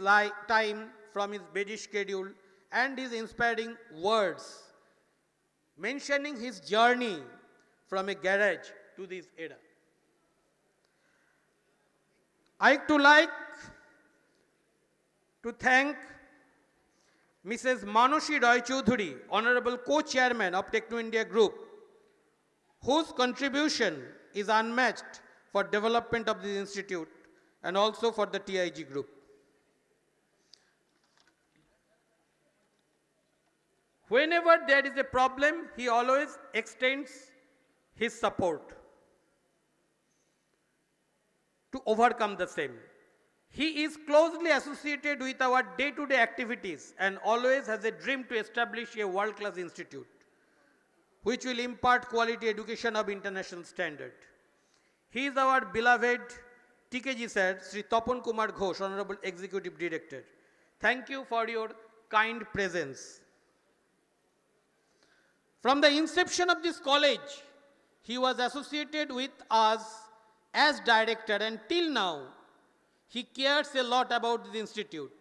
time from his busy schedule and his inspiring words, mentioning his journey from a garage to this era. I would like to thank Mrs. Manoshi Roy Chaudhuri, Honorable Co-Chairman of Techno India Group, whose contribution is unmatched for development of this institute and also for the TIG Group. Whenever there is a problem, he always extends his support to overcome the same. He is closely associated with our day-to-day activities and always has a dream to establish a world-class institute which will impart quality education of international standard. He is our beloved TKG sir, Sri Tapan Kumar Ghosh, Honorable Executive Director. Thank you for your kind presence. From the inception of this college, he was associated with us as director, and till now, he cares a lot about this institute.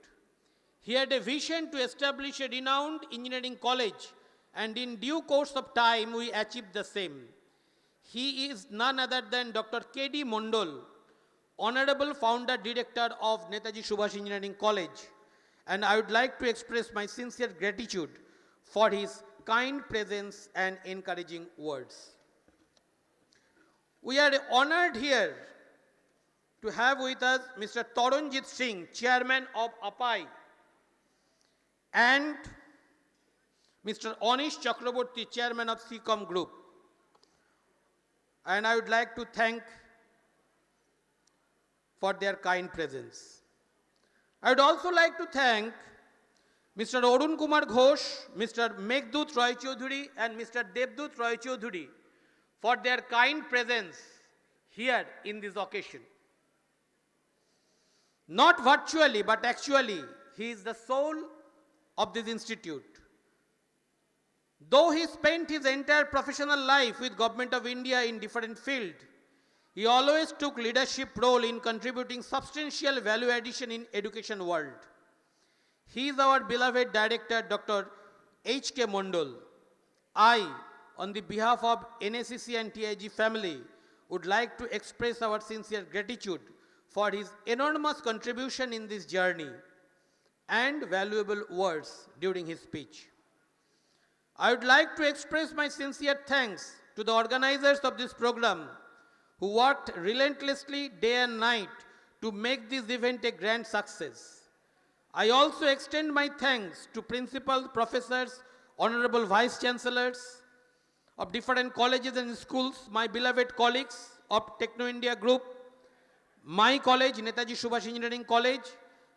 He had a vision to establish a renowned engineering college, and in due course of time, we achieved the same. He is none other than Dr. K.D. Mondal, Honorable Founder Director of Netaji Subhash Engineering College, and I would like to express my sincere gratitude for his kind presence and encouraging words. We are honored here to have with us Mr. Taranjit Singh, Chairman of APAI, and Mr. Anish Chakraborty, Chairman of CCOM Group. And I would like to thank for their kind presence. I would also like to thank Mr. Arun Kumar Ghosh, Mr. Meghdut Roy Chaudhuri, and Mr. Devdut Roy Chaudhuri for their kind presence here in this occasion. Not virtually, but actually, he is the soul of this institute. Though he spent his entire professional life with Government of India in different fields, he always took leadership role in contributing substantial value addition in education world. He is our beloved director, Dr. H.K. Mondal. I, on the behalf of NACC and TIG family, would like to express our sincere gratitude for his enormous contribution in this journey and valuable words during his speech. I would like to express my sincere thanks to the organizers of this program who worked relentlessly day and night to make this event a grand success. I also extend my thanks to principals, professors, honorable vice chancellors of different colleges and schools, my beloved colleagues of Techno India Group, my college, Netaji Subhash Engineering College,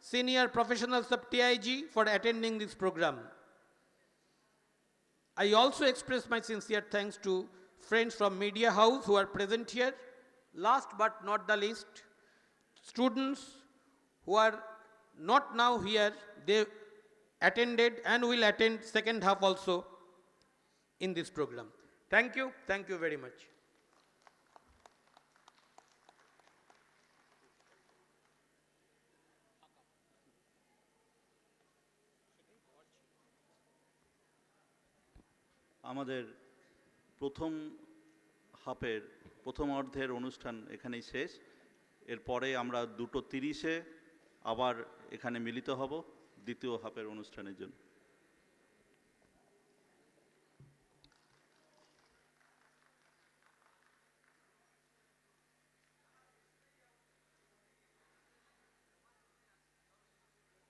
senior professionals of TIG for attending this program. I also express my sincere thanks to friends from Media House who are present here. Last but not the least, students who are not now here, they attended and will attend second half also in this program. Thank you very much. আমাদের প্রথম হাফের প্রথম অর্ধের অনুষ্ঠান এখানেই শেষ। এরপরে আমরা 2:30-এ আবার এখানে মিলিত হব দ্বিতীয় হাফের অনুষ্ঠানের জন্য।